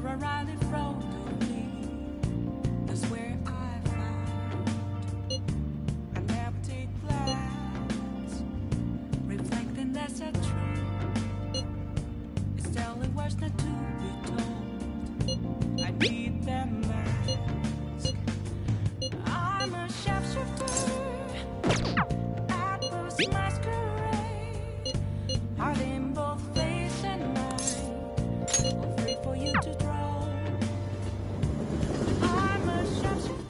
mirror right in front of me. That's where I found an empty glass, reflecting that's a truth. It's telling words not to be told. I need them mask. I'm a sharpshooter at this masquerade, heart in both face and mind, all free for you to draw. I'm a sharpshooter.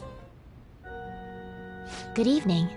Good evening.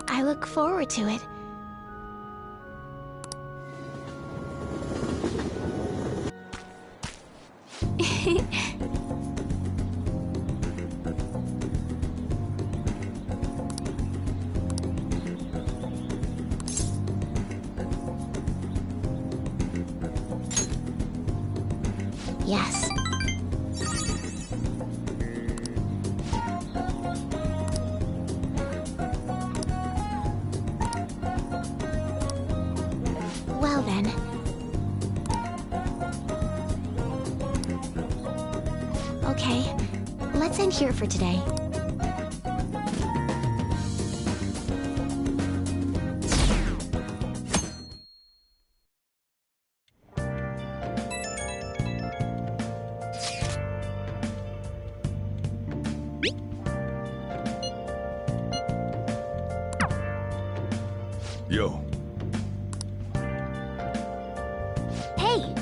I look forward to it. Yes. Well then. Okay, let's end here for today. Yo. Hey!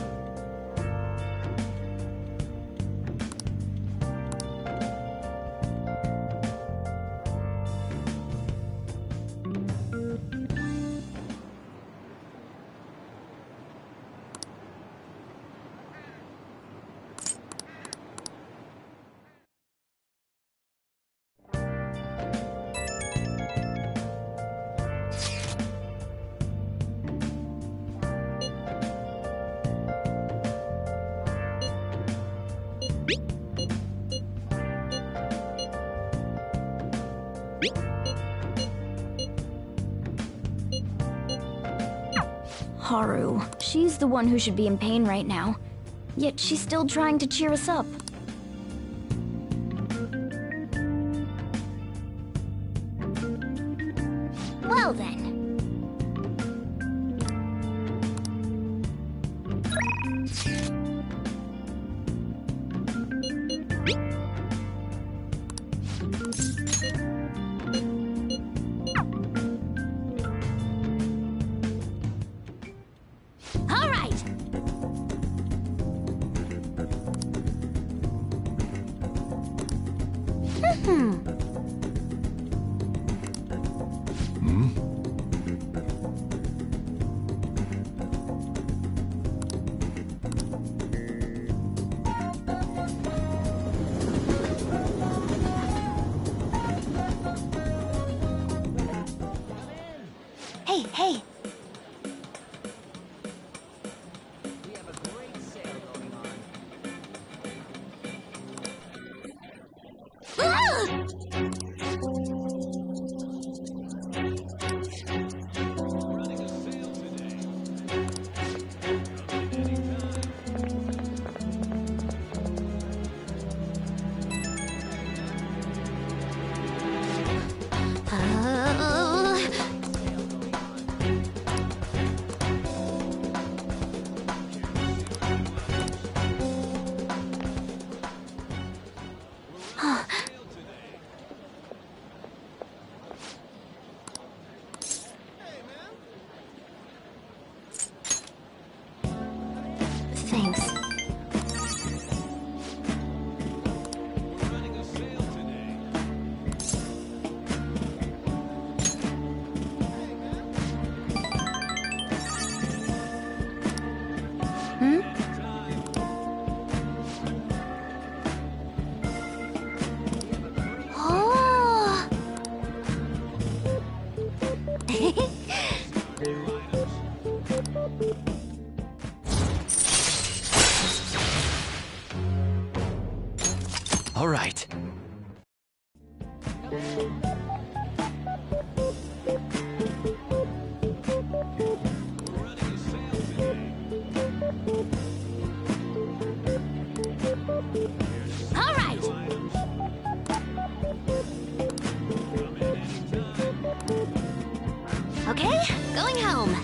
Haru. She's the one who should be in pain right now. Yet she's still trying to cheer us up. Well then. All right. Hey, hey. We have a great sale going on. Running a sale today. Uh, Sale going on. All right. Okay, going home.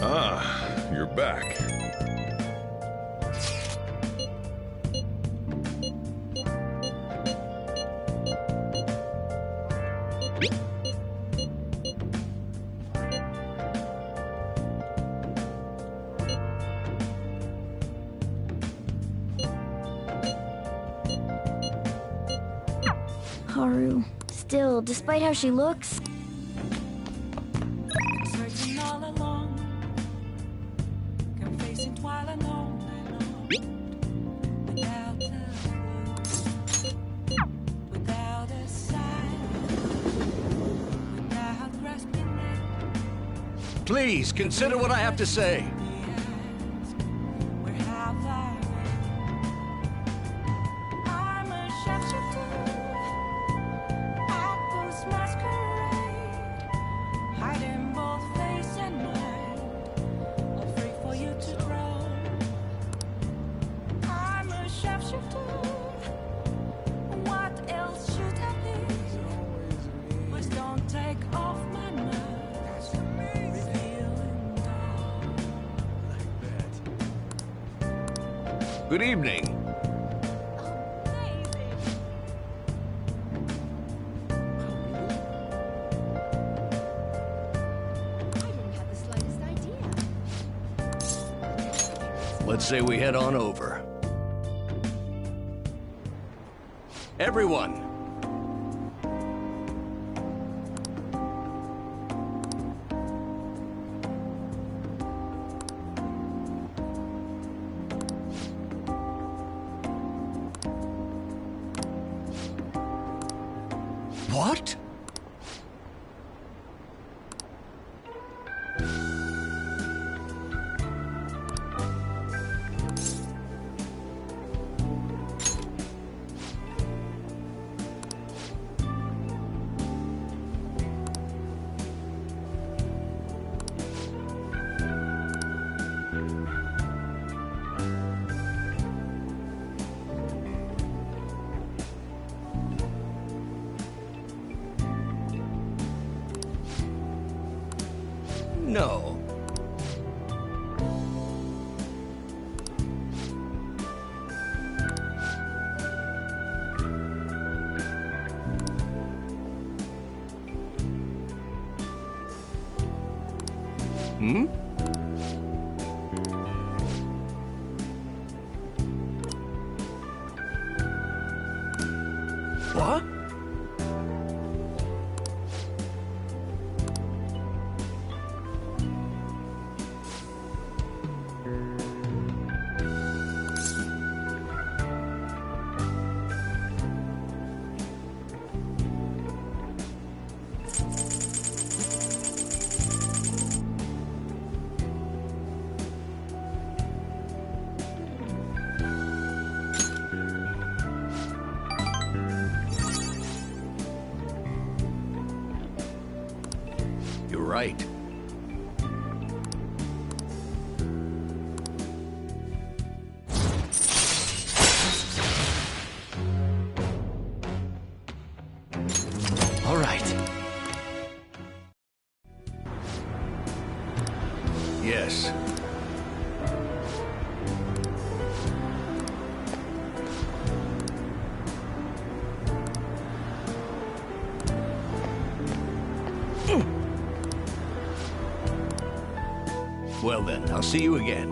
Ah, you're back. Haru. Still, despite how she looks, Searching all along, confessing while alone, without a clue, without a sign, without grasping it. Please, consider what I have to say. Where have I been? I'm a shapeshifter at this masquerade, hiding both face and mind, all free for you to draw. I'm a shapeshifter. What else should I be? Please don't take off my mask, revealing dawn. Good evening. Let's say we head on over. Everyone. What? No. Hmm? What? You're right. All right. Yes. Well then, I'll see you again.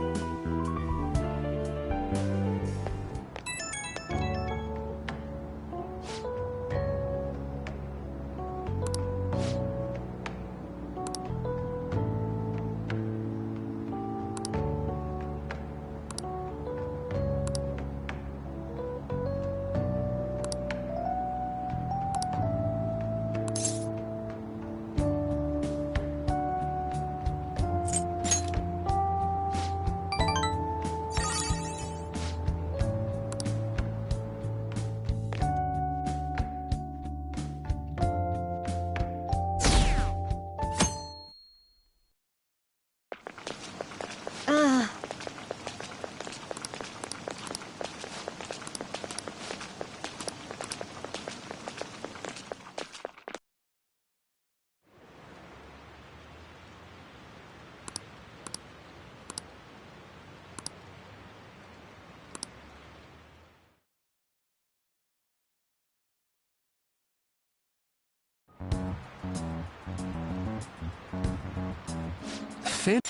Phantom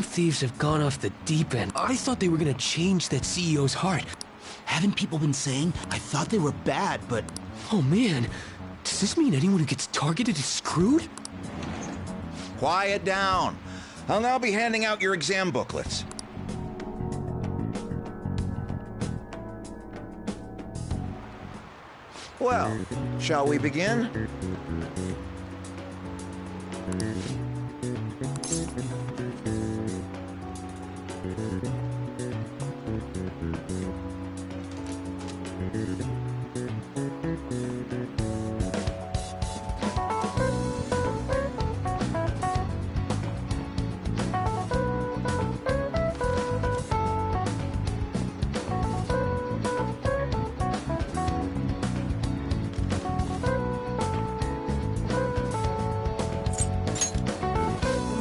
thieves have gone off the deep end. I thought they were gonna change that CEO's heart. Haven't people been saying? I thought they were bad, but... Oh man, does this mean anyone who gets targeted is screwed? Quiet down. I'll now be handing out your exam booklets. Well, shall we begin?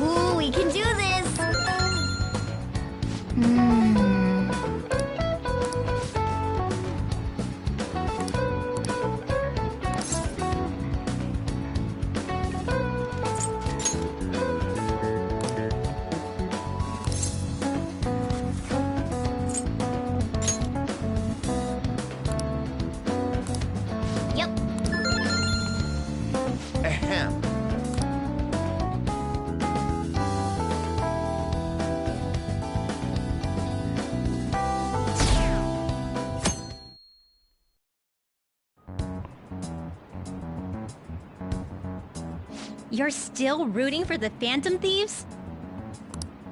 Ooh, we can do this! Yep. Ahem. You're still rooting for the Phantom Thieves?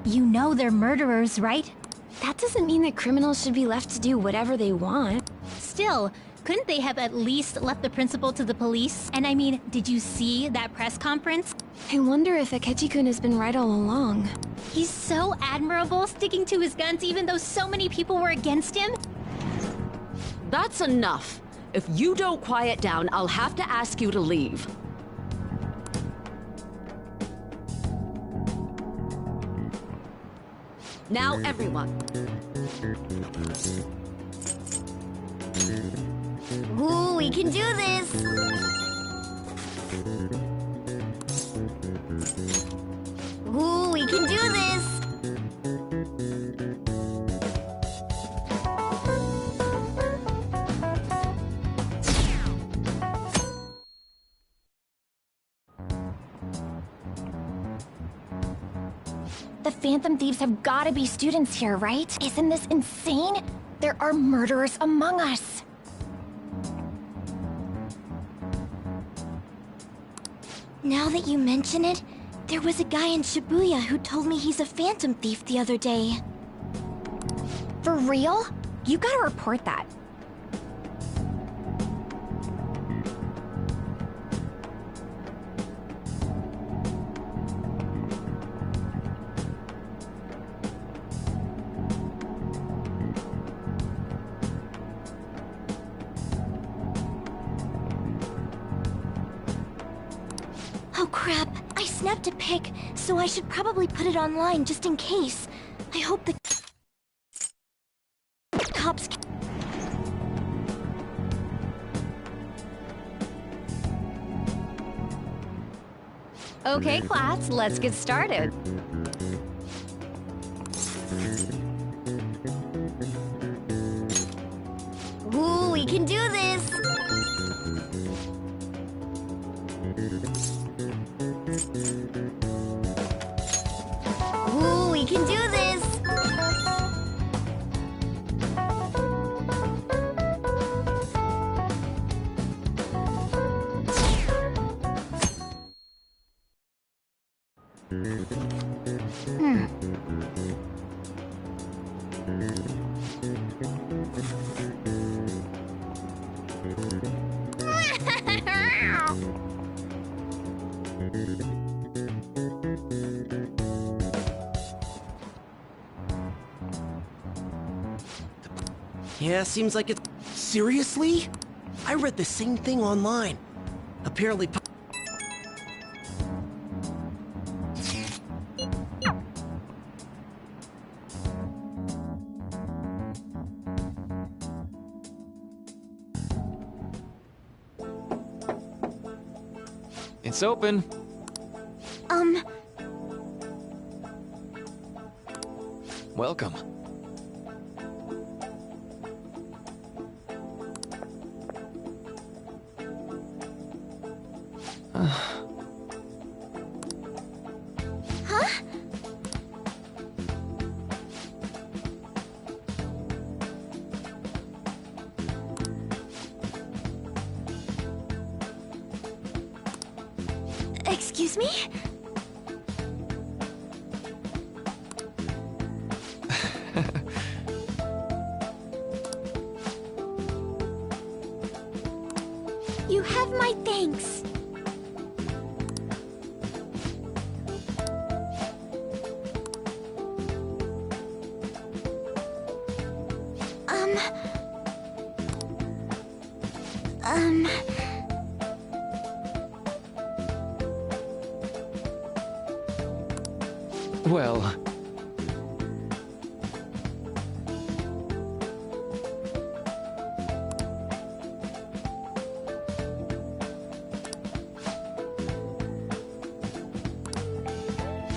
You know they're murderers, right? That doesn't mean that criminals should be left to do whatever they want. Still, couldn't they have at least left the principal to the police? And I mean, did you see that press conference? I wonder if Akechi-kun has been right all along. He's so admirable, sticking to his guns even though so many people were against him. That's enough. If you don't quiet down, I'll have to ask you to leave. Now, everyone. Ooh, we can do this! Ooh, we can do this! The Phantom Thieves have gotta be students here, right? Isn't this insane? There are murderers among us! Now that you mention it, there was a guy in Shibuya who told me he's a Phantom Thief the other day. For real? You gotta report that. Oh crap, I snapped a pic, so I should probably put it online just in case. I hope the cops Okay, class, let's get started. Ooh, we can do this! Ooh, we can do this! Yeah, seems like it's... Seriously? I read the same thing online. Apparently... It's open. welcome. Huh? Excuse me? You have my thanks. Well...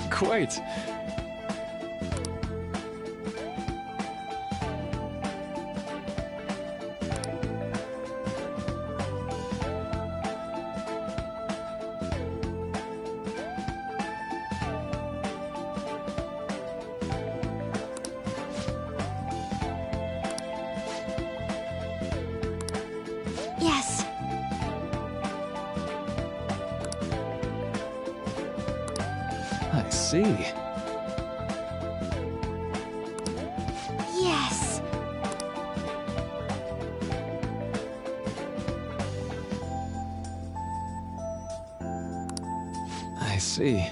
Quite. Yes. I see. Yes. I see.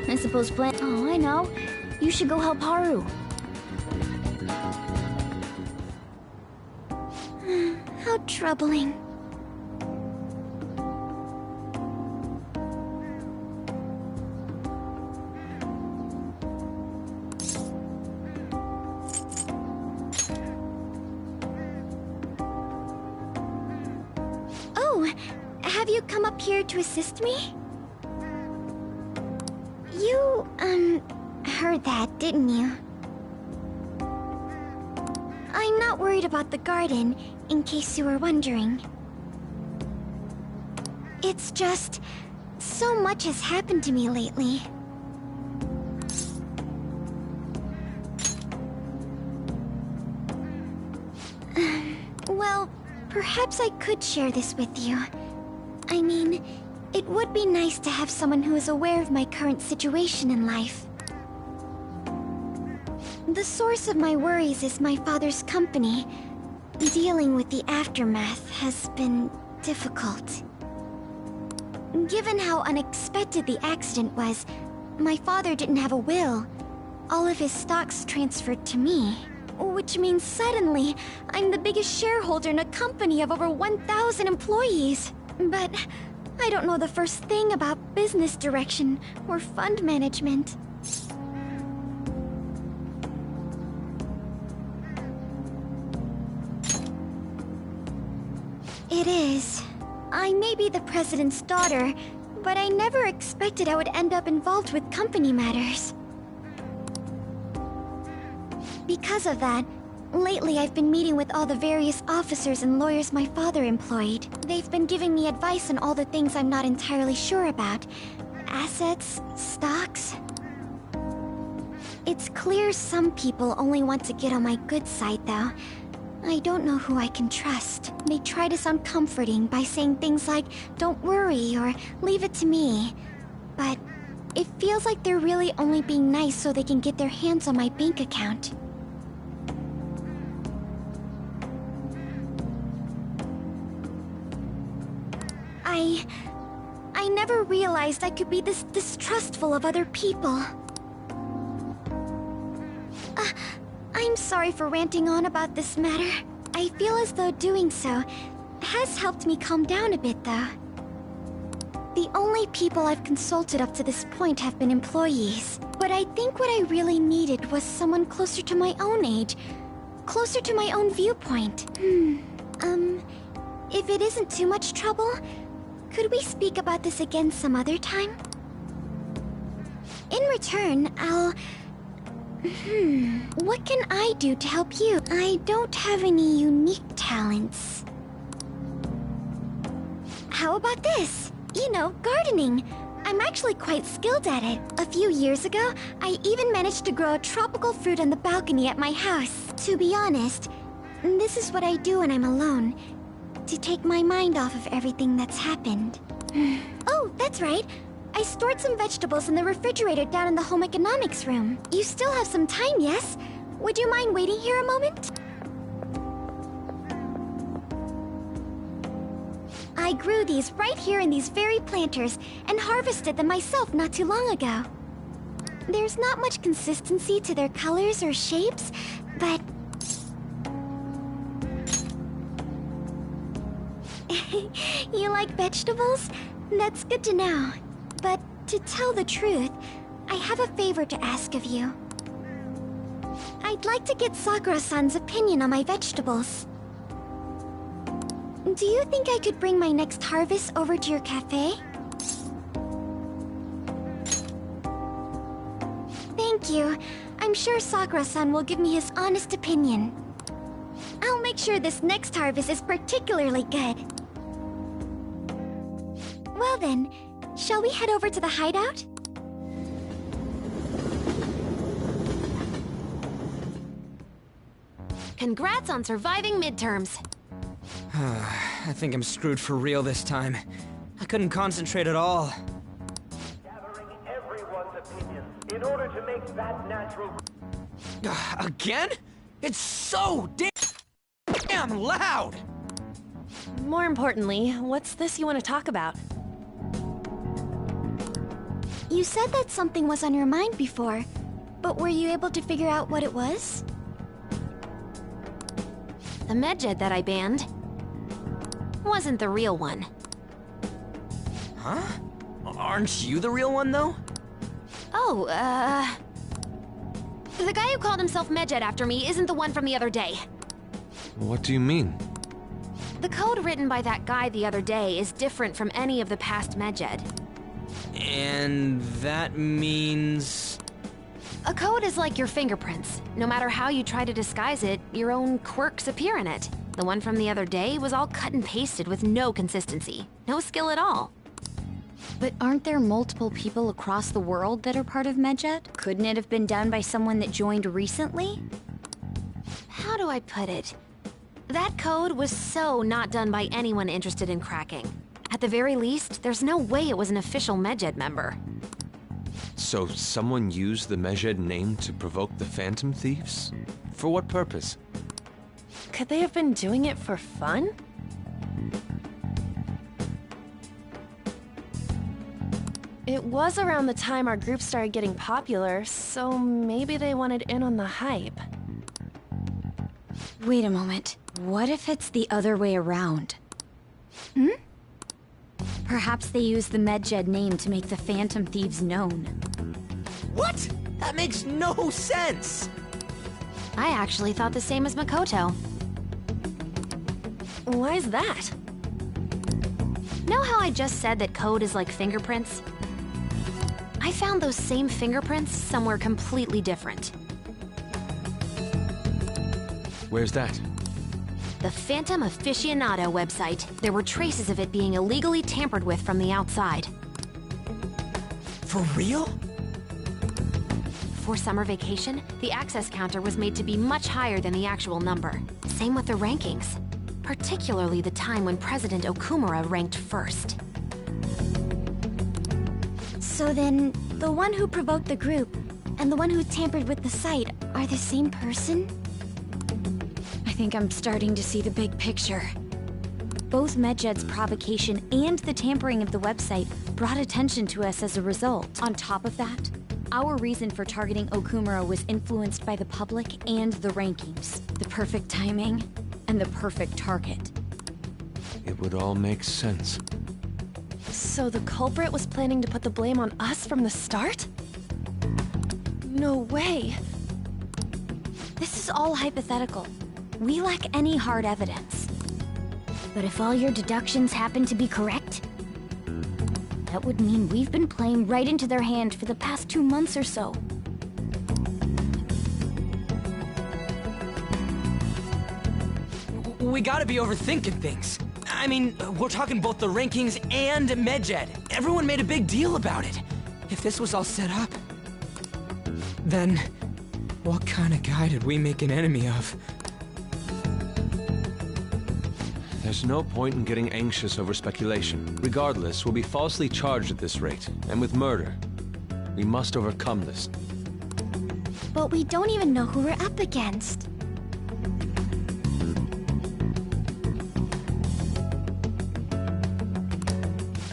I suppose Oh, I know. You should go help Haru. How troubling. Oh, have you come up here to assist me? You, heard that, didn't you? I'm not worried about the garden, in case you were wondering. It's just... so much has happened to me lately. Well, perhaps I could share this with you. I mean, it would be nice to have someone who is aware of my current situation in life. The source of my worries is my father's company. Dealing with the aftermath has been difficult. Given how unexpected the accident was, my father didn't have a will. All of his stocks transferred to me. Which means suddenly, I'm the biggest shareholder in a company of over 1,000 employees. But I don't know the first thing about business direction or fund management. It is. I may be the president's daughter, but I never expected I would end up involved with company matters. Because of that, lately I've been meeting with all the various officers and lawyers my father employed. They've been giving me advice on all the things I'm not entirely sure about. Assets, stocks. It's clear some people only want to get on my good side, though. I don't know who I can trust. They try to sound comforting by saying things like, "Don't worry," or "Leave it to me." But it feels like they're really only being nice so they can get their hands on my bank account. I never realized I could be this distrustful of other people. I'm sorry for ranting on about this matter. I feel as though doing so has helped me calm down a bit, though. The only people I've consulted up to this point have been employees. But I think what I really needed was someone closer to my own age, closer to my own viewpoint. If it isn't too much trouble, could we speak about this again some other time? In return, I'll... what can I do to help you? I don't have any unique talents. How about this? You know, gardening. I'm actually quite skilled at it. A few years ago, I even managed to grow a tropical fruit on the balcony at my house. To be honest, this is what I do when I'm alone, to take my mind off of everything that's happened. Oh, that's right. I stored some vegetables in the refrigerator down in the home economics room. You still have some time, yes? Would you mind waiting here a moment? I grew these right here in these very planters and harvested them myself not too long ago. There's not much consistency to their colors or shapes, but... You like vegetables? That's good to know. But to tell the truth, I have a favor to ask of you. I'd like to get Sakura-san's opinion on my vegetables. Do you think I could bring my next harvest over to your cafe? Thank you. I'm sure Sakura-san will give me his honest opinion. I'll make sure this next harvest is particularly good. Well then, shall we head over to the hideout? Congrats on surviving midterms. I think I'm screwed for real this time. I couldn't concentrate at all. Gathering everyone's opinions in order to make that natural... Again? It's so damn loud! More importantly, what's this you want to talk about? You said that something was on your mind before, but were you able to figure out what it was? The medjed that I banned wasn't the real one. Huh? Aren't you the real one, though? Oh, the guy who called himself medjed after me isn't the one from the other day. What do you mean? The code written by that guy the other day is different from any of the past medjed. And that means... A code is like your fingerprints. No matter how you try to disguise it, your own quirks appear in it. The one from the other day was all cut and pasted with no consistency. No skill at all. But aren't there multiple people across the world that are part of medjed? Couldn't it have been done by someone that joined recently? How do I put it? That code was so not done by anyone interested in cracking. At the very least, there's no way it was an official medjed member. So someone used the Medjed name to provoke the Phantom Thieves? For what purpose? Could they have been doing it for fun? It was around the time our group started getting popular, so maybe they wanted in on the hype. Wait a moment. What if it's the other way around? Perhaps they used the medjed name to make the Phantom Thieves known. What? That makes no sense! I actually thought the same as Makoto. Why is that? Know how I just said that code is like fingerprints? I found those same fingerprints somewhere completely different. Where's that? The Phantom Aficionado website. There were traces of it being illegally tampered with from the outside. For real? For summer vacation, the access counter was made to be much higher than the actual number. Same with the rankings. Particularly the time when President Okumura ranked first. So then, the one who provoked the group and the one who tampered with the site are the same person? I think I'm starting to see the big picture. Both medjed's provocation and the tampering of the website brought attention to us as a result. On top of that, our reason for targeting Okumura was influenced by the public and the rankings. The perfect timing and the perfect target. It would all make sense. So the culprit was planning to put the blame on us from the start? No way. This is all hypothetical. We lack any hard evidence. But if all your deductions happen to be correct, that would mean we've been playing right into their hand for the past 2 months or so. We gotta be overthinking things. I mean, we're talking both the rankings and Medjed. Everyone made a big deal about it. If this was all set up, then what kind of guy did we make an enemy of? There's no point in getting anxious over speculation. Regardless, we'll be falsely charged at this rate, and with murder. We must overcome this. But we don't even know who we're up against.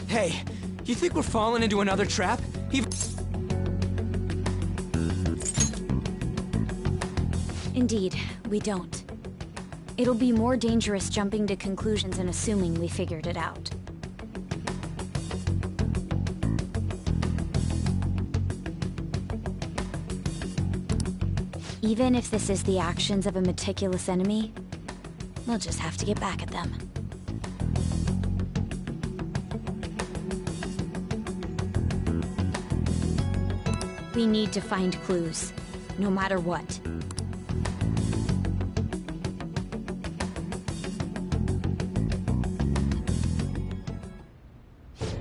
Hey, you think we're falling into another trap? Indeed, we don't. It'll be more dangerous jumping to conclusions and assuming we figured it out. Even if this is the actions of a meticulous enemy, we'll just have to get back at them. We need to find clues, no matter what.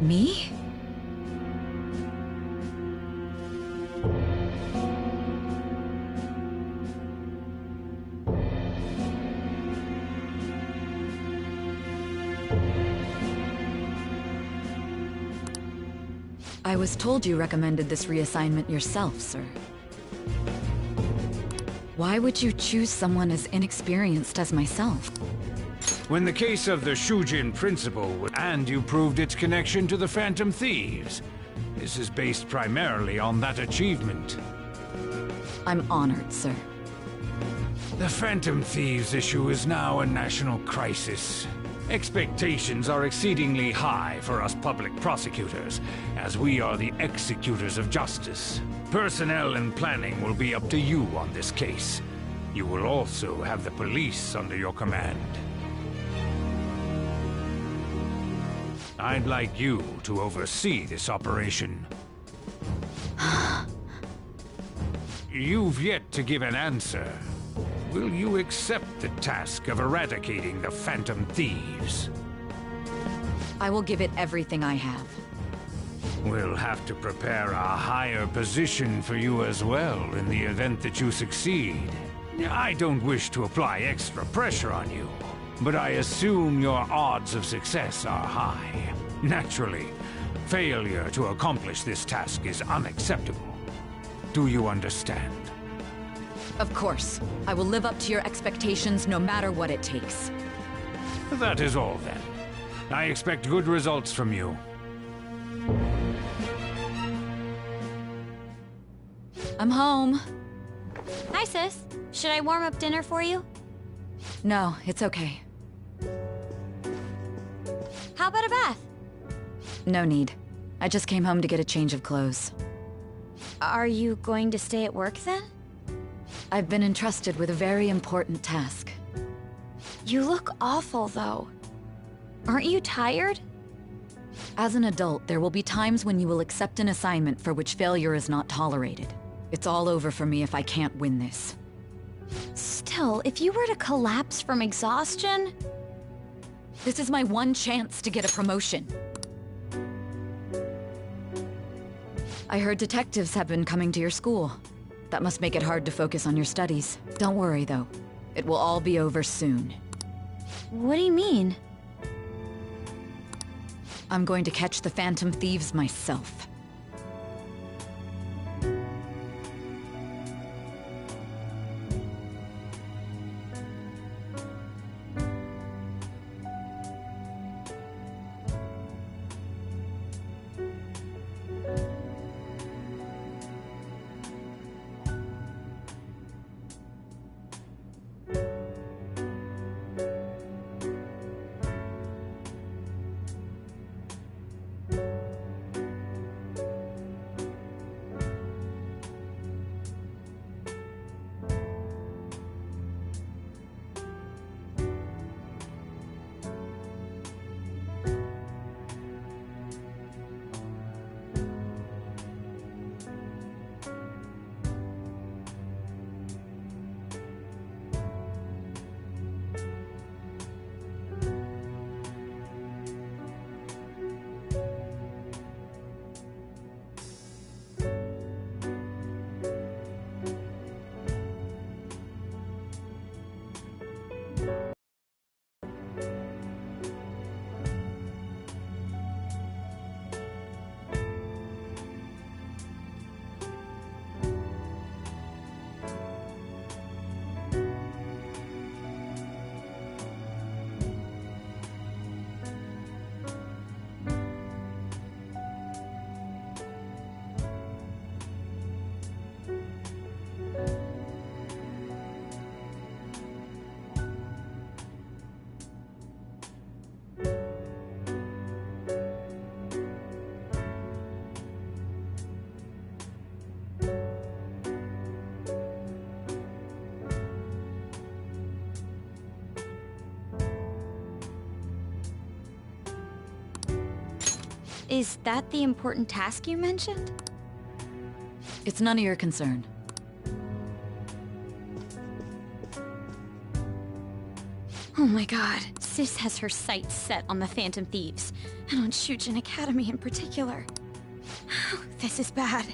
Me? I was told you recommended this reassignment yourself, sir. Why would you choose someone as inexperienced as myself? When the case of the Shujin Principle, and you proved its connection to the Phantom Thieves. This is based primarily on that achievement. I'm honored, sir. The Phantom Thieves issue is now a national crisis. Expectations are exceedingly high for us public prosecutors, as we are the executors of justice. Personnel and planning will be up to you on this case. You will also have the police under your command. I'd like you to oversee this operation. You've yet to give an answer. Will you accept the task of eradicating the Phantom Thieves? I will give it everything I have. We'll have to prepare a higher position for you as well in the event that you succeed. I don't wish to apply extra pressure on you, but I assume your odds of success are high. Naturally, failure to accomplish this task is unacceptable. Do you understand? Of course. I will live up to your expectations no matter what it takes. That is all then. I expect good results from you. I'm home. Hi, sis. Should I warm up dinner for you? No, it's okay. How about a bath? No need. I just came home to get a change of clothes. Are you going to stay at work then? I've been entrusted with a very important task. You look awful, though. Aren't you tired? As an adult, there will be times when you will accept an assignment for which failure is not tolerated. It's all over for me if I can't win this. Still, if you were to collapse from exhaustion... This is my one chance to get a promotion. I heard detectives have been coming to your school. That must make it hard to focus on your studies. Don't worry, though. It will all be over soon. What do you mean? I'm going to catch the Phantom Thieves myself. Is that the important task you mentioned? It's none of your concern. Oh my god, Sis has her sights set on the Phantom Thieves, and on Shujin Academy in particular. This is bad.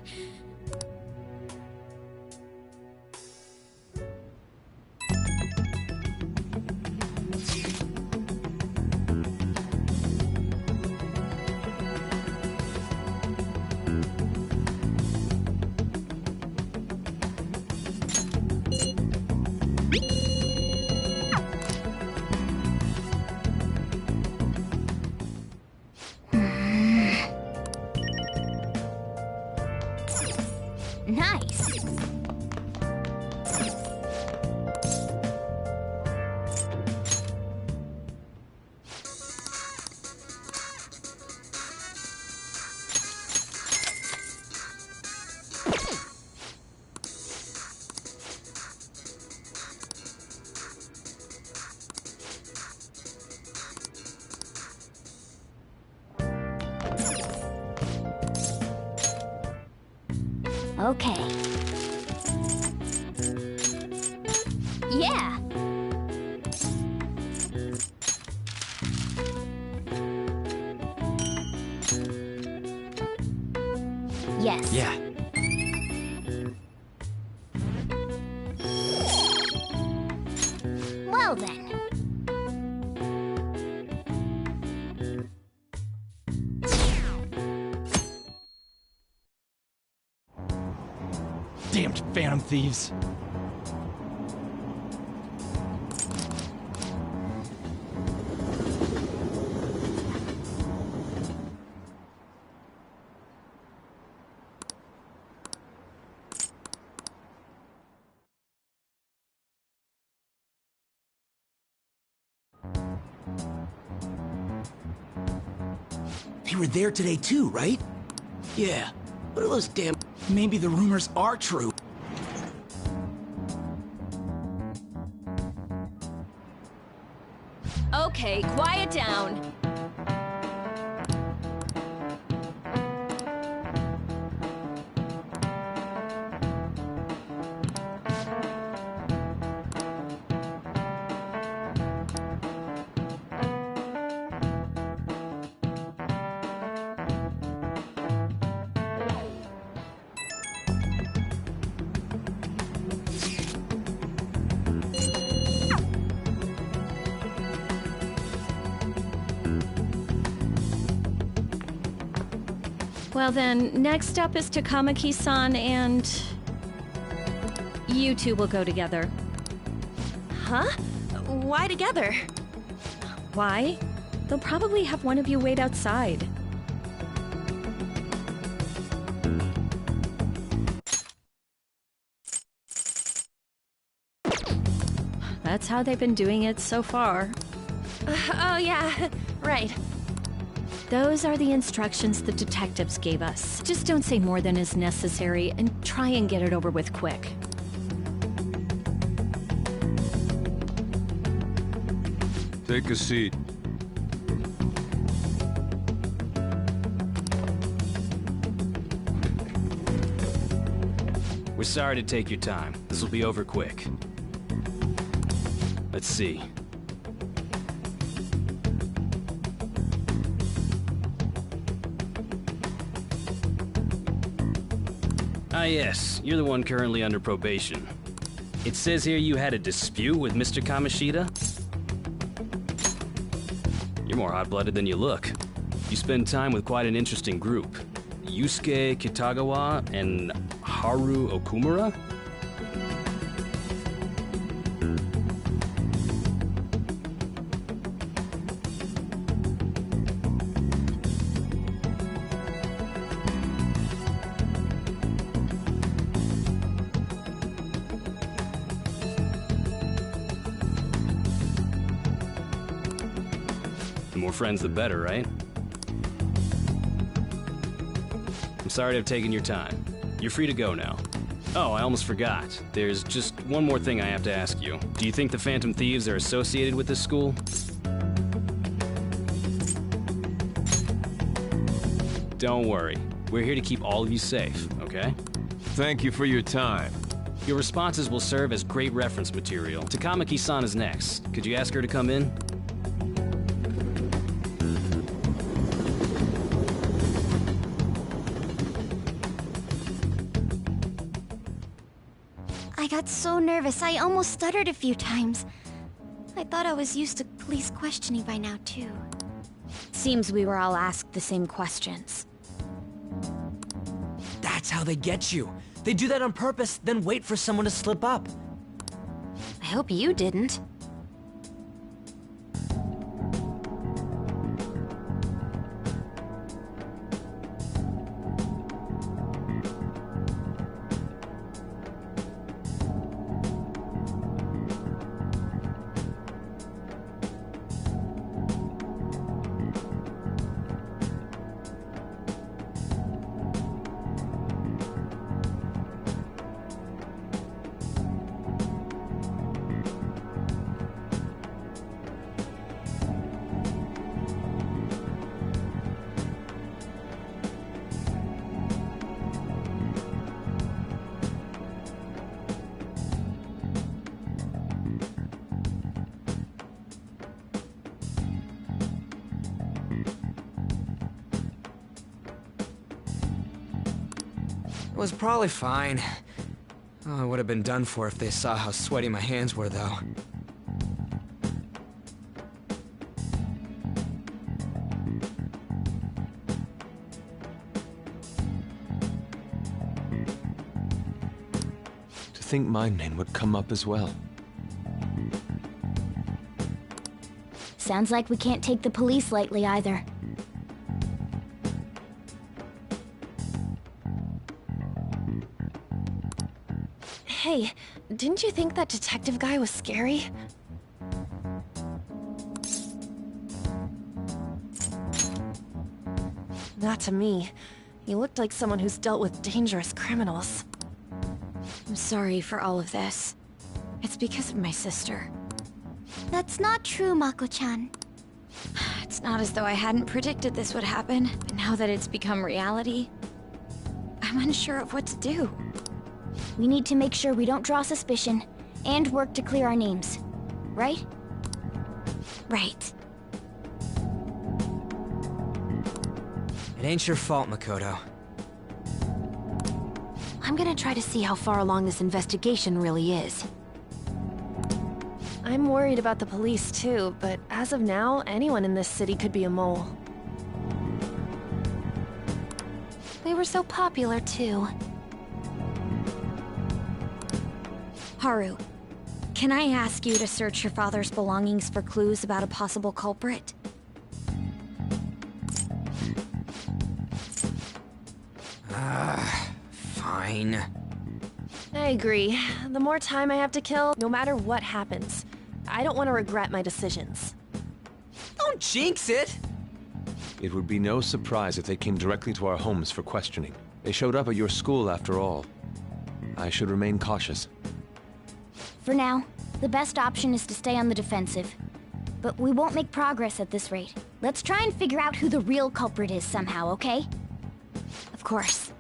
Nice. Okay. Yeah. Yes. Yeah. Well then. Damned Phantom Thieves. They were there today too, right? Yeah. What are those damn... Maybe the rumors are true. Okay, quiet down. Well then, next up is Takamaki-san and... you two will go together. Huh? Why together? Why? They'll probably have one of you wait outside. That's how they've been doing it so far. Oh yeah, right. Those are the instructions the detectives gave us. Just don't say more than is necessary and try and get it over with quick. Take a seat. We're sorry to take your time. This will be over quick. Let's see. Ah yes, you're the one currently under probation. It says here you had a dispute with Mr. Kamoshida? You're more hot-blooded than you look. You spend time with quite an interesting group. Yusuke Kitagawa and Haru Okumura? The more friends, the better, right? I'm sorry to have taken your time. You're free to go now. Oh, I almost forgot. There's just one more thing I have to ask you. Do you think the Phantom Thieves are associated with this school? Don't worry. We're here to keep all of you safe, okay? Thank you for your time. Your responses will serve as great reference material. Takamaki-san is next. Could you ask her to come in? I got so nervous, I almost stuttered a few times. I thought I was used to police questioning by now, too. Seems we were all asked the same questions. That's how they get you. They do that on purpose, then wait for someone to slip up. I hope you didn't. It was probably fine. Oh, I would have been done for if they saw how sweaty my hands were, though. To think my name would come up as well. Sounds like we can't take the police lightly either. Hey, didn't you think that detective guy was scary? Not to me. He looked like someone who's dealt with dangerous criminals. I'm sorry for all of this. It's because of my sister. That's not true, Mako-chan. It's not as though I hadn't predicted this would happen, but now that it's become reality, I'm unsure of what to do. We need to make sure we don't draw suspicion, and work to clear our names. Right? Right. It ain't your fault, Makoto. I'm gonna try to see how far along this investigation really is. I'm worried about the police too, but as of now, anyone in this city could be a mole. They were so popular too. Haru, can I ask you to search your father's belongings for clues about a possible culprit? Fine. I agree. The more time I have to kill, no matter what happens, I don't want to regret my decisions. Don't jinx it! It would be no surprise if they came directly to our homes for questioning. They showed up at your school after all. I should remain cautious. For now, the best option is to stay on the defensive. But we won't make progress at this rate. Let's try and figure out who the real culprit is somehow, okay? Of course.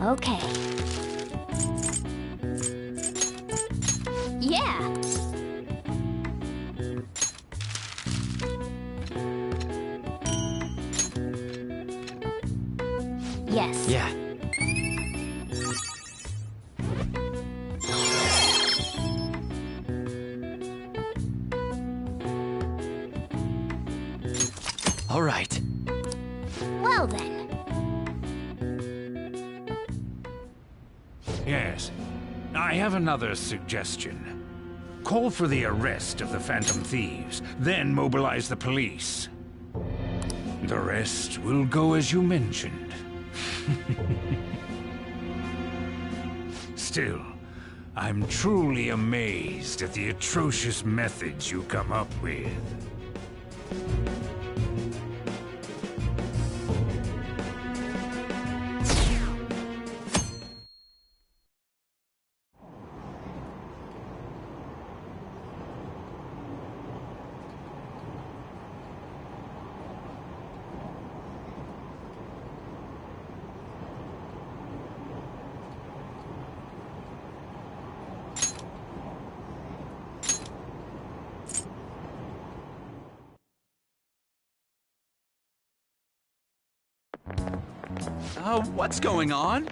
Okay. Yeah! Yes. Yeah. All right. Well then. Yes. I have another suggestion. Call for the arrest of the Phantom Thieves, then mobilize the police. The rest will go as you mentioned. Still, I'm truly amazed at the atrocious methods you come up with. What's going on?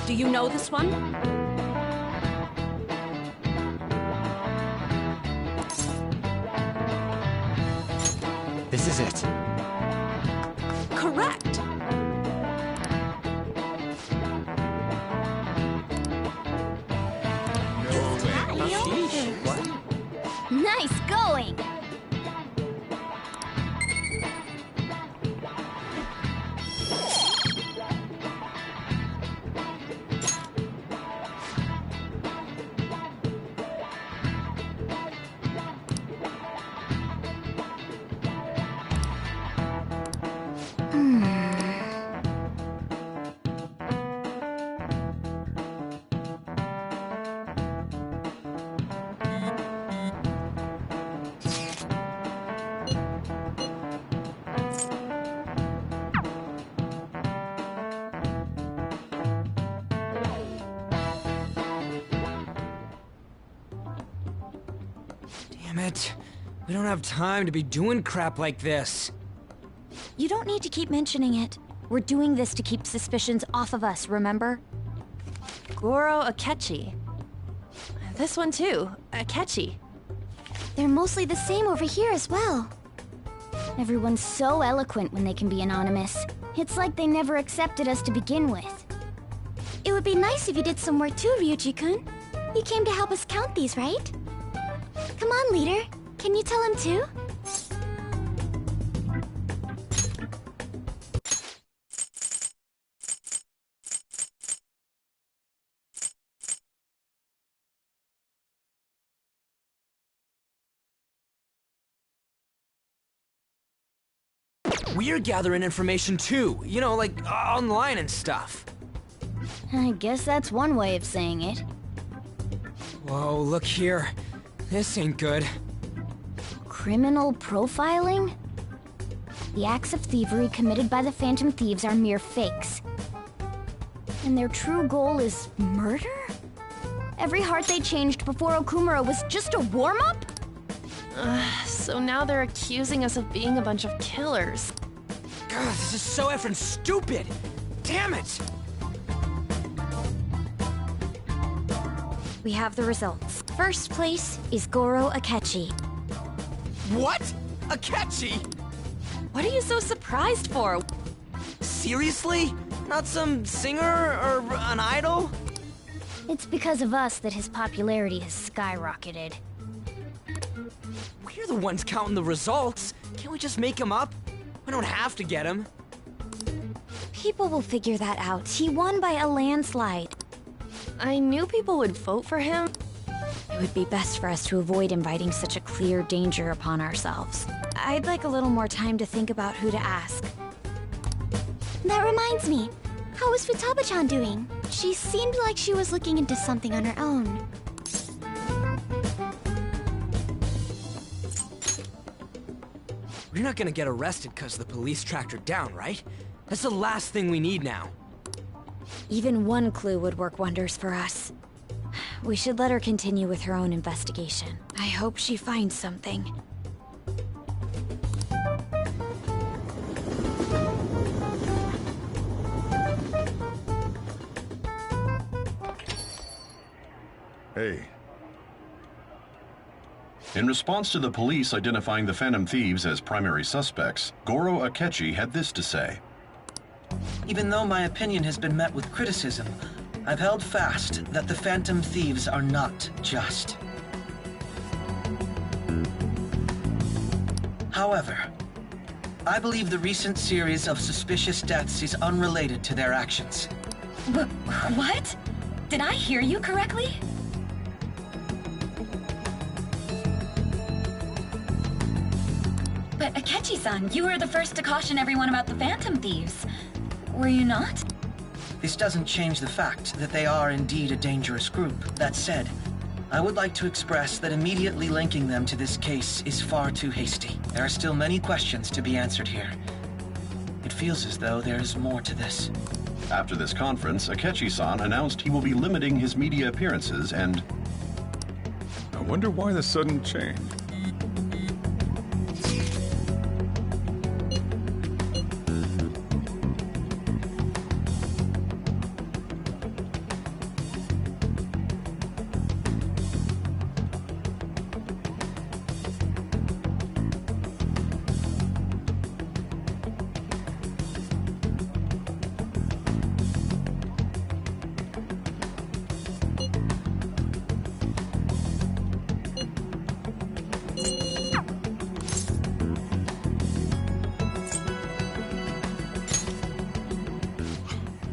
Do you know this one? This is it. Correct. Nice going! Damn it. We don't have time to be doing crap like this. You don't need to keep mentioning it. We're doing this to keep suspicions off of us, remember? Goro Akechi. This one too, Akechi. They're mostly the same over here as well. Everyone's so eloquent when they can be anonymous. It's like they never accepted us to begin with. It would be nice if you did some work too, Ryuji-kun. You came to help us count these, right? Come on, leader. Can you tell him too? We're gathering information too, you know, like online and stuff. I guess that's one way of saying it. Whoa, look here. This ain't good. Criminal profiling? The acts of thievery committed by the Phantom Thieves are mere fakes. And their true goal is murder? Every heart they changed before Okumura was just a warm-up? So now they're accusing us of being a bunch of killers. God, this is so effing stupid! Damn it! We have the results. First place is Goro Akechi. What? Akechi? What are you so surprised for? Seriously? Not some singer or an idol? It's because of us that his popularity has skyrocketed. We're the ones counting the results. Can't we just make him up? We don't have to get him. People will figure that out. He won by a landslide. I knew people would vote for him. It It would be best for us to avoid inviting such a clear danger upon ourselves. I'd like a little more time to think about who to ask. That reminds me. How was Futaba-chan doing? She seemed like she was looking into something on her own. We're not gonna get arrested because the police tracked her down, right? That's the last thing we need now. Even one clue would work wonders for us. We should let her continue with her own investigation. I hope she finds something. Hey. In response to the police identifying the Phantom Thieves as primary suspects, Goro Akechi had this to say. Even though my opinion has been met with criticism, I've held fast that the Phantom Thieves are not just. However, I believe the recent series of suspicious deaths is unrelated to their actions. What? Did I hear you correctly? But Akechi-san, you were the first to caution everyone about the Phantom Thieves. Were you not? This doesn't change the fact that they are indeed a dangerous group. That said, I would like to express that immediately linking them to this case is far too hasty. There are still many questions to be answered here. It feels as though there is more to this. After this conference, Akechi-san announced he will be limiting his media appearances and... I wonder why the sudden change.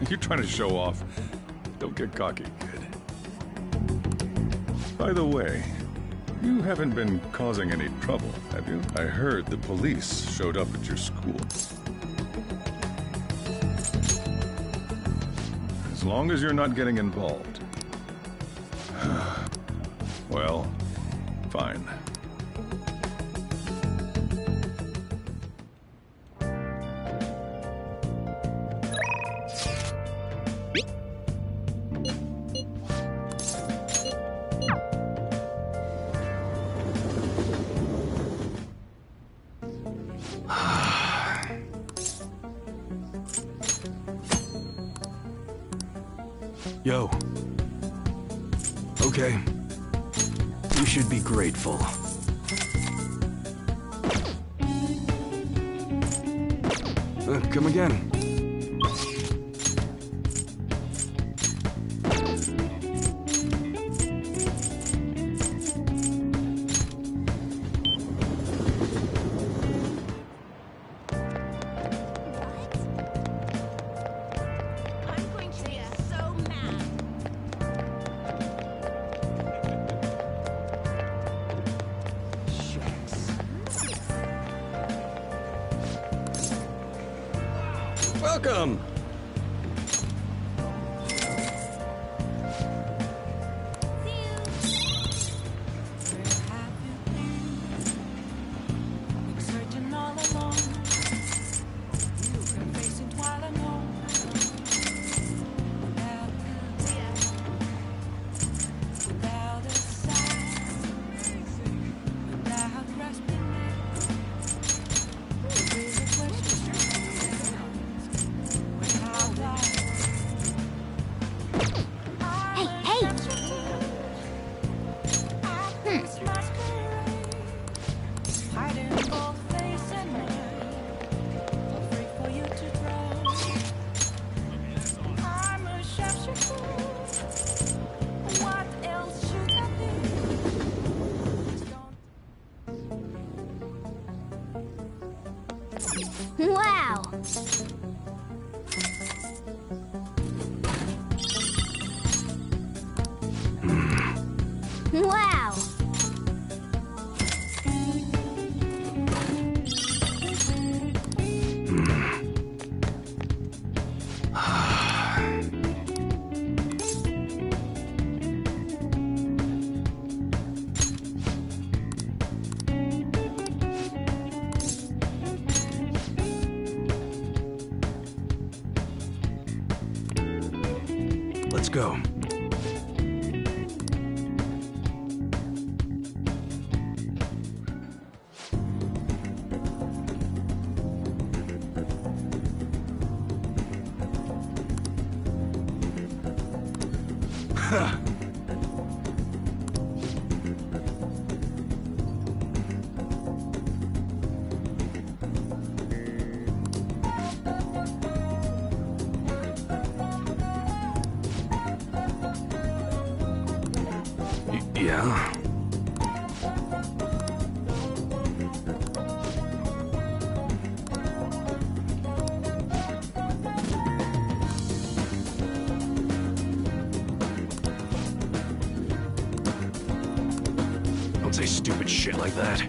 You're trying to show off. Don't get cocky, kid. By the way, you haven't been causing any trouble, have you? I heard the police showed up at your school. As long as you're not getting involved. Well, fine. Yo. Okay. You should be grateful. Come again. Welcome! Searching all along, you've been facing while alone. Without a sign, without grasping it, there is a question. Hey! Hiding both face and mind, afraid for you to drown. I'm a chef. What else should I do? Wow! Wow! Let's go. Yeah? Don't say stupid shit like that.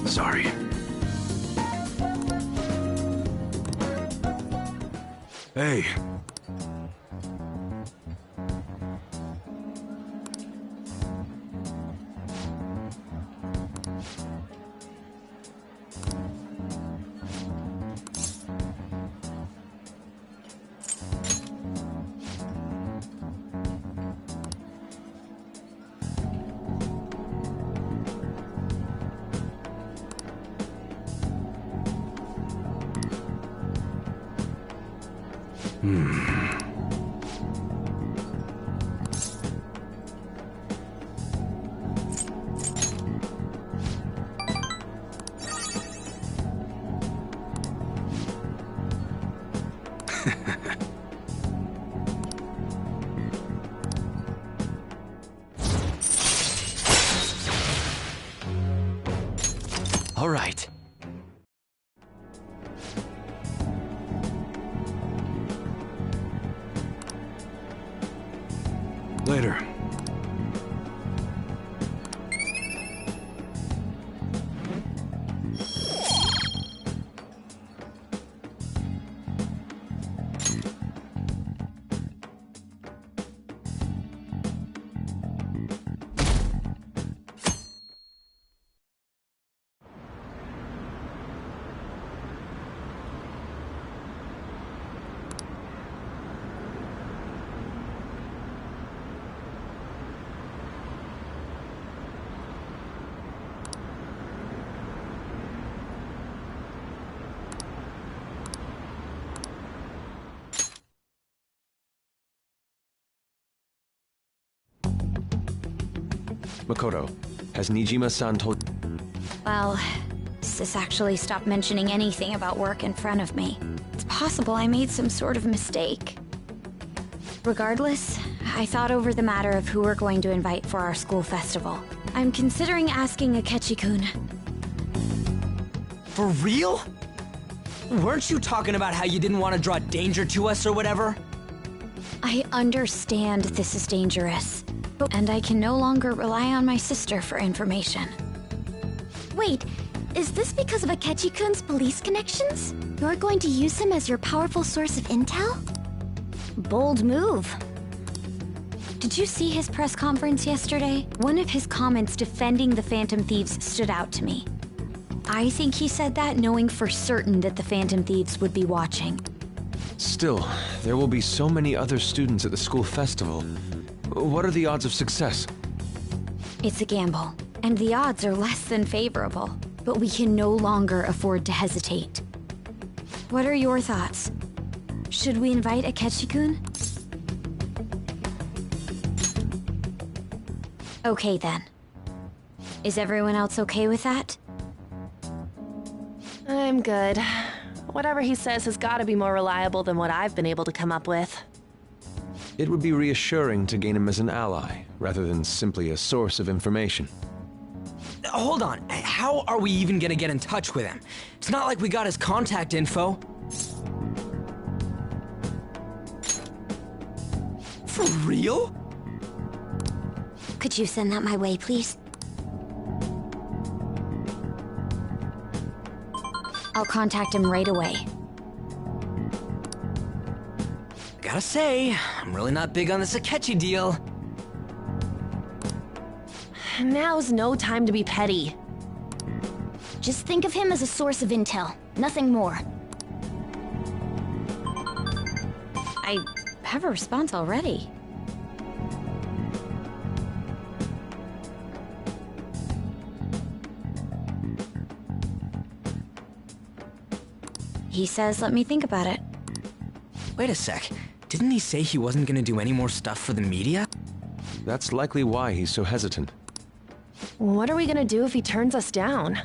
Sorry. Hey. All right. Later. Makoto, has Nijima-san told... Well, Sis actually stopped mentioning anything about work in front of me. It's possible I made some sort of mistake. Regardless, I thought over the matter of who we're going to invite for our school festival. I'm considering asking Akechi-kun. For real? Weren't you talking about how you didn't want to draw danger to us or whatever? I understand this is dangerous, and I can no longer rely on my sister for information. Wait, is this because of Akechi-kun's police connections? You're going to use him as your powerful source of intel? Bold move. Did you see his press conference yesterday? One of his comments defending the Phantom Thieves stood out to me. I think he said that knowing for certain that the Phantom Thieves would be watching. Still, there will be so many other students at the school festival. What are the odds of success? It's a gamble, and the odds are less than favorable. But we can no longer afford to hesitate. What are your thoughts? Should we invite Akechi-kun? Okay then. Is everyone else okay with that? I'm good. Whatever he says has got to be more reliable than what I've been able to come up with. It would be reassuring to gain him as an ally, rather than simply a source of information. Hold on, how are we even gonna get in touch with him? It's not like we got his contact info. For real? Could you send that my way, please? I'll contact him right away. Gotta say, I'm really not big on the Sakechi deal. Now's no time to be petty. Just think of him as a source of intel, nothing more. I have a response already. He says, let me think about it. Wait a sec. Didn't he say he wasn't gonna do any more stuff for the media? That's likely why he's so hesitant. What are we gonna do if he turns us down?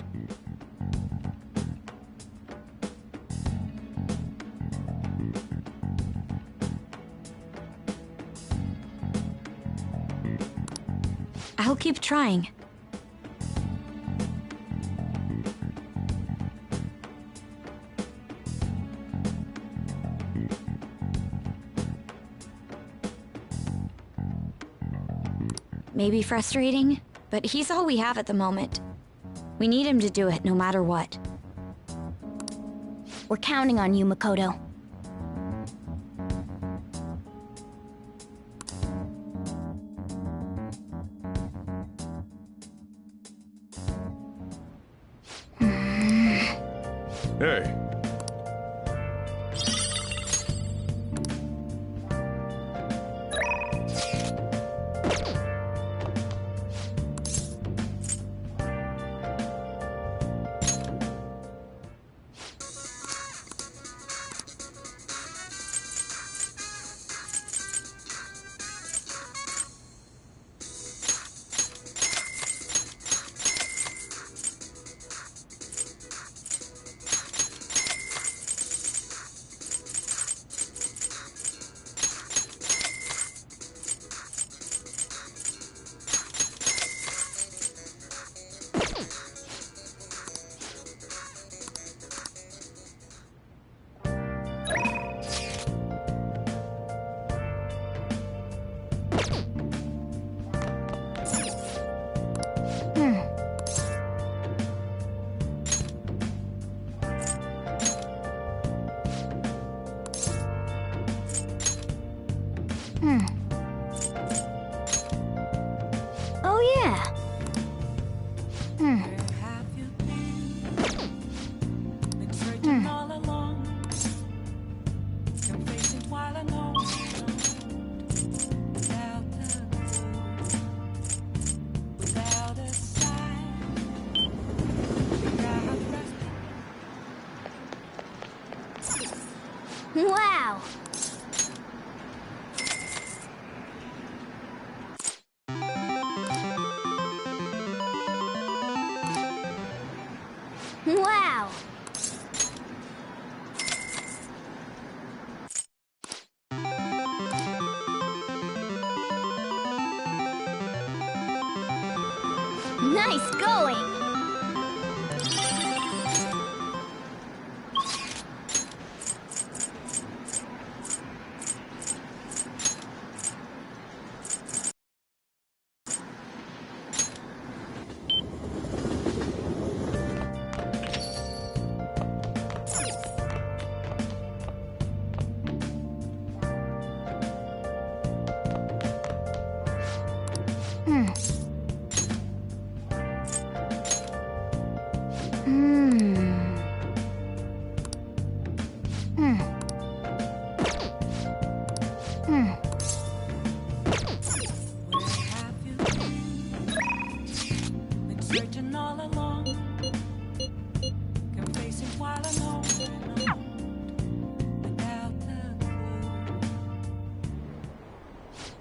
I'll keep trying. Maybe frustrating, but he's all we have at the moment. We need him to do it no matter what. We're counting on you, Makoto. Hey. Oh yeah. Wow. Wow. Nice going.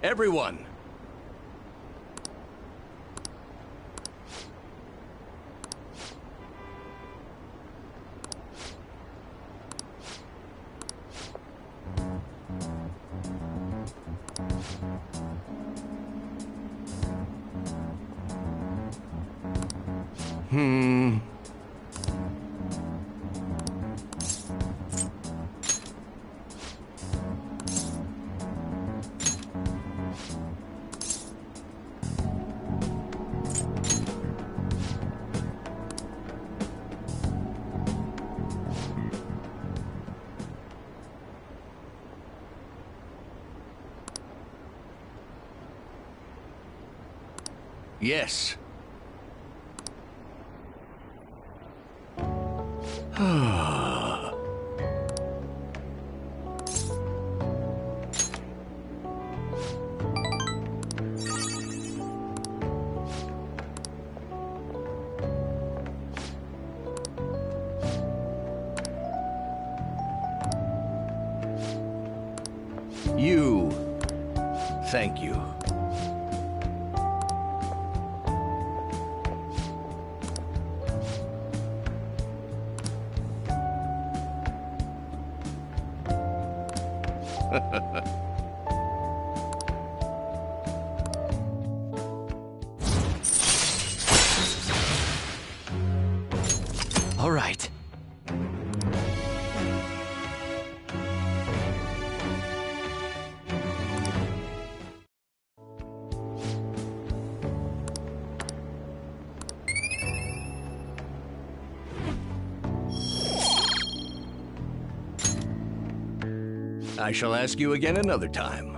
Everyone! Yes. You. Thank you. All right. I shall ask you again another time.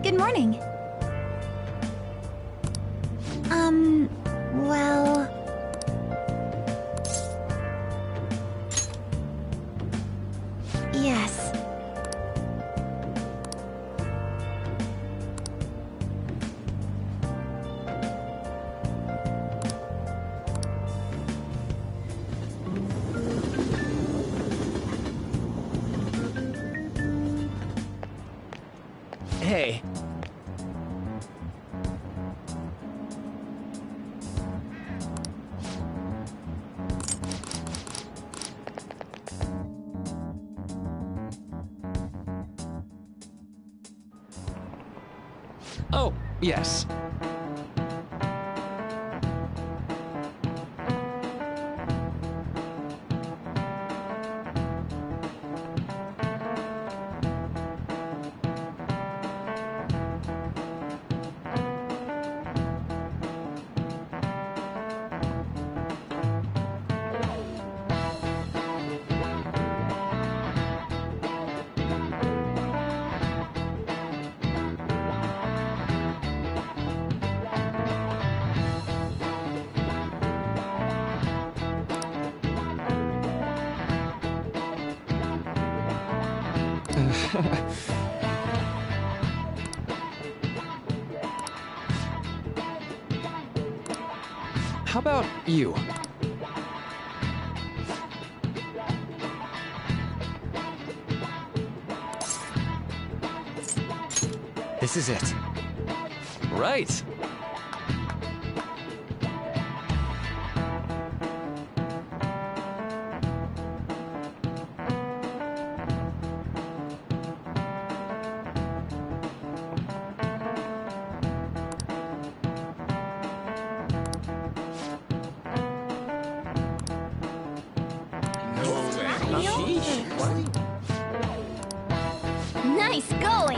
Good morning. Well... Yes. Hey. Oh, yes. How about you? This is it. Right. Nice going!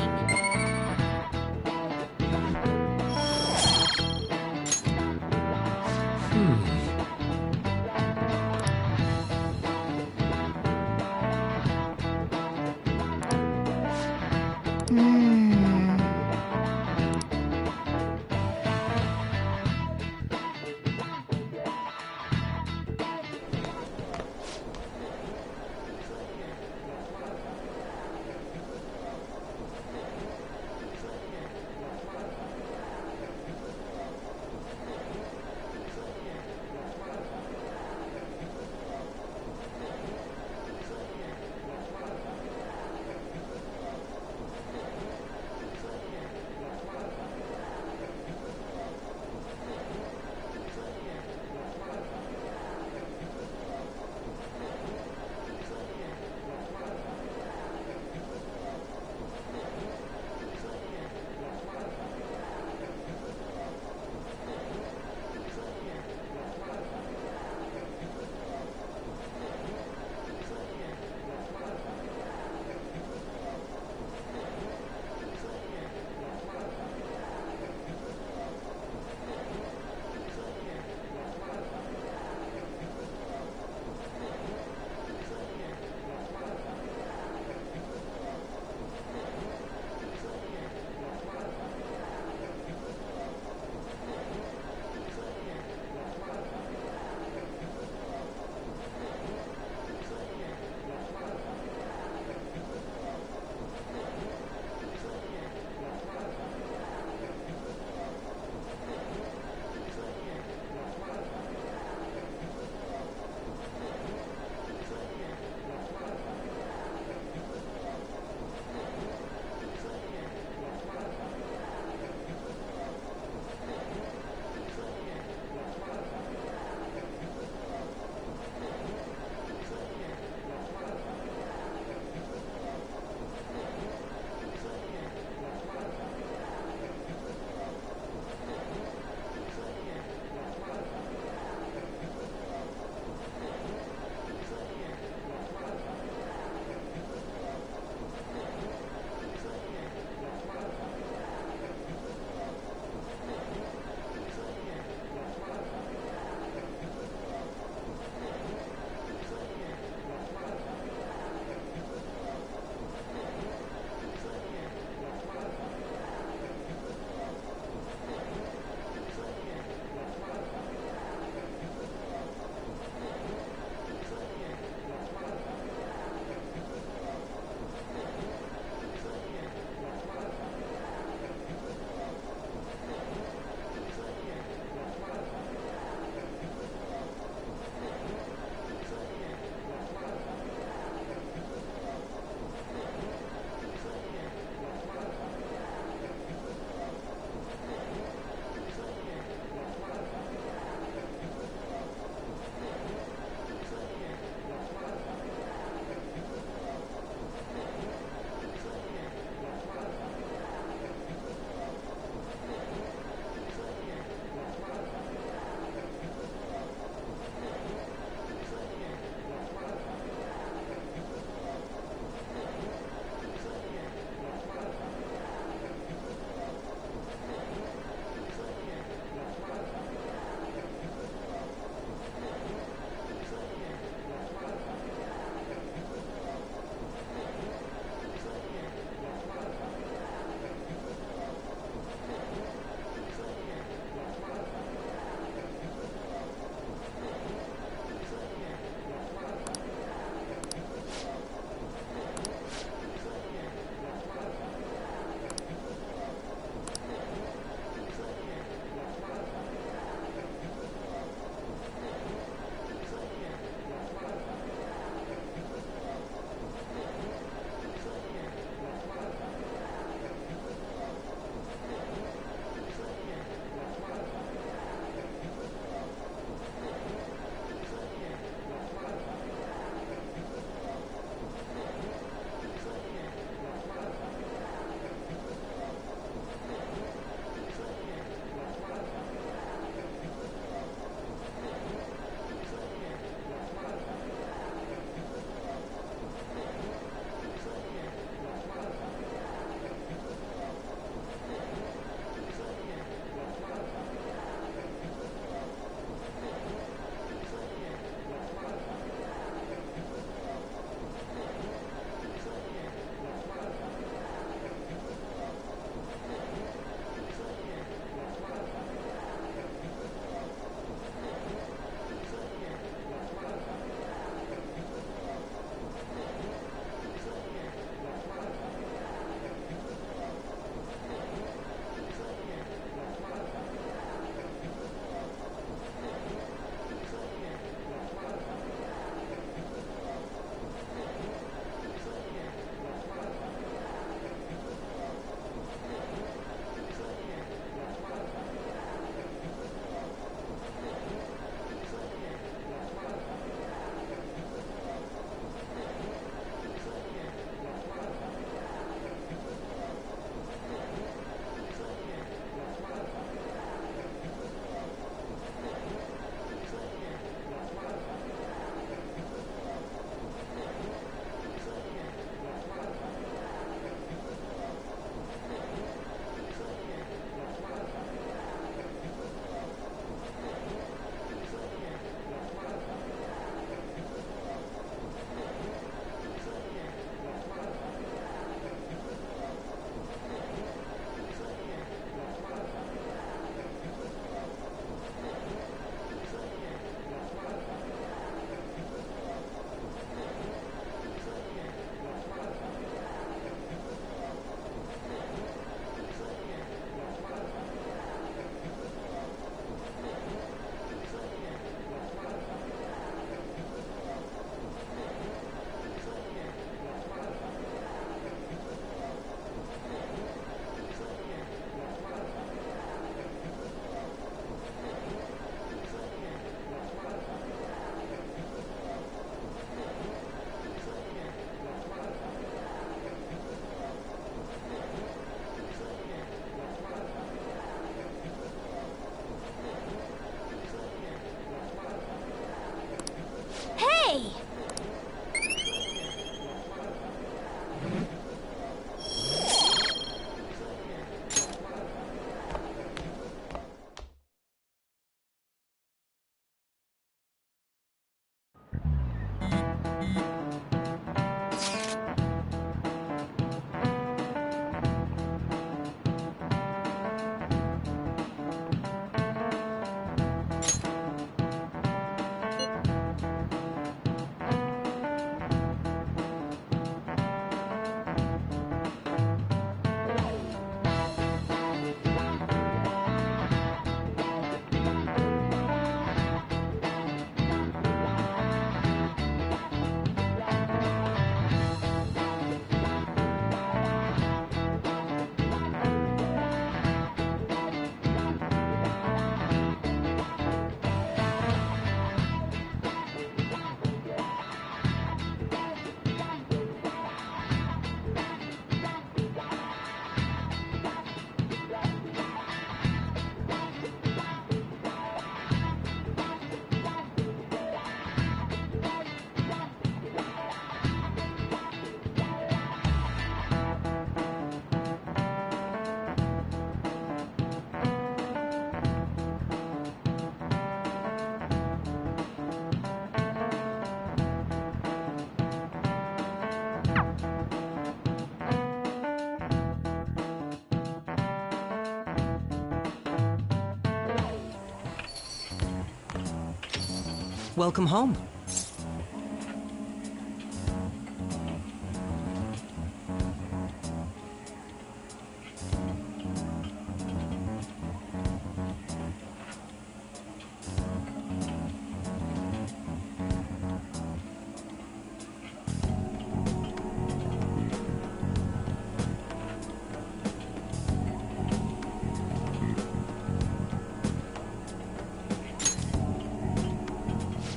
Welcome home.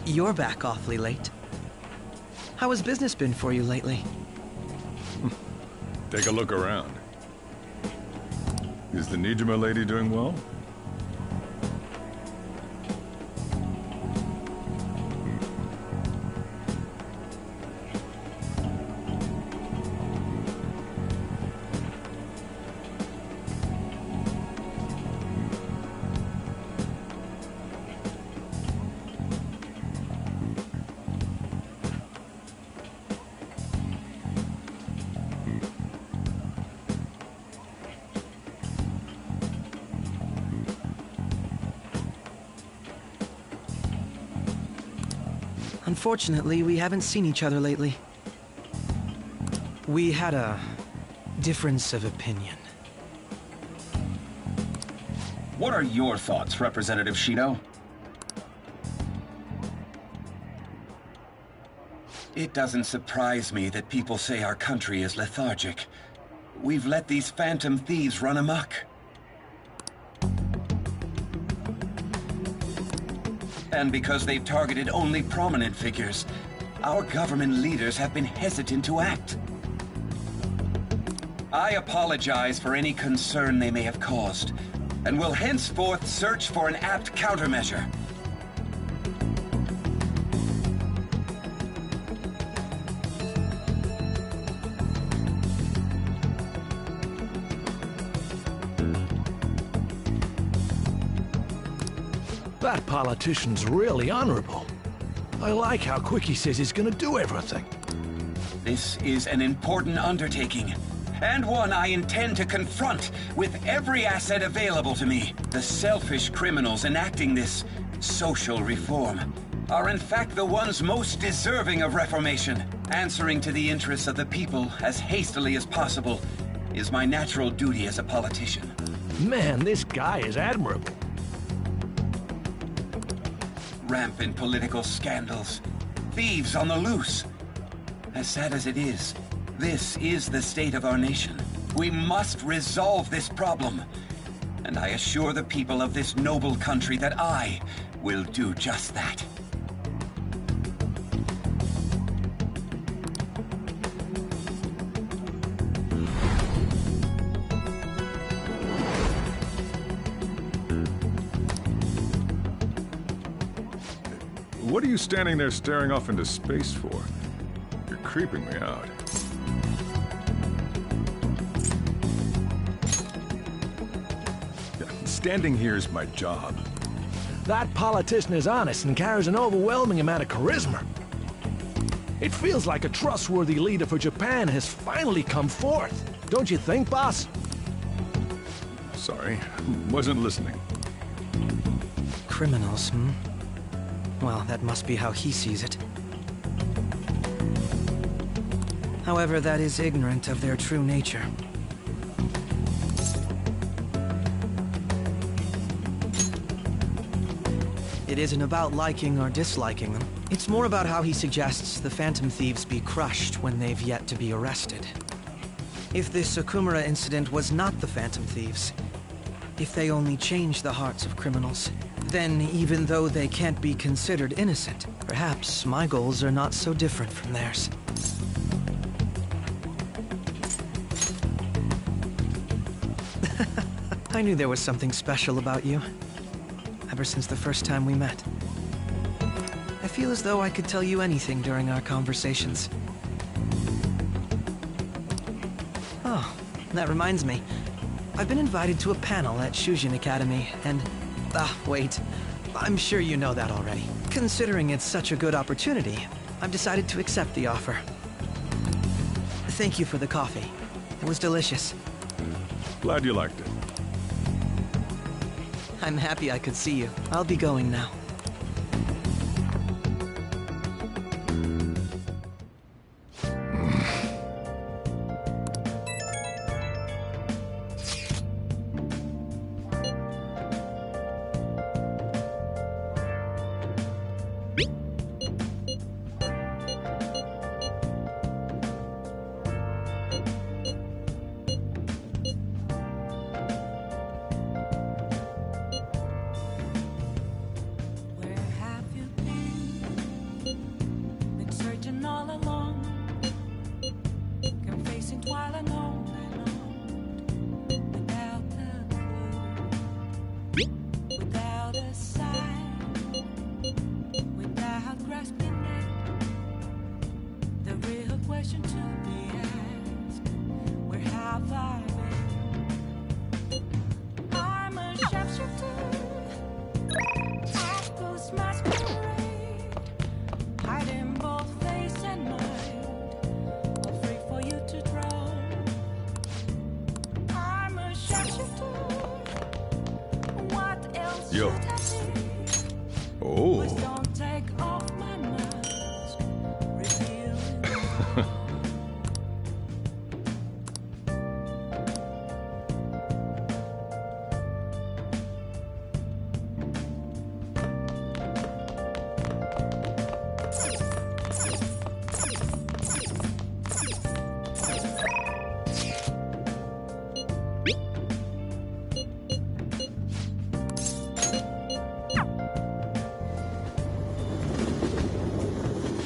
You're back awfully late. How has business been for you lately? Take a look around. Is the Nijima lady doing well? Unfortunately, we haven't seen each other lately. We had a difference of opinion. What are your thoughts, Representative Shido? It doesn't surprise me that people say our country is lethargic. We've let these phantom thieves run amok. And because they've targeted only prominent figures, our government leaders have been hesitant to act. I apologize for any concern they may have caused, and will henceforth search for an apt countermeasure. That politician's really honorable. I like how quick he says he's gonna do everything. This is an important undertaking, and one I intend to confront with every asset available to me. The selfish criminals enacting this social reform are in fact the ones most deserving of reformation. Answering to the interests of the people as hastily as possible is my natural duty as a politician. Man, this guy is admirable. Rampant political scandals, thieves on the loose. As sad as it is, this is the state of our nation. We must resolve this problem, and I assure the people of this noble country that I will do just that. What are you standing there staring off into space for? You're creeping me out. Standing here is my job. That politician is honest and carries an overwhelming amount of charisma. It feels like a trustworthy leader for Japan has finally come forth. Don't you think, boss? Sorry, wasn't listening. Criminals, hmm? Well, that must be how he sees it. However, that is ignorant of their true nature. It isn't about liking or disliking them. It's more about how he suggests the Phantom Thieves be crushed when they've yet to be arrested. If this Okumura incident was not the Phantom Thieves, if they only change the hearts of criminals, then even though they can't be considered innocent, perhaps my goals are not so different from theirs. I knew there was something special about you, ever since the first time we met. I feel as though I could tell you anything during our conversations. Oh, that reminds me. I've been invited to a panel at Shujin Academy, and... wait. I'm sure you know that already. Considering it's such a good opportunity, I've decided to accept the offer. Thank you for the coffee. It was delicious. Glad you liked it. I'm happy I could see you. I'll be going now. without a sign, without grasping it. The real question to be asked: where have I been? I'm a sharpshooter. I post masquerade, hiding both face and mind, all free for you to draw. I'm a sharpshooter. What else Yo. should I be? Oh. Please don't take off my mask, revealing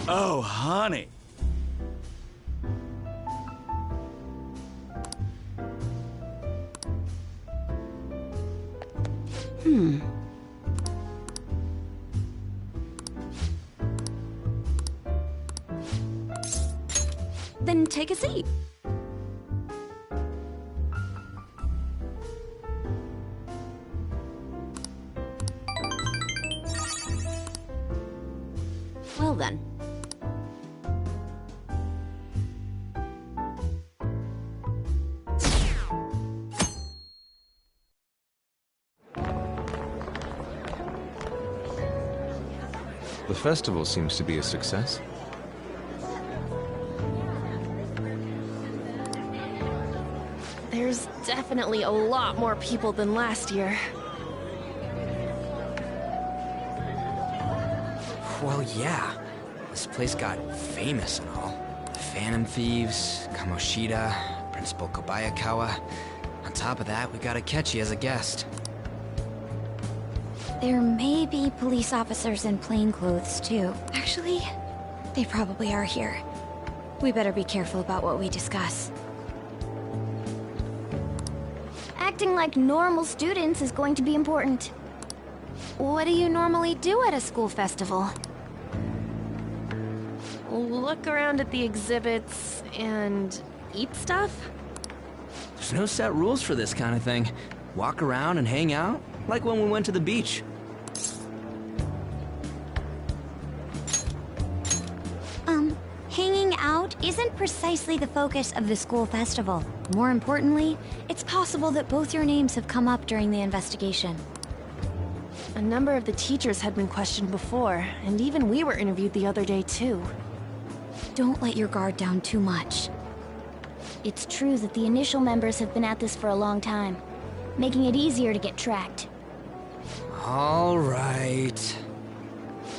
Oh, honey. Then take a seat. Well then. The festival seems to be a success. There's definitely a lot more people than last year. Well, yeah. This place got famous and all. The Phantom Thieves, Kamoshida, Principal Kobayakawa. On top of that, we got Akechi as a guest. There may be police officers in plainclothes, too. Actually, they probably are here. We better be careful about what we discuss. Acting like normal students is going to be important. What do you normally do at a school festival? Look around at the exhibits and eat stuff? There's no set rules for this kind of thing. Walk around and hang out, like when we went to the beach. Hanging out isn't precisely the focus of the school festival. More importantly, it's possible that both your names have come up during the investigation. A number of the teachers had been questioned before, and even we were interviewed the other day too. Don't let your guard down too much. It's true that the initial members have been at this for a long time, making it easier to get tracked. All right.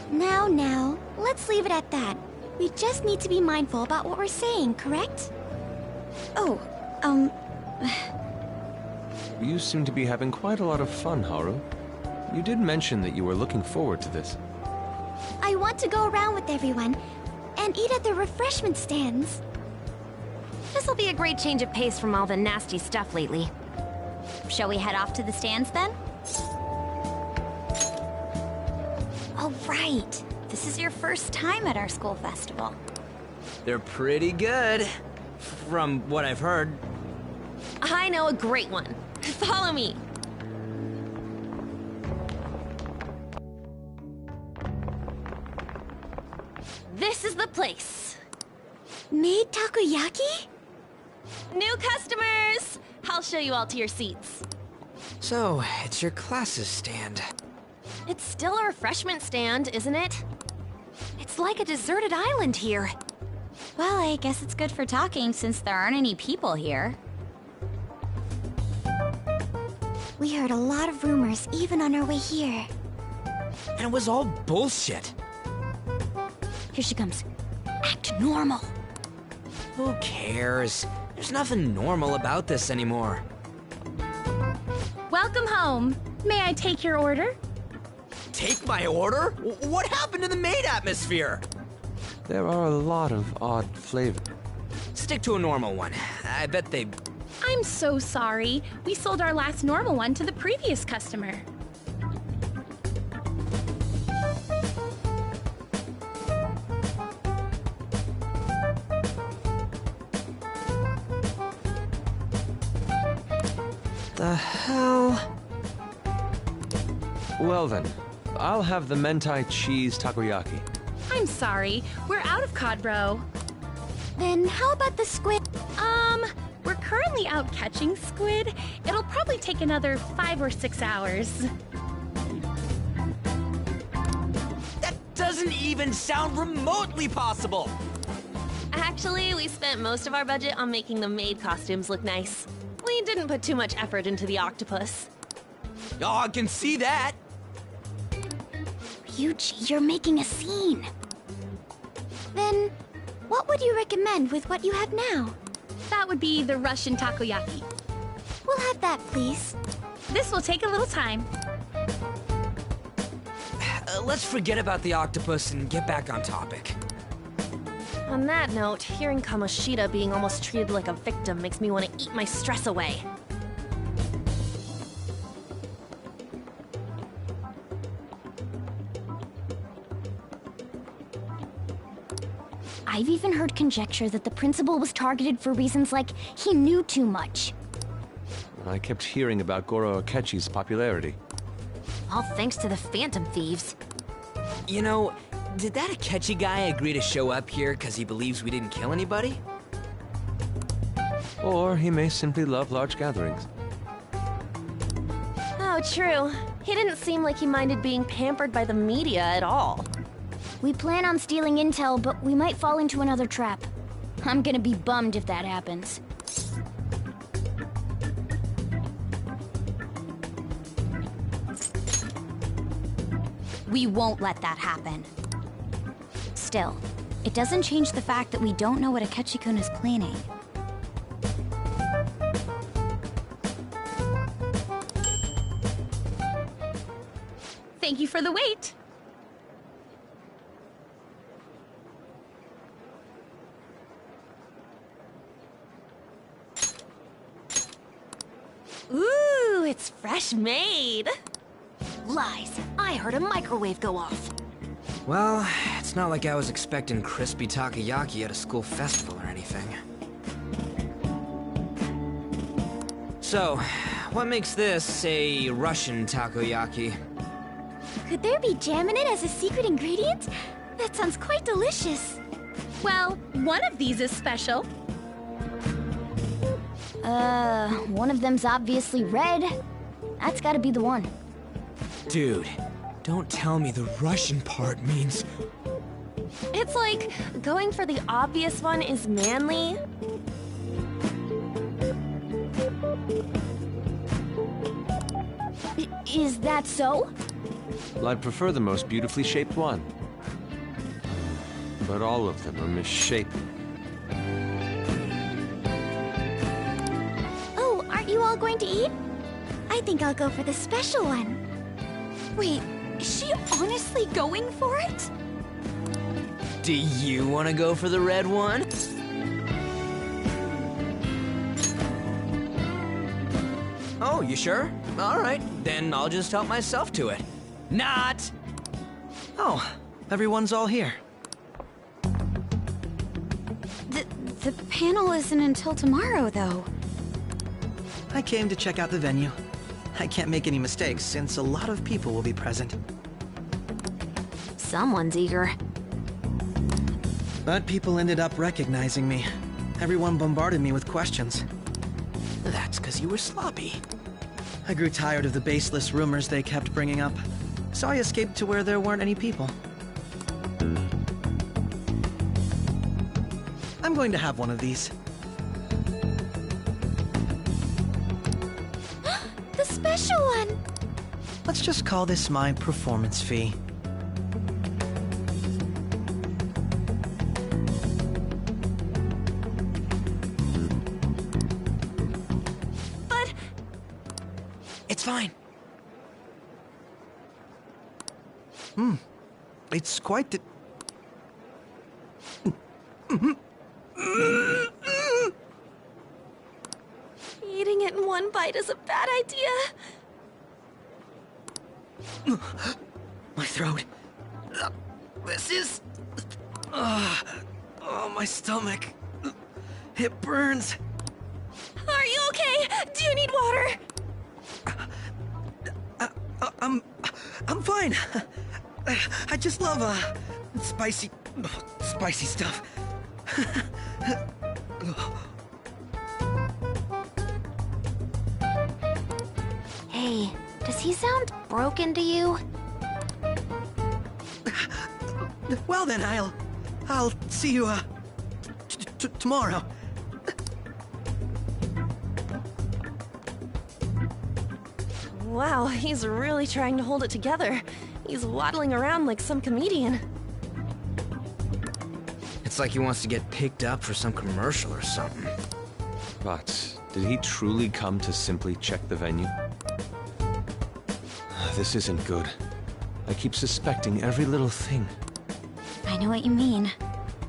Now, let's leave it at that. We just need to be mindful about what we're saying, correct? Oh, You seem to be having quite a lot of fun, Haru. You did mention that you were looking forward to this. I want to go around with everyone and eat at the refreshment stands. This'll be a great change of pace from all the nasty stuff lately. Shall we head off to the stands then? Oh, right. This is your first time at our school festival. They're pretty good, from what I've heard. I know a great one. Follow me. This is the place. Made takoyaki? New customers! I'll show you all to your seats. So, it's your class's stand. It's still a refreshment stand, isn't it? It's like a deserted island here. Well, I guess it's good for talking since there aren't any people here. We heard a lot of rumors even on our way here. And it was all bullshit. Here she comes. Act normal. Who cares? There's nothing normal about this anymore. Welcome home. May I take your order? Take my order? What happened to the maid atmosphere? There are a lot of odd flavors. Stick to a normal one. I bet they... I'm so sorry. We sold our last normal one to the previous customer. The hell? Well then, I'll have the mentai cheese takoyaki. I'm sorry, we're out of cod, bro. Then how about the squid? We're currently out catching squid. It'll probably take another 5 or 6 hours. That doesn't even sound remotely possible! Actually, we spent most of our budget on making the maid costumes look nice. We didn't put too much effort into the octopus. Oh, I can see that! Ryuji, you're making a scene. Then, what would you recommend with what you have now? That would be the Russian takoyaki. We'll have that, please. This will take a little time. Let's forget about the octopus and get back on topic. On that note, hearing Kamoshida being almost treated like a victim makes me want to eat my stress away. I've even heard conjecture that the principal was targeted for reasons like he knew too much. I kept hearing about Goro Akechi's popularity. All thanks to the Phantom Thieves. You know, did that Akechi guy agree to show up here because he believes we didn't kill anybody? Or he may simply love large gatherings. Oh, true. He didn't seem like he minded being pampered by the media at all. We plan on stealing intel, but we might fall into another trap. I'm gonna be bummed if that happens. We won't let that happen. Still, it doesn't change the fact that we don't know what Akechi-kun is planning. Thank you for the wait. Ooh, it's fresh made. Lies. I heard a microwave go off. Well, it's not like I was expecting crispy takoyaki at a school festival or anything. So, what makes this a Russian takoyaki? Could there be jam in it as a secret ingredient? That sounds quite delicious. Well, one of these is special. One of them's obviously red. That's gotta be the one. Dude, don't tell me the Russian part means... It's like going for the obvious one is manly. Is that so? Well, I'd prefer the most beautifully shaped one. But all of them are misshapen. Oh, aren't you all going to eat? I think I'll go for the special one. Wait, is she honestly going for it? Do you want to go for the red one? Oh, you sure? All right, then I'll just help myself to it. Not! Oh, everyone's all here. The panel isn't until tomorrow, though. I came to check out the venue. I can't make any mistakes since a lot of people will be present. Someone's eager. But people ended up recognizing me. Everyone bombarded me with questions. That's because you were sloppy. I grew tired of the baseless rumors they kept bringing up, so I escaped to where there weren't any people. I'm going to have one of these. The special one! Let's just call this my performance fee. But... It's fine. It's quite the... Eating it in one bite is a bad idea. My throat. This is... oh, my stomach. It burns. Are you okay? Do you need water? I'm fine. I just love, spicy stuff. Hey, does he sound broken to you? Well then, I'll see you, tomorrow. Wow, he's really trying to hold it together. He's waddling around like some comedian. It's like he wants to get picked up for some commercial or something. But did he truly come to simply check the venue? This isn't good. I keep suspecting every little thing. I know what you mean.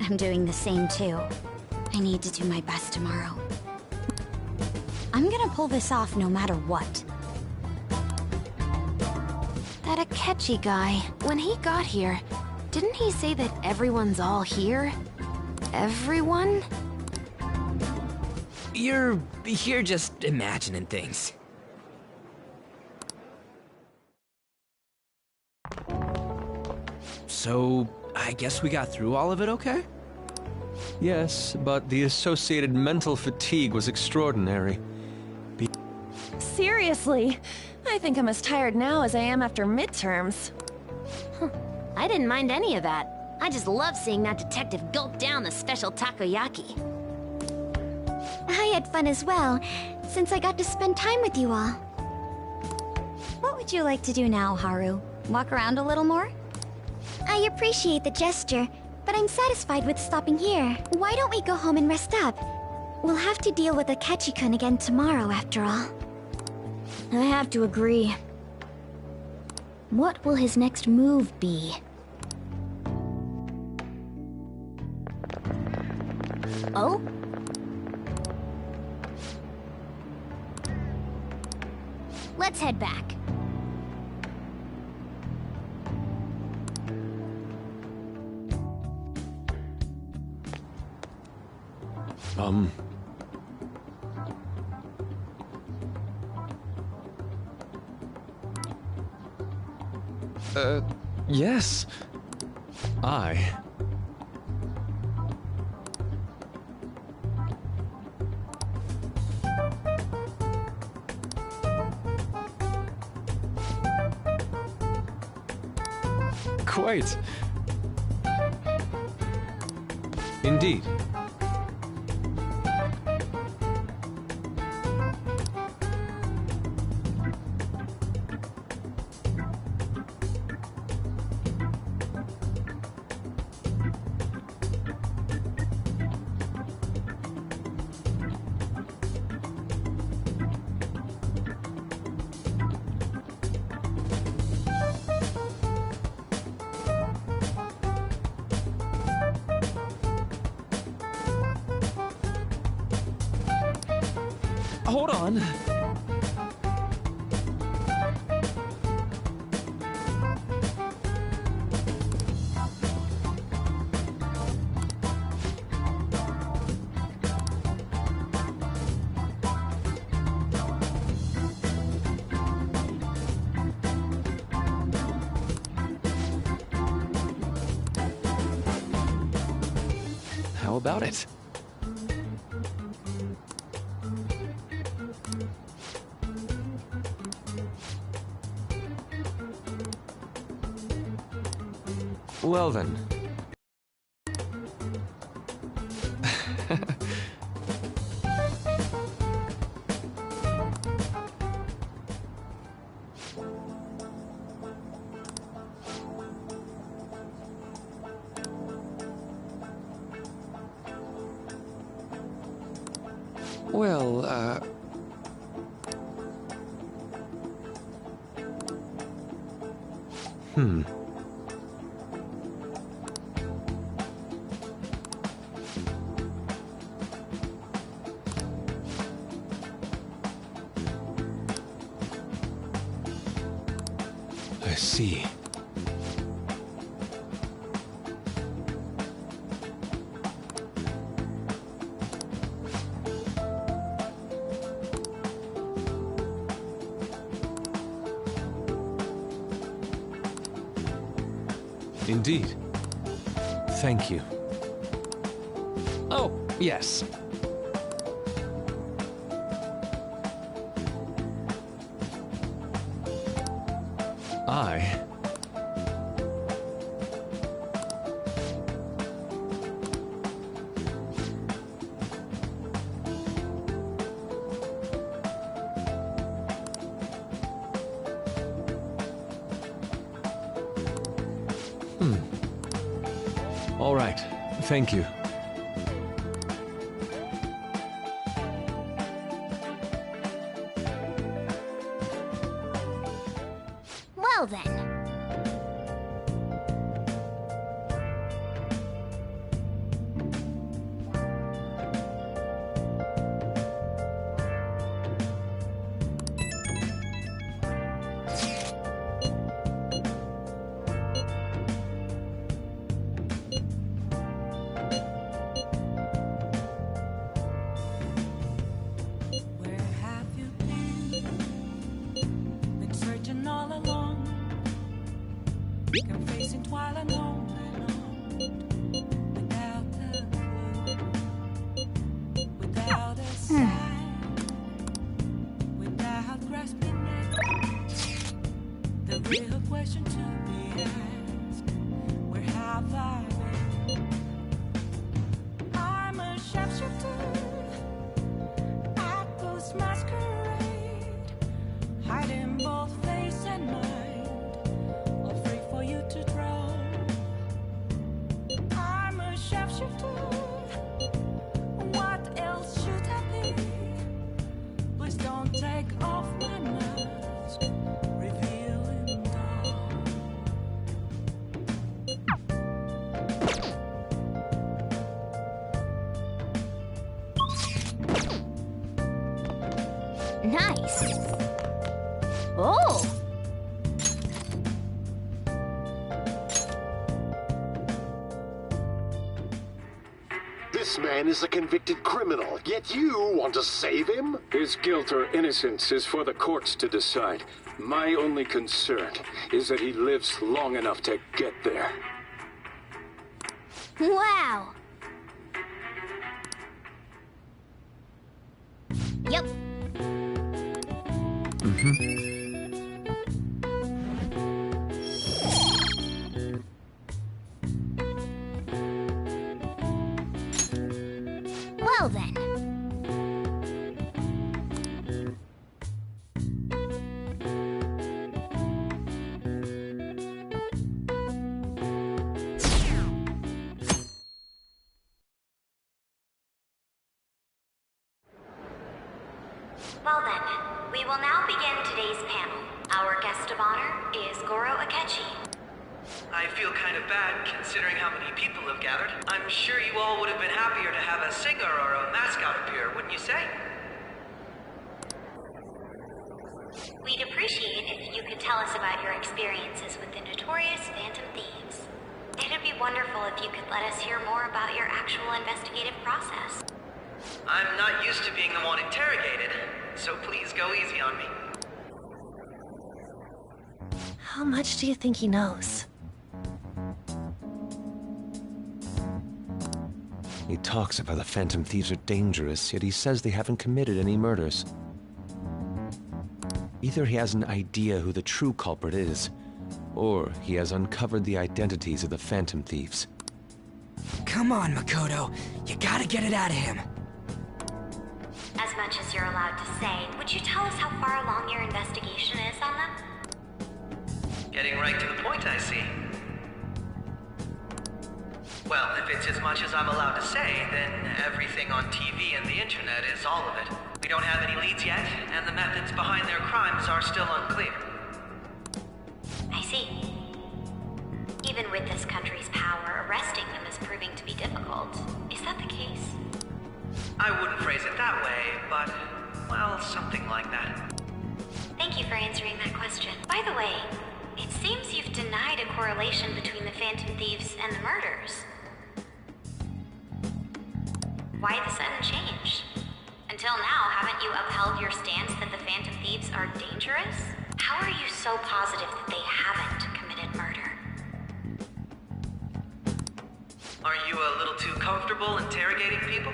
I'm doing the same too. I need to do my best tomorrow. I'm gonna pull this off no matter what. That Akechi guy, when he got here, didn't he say that everyone's all here? Everyone? You're just imagining things. So, I guess we got through all of it okay? Yes, but the associated mental fatigue was extraordinary. Seriously, I think I'm as tired now as I am after midterms. I didn't mind any of that. I just love seeing that detective gulp down the special takoyaki. I had fun as well, since I got to spend time with you all. What would you like to do now, Haru? Walk around a little more? I appreciate the gesture, but I'm satisfied with stopping here. Why don't we go home and rest up? We'll have to deal with Akechi-kun again tomorrow, after all. I have to agree. What will his next move be? Oh? Let's head back. Yes. Quite. Indeed. Hold on. How about it? Well then. Well, I see. Indeed. Thank you. Oh, yes. All right. Thank you. Well then. Where have you been? Been searching all along. Been facing twilight on and on. Without a clue. Without a sign. Without grasping it. The real question to be asked. Where have I been? I'm a sharpshooter. Ghost masquerade, hiding both face and mind, afraid for you to draw. I'm a sharpshooter. What else should I be? Please don't take off my mask, revealing dawn. Nice. Oh! This man is a convicted criminal, yet you want to save him? His guilt or innocence is for the courts to decide. My only concern is that he lives long enough to get there. Wow. Yep. Well then. Well then, we will now begin today's panel. Our guest of honor is Goro Akechi. I feel kind of bad considering how many people have gathered. I'm sure you all would have been happier to have a singer or a mascot appear, wouldn't you say? We'd appreciate if you could tell us about your experiences with the notorious Phantom Thieves. It'd be wonderful if you could let us hear more about your actual investigative process. I'm not used to being the one interrogated, so please go easy on me. How much do you think he knows? He talks about the Phantom Thieves are dangerous, yet he says they haven't committed any murders. Either he has an idea who the true culprit is, or he has uncovered the identities of the Phantom Thieves. Come on, Makoto. You gotta get it out of him. As much as you're allowed to say, would you tell us how far along your investigation is on them? Getting right to the point, I see. Well, if it's as much as I'm allowed to say, then everything on TV and the internet is all of it. We don't have any leads yet, and the methods behind their crimes are still unclear. I see. Even with this country's power, arresting them is proving to be difficult. Is that the case? I wouldn't phrase it that way, but, well, something like that. Thank you for answering that question. By the way, it seems you've denied a correlation between the Phantom Thieves and the murders. Why the sudden change? Until now, haven't you upheld your stance that the Phantom Thieves are dangerous? How are you so positive that they haven't committed murder? Aren't you a little too comfortable interrogating people?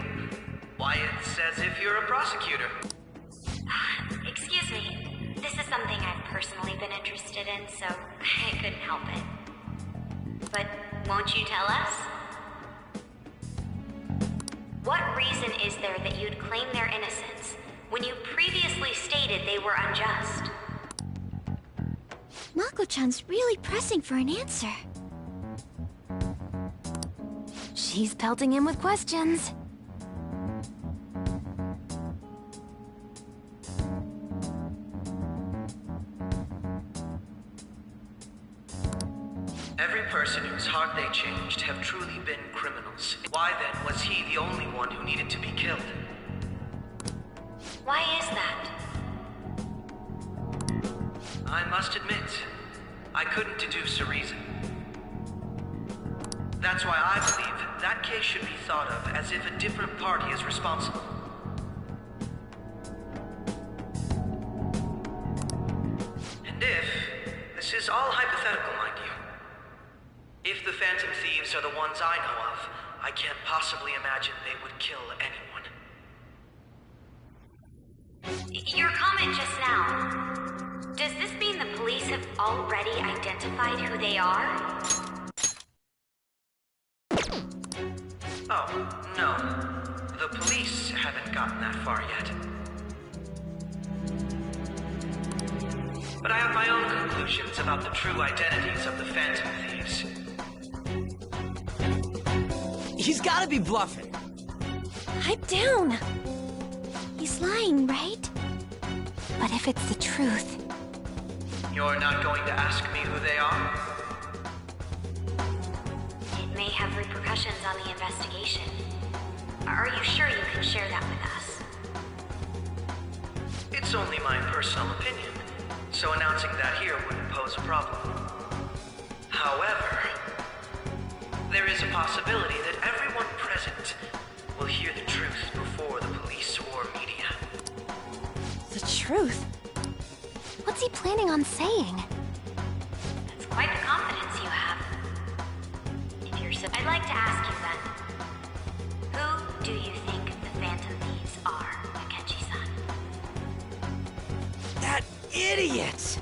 Why, it's as if you're a prosecutor. Excuse me. This is something I've personally been interested in, so I couldn't help it. But won't you tell us? What reason is there that you'd claim their innocence when you previously stated they were unjust? Mako-chan's really pressing for an answer. She's pelting him with questions. Every person whose heart they changed have truly been criminals. Why then was he the only one who needed to be killed? Why is that? I must admit, I couldn't deduce a reason. That's why I believe that case should be thought of as if a different party is responsible. And this is all hypothetical, mind you. If the Phantom Thieves are the ones I know of, I can't possibly imagine they would kill anyone. Your comment just now, does this mean the police have already identified who they are? Oh, no. The police haven't gotten that far yet. But I have my own conclusions about the true identities of the Phantom Thieves. He's gotta be bluffing. Pipe down. He's lying, right? But if it's the truth... You're not going to ask me who they are? It may have repercussions on the investigation. Are you sure you can share that with us? It's only my personal opinion, so announcing that here wouldn't pose a problem. However, there is a possibility that everyone present will hear the truth before the police or media. The truth? What's he planning on saying? That's quite the confidence you have. If you're so... I'd like to ask you then. Who do you think the Phantom Thieves are, Akechi-san? That idiot!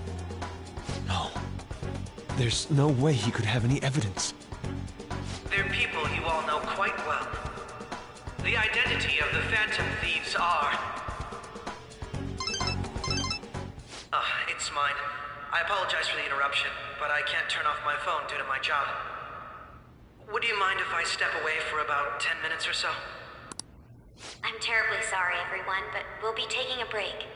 No. There's no way he could have any evidence. They're people you all know quite well. The identity of the Phantom Thieves are... it's mine. I apologize for the interruption, but I can't turn off my phone due to my job. Would you mind if I step away for about 10 minutes or so? I'm terribly sorry, everyone, but we'll be taking a break.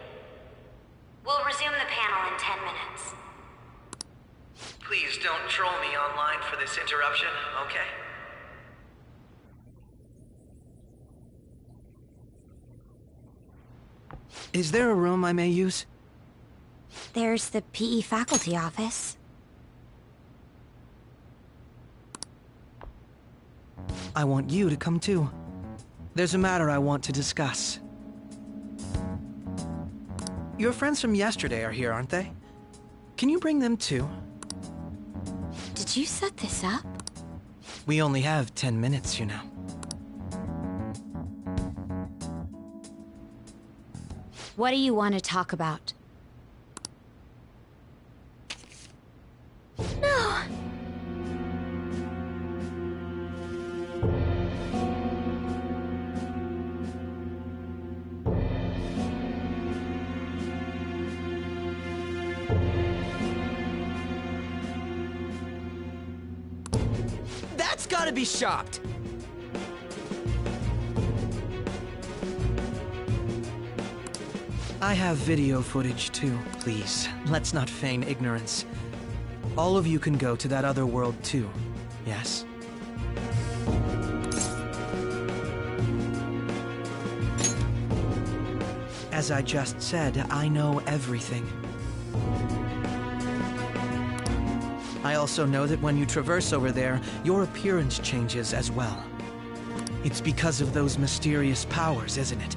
We'll resume the panel in 10 minutes. Please don't troll me online for this interruption, okay? Is there a room I may use? There's the PE faculty office. I want you to come too. There's a matter I want to discuss. Your friends from yesterday are here, aren't they? Can you bring them too? Did you set this up? We only have 10 minutes, you know. What do you want to talk about? No! That's gotta be shopped! I have video footage too. Please, let's not feign ignorance. All of you can go to that other world too, yes? As I just said, I know everything. I also know that when you traverse over there, your appearance changes as well. It's because of those mysterious powers, isn't it?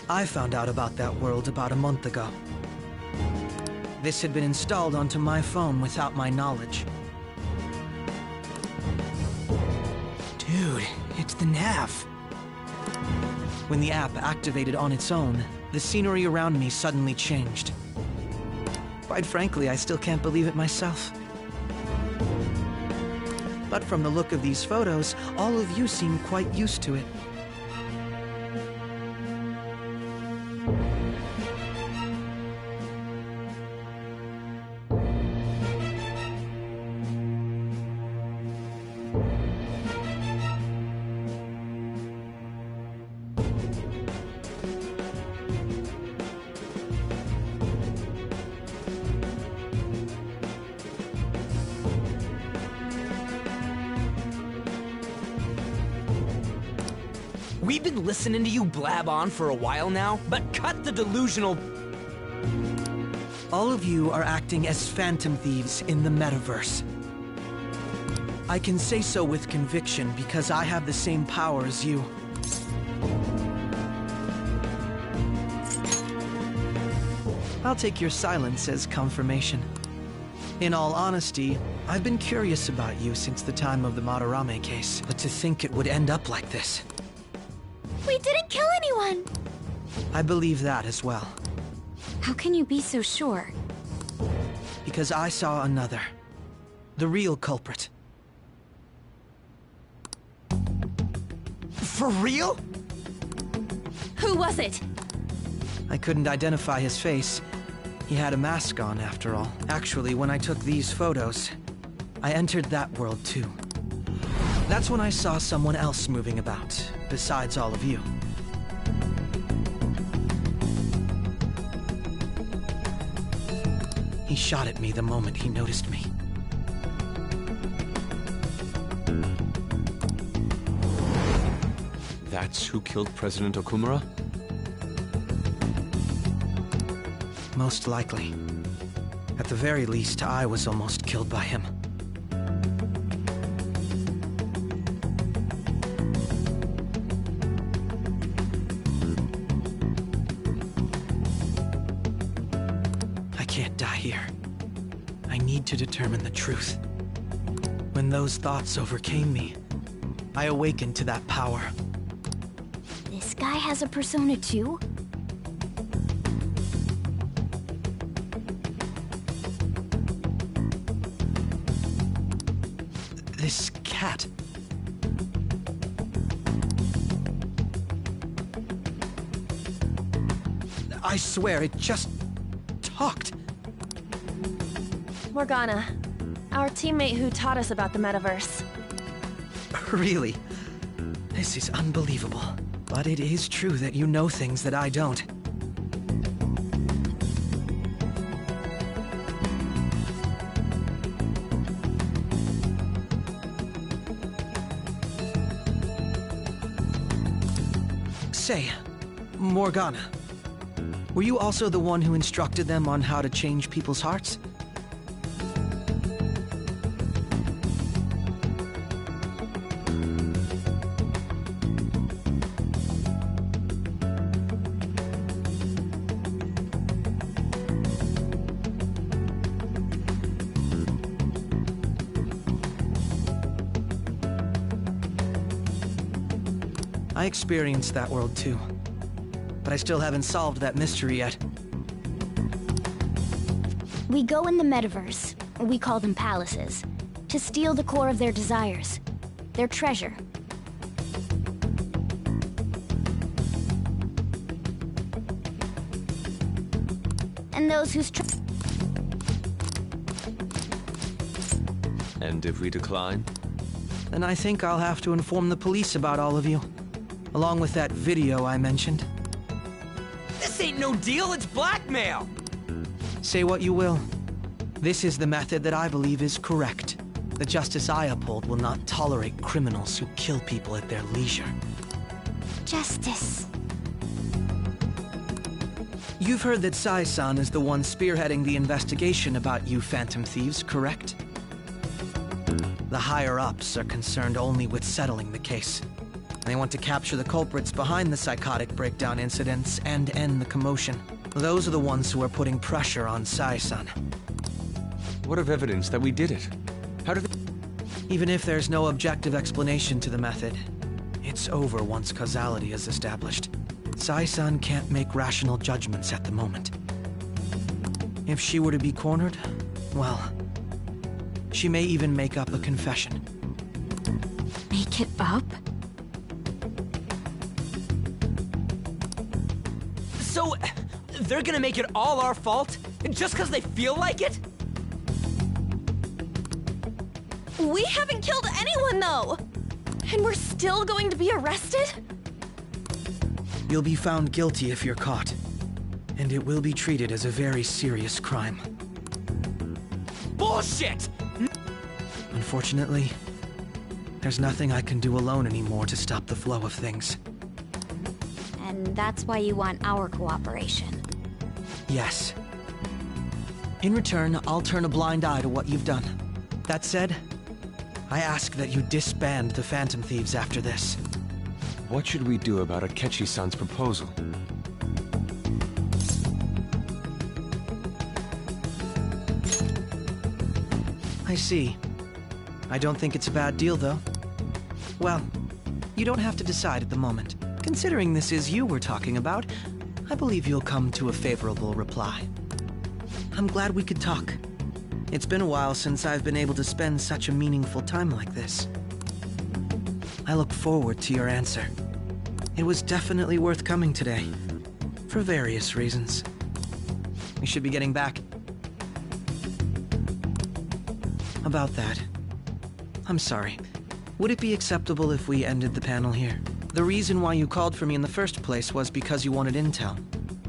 I found out about that world about a month ago. This had been installed onto my phone without my knowledge. Dude, it's the nav. When the app activated on its own, the scenery around me suddenly changed. Quite frankly, I still can't believe it myself. But from the look of these photos, all of you seem quite used to it. We've been listening to you blab on for a while now, but cut the delusional... All of you are acting as phantom thieves in the metaverse. I can say so with conviction because I have the same power as you. I'll take your silence as confirmation. In all honesty, I've been curious about you since the time of the Madarame case, but to think it would end up like this. We didn't kill anyone! I believe that as well. How can you be so sure? Because I saw another. The real culprit. For real? Who was it? I couldn't identify his face. He had a mask on, after all. Actually, when I took these photos, I entered that world too. That's when I saw someone else moving about, besides all of you. He shot at me the moment he noticed me. That's who killed President Okumura? Most likely. At the very least, I was almost killed by him. I can't die here. I need to determine the truth. When those thoughts overcame me, I awakened to that power. This guy has a persona too? This cat. I swear, it just talked. Morgana, our teammate who taught us about the metaverse. Really? This is unbelievable. But it is true that you know things that I don't. Say, Morgana, were you also the one who instructed them on how to change people's hearts? I experienced that world too, but I still haven't solved that mystery yet. We go in the metaverse, we call them palaces, to steal the core of their desires, their treasure. And those whose And if we decline? Then I think I'll have to inform the police about all of you. Along with that video I mentioned. This ain't no deal, it's blackmail! Say what you will. This is the method that I believe is correct. The justice I uphold will not tolerate criminals who kill people at their leisure. Justice. You've heard that Sai-san is the one spearheading the investigation about you phantom thieves, correct? The higher-ups are concerned only with settling the case. They want to capture the culprits behind the psychotic breakdown incidents and end the commotion. Those are the ones who are putting pressure on Sai-san. What of evidence that we did it? How do they... Even if there's no objective explanation to the method, it's over once causality is established. Sai-san can't make rational judgments at the moment. If she were to be cornered, well, she may even make up a confession. Make it up? So, they're gonna make it all our fault? Just because they feel like it? We haven't killed anyone, though! And we're still going to be arrested? You'll be found guilty if you're caught, and it will be treated as a very serious crime. Bullshit! Unfortunately, there's nothing I can do alone anymore to stop the flow of things. And that's why you want our cooperation. Yes. In return, I'll turn a blind eye to what you've done. That said, I ask that you disband the Phantom Thieves after this. What should we do about Akechi-san's proposal? I see. I don't think it's a bad deal, though. Well, you don't have to decide at the moment. Considering this is you we're talking about, I believe you'll come to a favorable reply. I'm glad we could talk. It's been a while since I've been able to spend such a meaningful time like this. I look forward to your answer. It was definitely worth coming today, for various reasons. We should be getting back. About that, I'm sorry. Would it be acceptable if we ended the panel here? The reason why you called for me in the first place was because you wanted intel,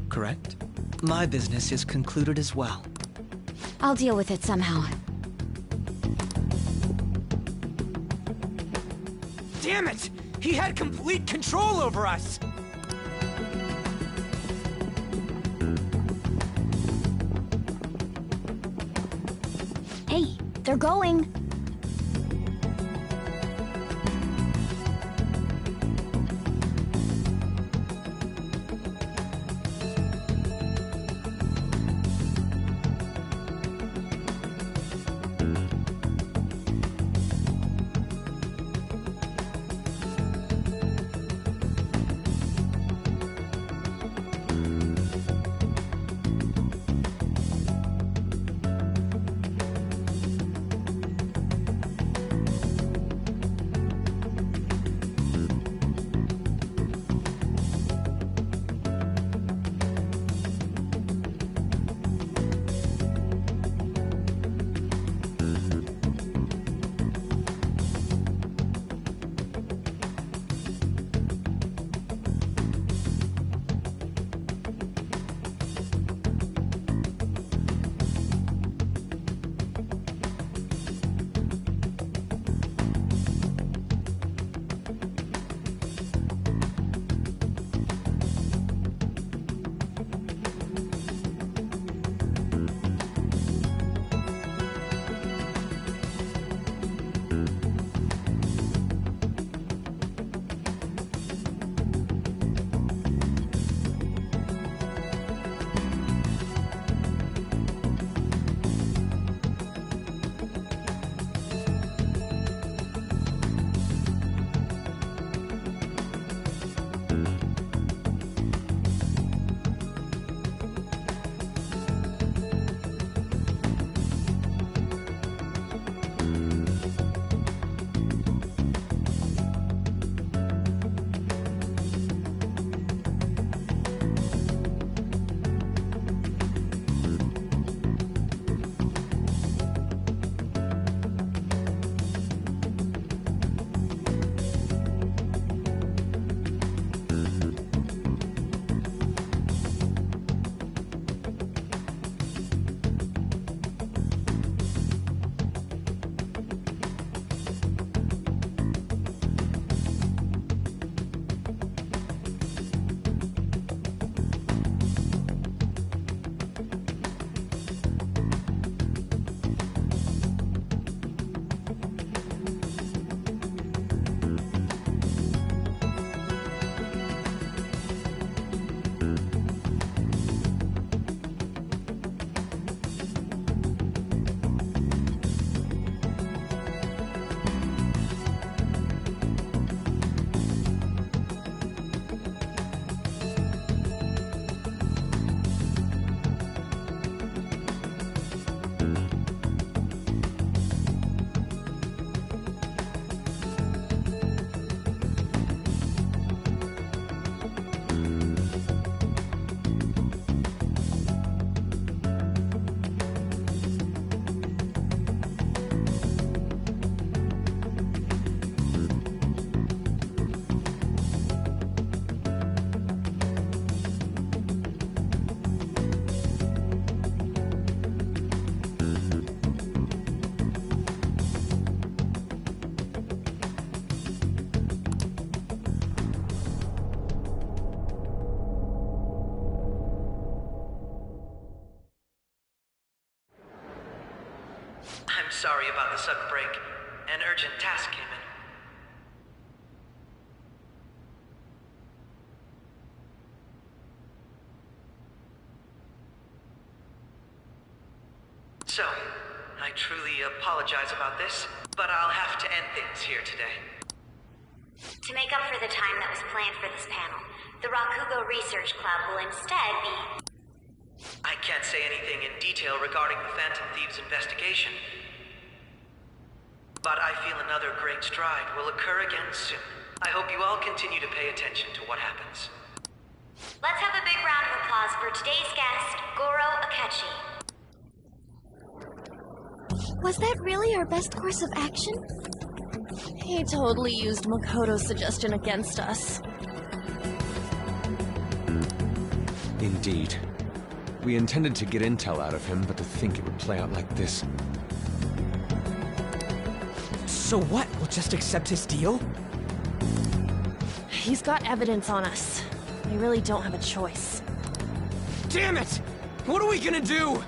correct? My business is concluded as well. I'll deal with it somehow. Damn it! He had complete control over us! Hey, they're going. I'm sorry about the sudden break. An urgent task came in. So, I truly apologize about this, but I'll have to end things here today. To make up for the time that was planned for this panel, the Rakugo Research Club will instead be... I can't say anything in detail regarding the Phantom Thieves investigation, but I feel another great stride will occur again soon. I hope you all continue to pay attention to what happens. Let's have a big round of applause for today's guest, Goro Akechi. Was that really our best course of action? He totally used Makoto's suggestion against us. Indeed. We intended to get intel out of him, but to think it would play out like this. So what? We'll just accept his deal? He's got evidence on us. We really don't have a choice. Damn it! What are we gonna do?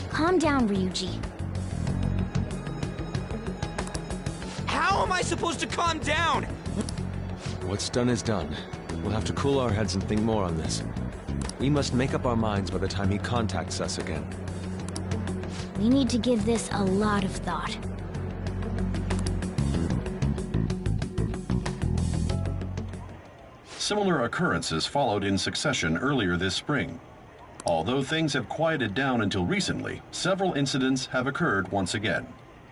Calm down, Ryuji. How am I supposed to calm down? What's done is done. We'll have to cool our heads and think more on this. We must make up our minds by the time he contacts us again. We need to give this a lot of thought. Similar occurrences followed in succession earlier this spring. Although things have quieted down until recently, several incidents have occurred once again.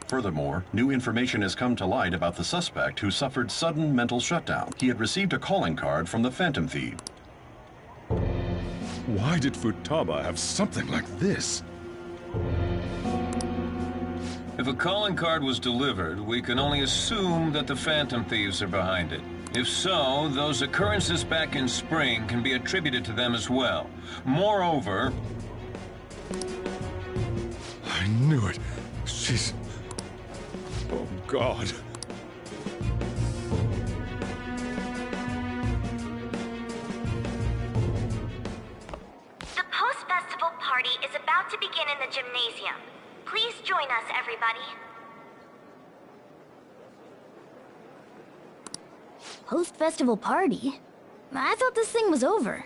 Furthermore, new information has come to light about the suspect who suffered sudden mental shutdown. He had received a calling card from the Phantom Thief. Why did Futaba have something like this? If a calling card was delivered, we can only assume that the Phantom Thieves are behind it. If so, those occurrences back in spring can be attributed to them as well. Moreover... I knew it. She's... Oh, God. The post-festival party is about to begin in the gymnasium. Please join us, everybody. Post-festival party? I thought this thing was over.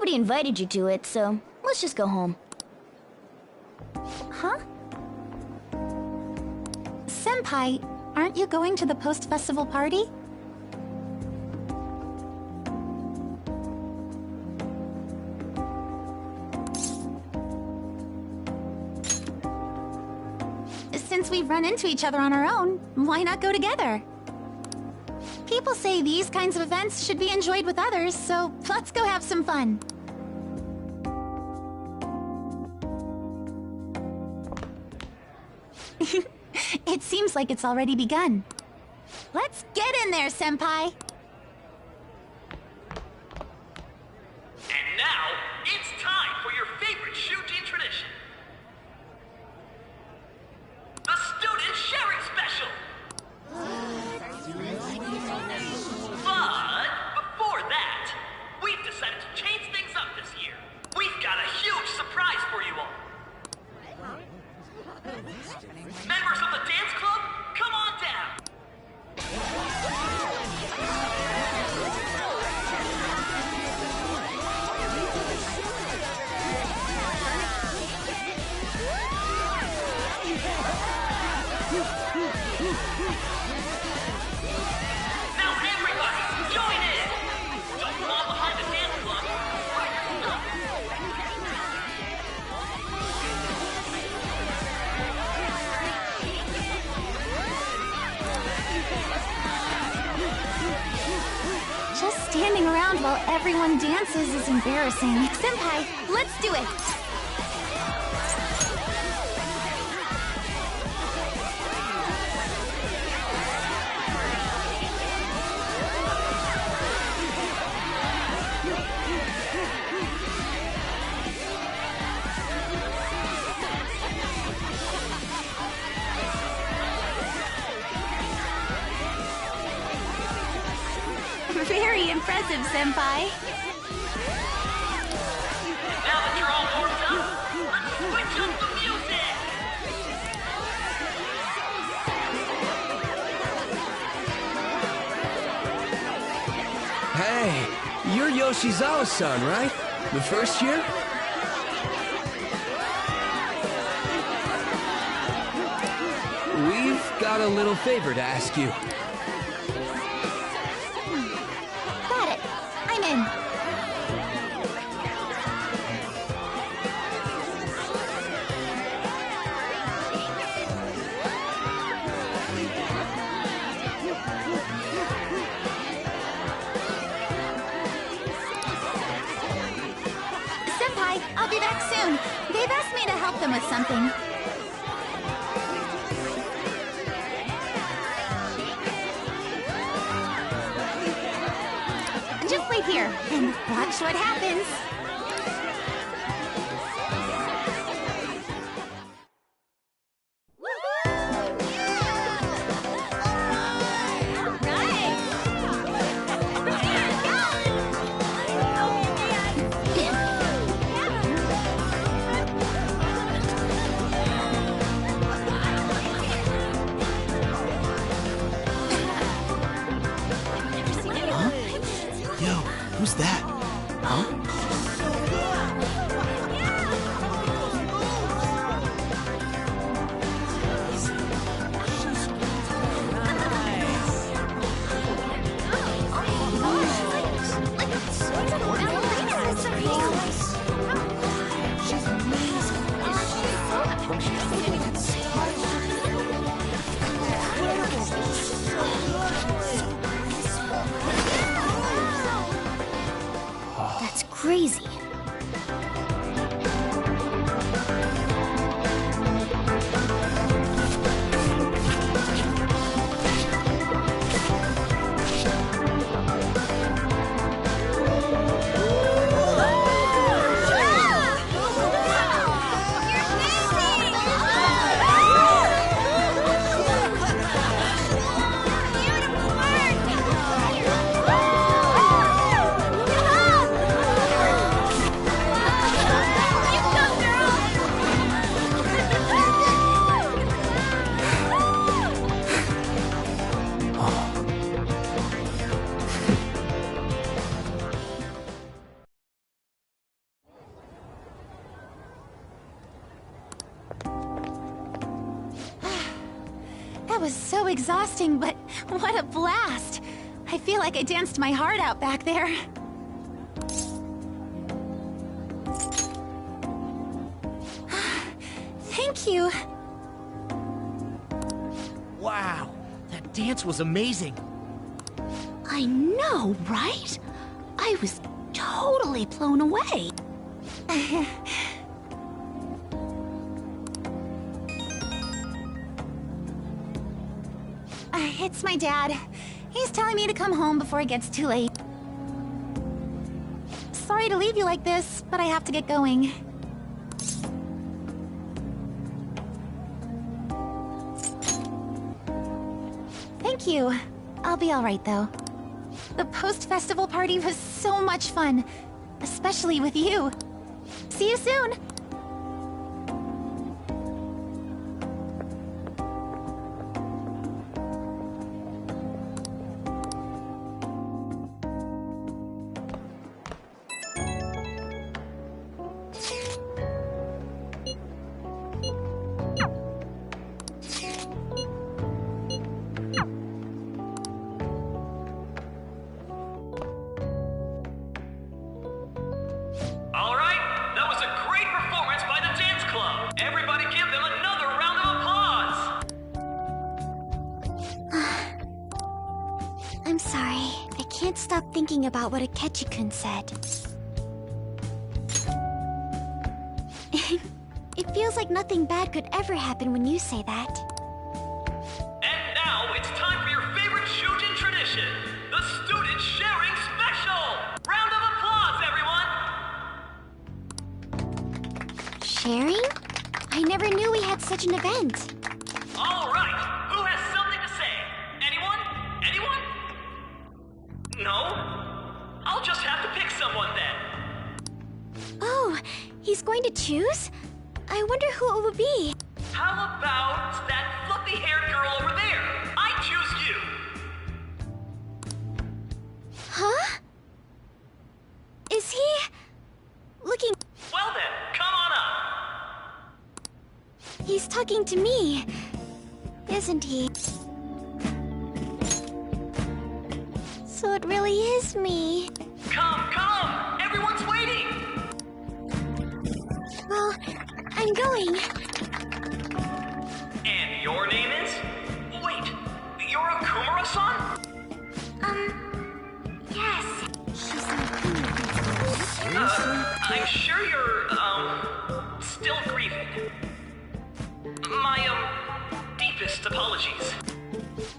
Nobody invited you to it, so let's just go home. Huh? Senpai, aren't you going to the post-festival party? Since we've run into each other on our own, why not go together? People say these kinds of events should be enjoyed with others, so let's go have some fun. It seems like it's already begun. Let's get in there, Senpai! And now, it's time for your favorite Shuji tradition. The Student Sharing Special! But before that, we've decided to change things up this year. We've got a huge surprise for you all. Members of the dance club, come on down. Now everybody, join in! Don't fall behind the dance club. Just standing around while everyone dances is embarrassing. Senpai, let's do it! Very impressive, Senpai. Now that you're all warmed up, let's switch up the music! Hey, you're Yoshizawa-san, right? The first year? We've got a little favor to ask you. Got it. I'm in. Senpai, I'll be back soon. They've asked me to help them with something. Just wait here and watch what happens. Who's that? Huh? That's crazy. was so exhausting, but what a blast! I feel like I danced my heart out back there. Thank you. Wow, that dance was amazing. I know, right? I was totally blown away. It's my dad. He's telling me to come home before it gets too late. Sorry to leave you like this, but I have to get going. Thank you. I'll be all right, though. The post-festival party was so much fun, especially with you. See you soon! Thinking about what Akechi-kun said. It feels like nothing bad could ever happen when you say that. And now it's time for your favorite Shujin tradition, the Student Sharing Special! Round of applause, everyone! Sharing? I never knew we had such an event. All right, who has something to say? Anyone? Anyone? No? I'll just have to pick someone then. Oh, he's going to choose? I wonder who it would be. How about that fluffy-haired girl over there? I choose you. Huh? Is he... looking... Well then, come on up. He's talking to me, isn't he? So it really is me. Come, come! Everyone's waiting! Well, I'm going. And your name is? Wait, you're a Kumura-san? Yes. She's I'm sure you're, still grieving. My, deepest apologies.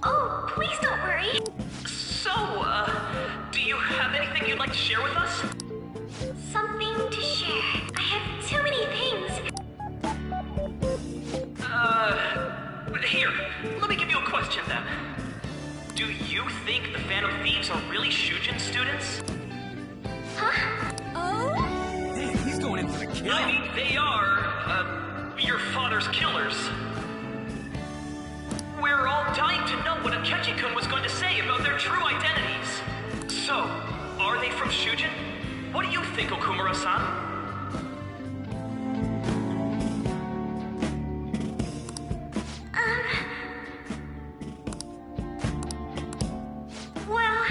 Oh, please don't worry. So, do you have anything you'd like to share with us? Something to share. I have too many things. Here, let me give you a question then. Do you think the Phantom Thieves are really Shujin students? Huh? Oh? Damn, he's going in for the kill. I mean, they are, your father's killers. We're all dying to know what Akechi-kun was going to say about their true identities. So, are they from Shujin? What do you think, Okumura-san? Well...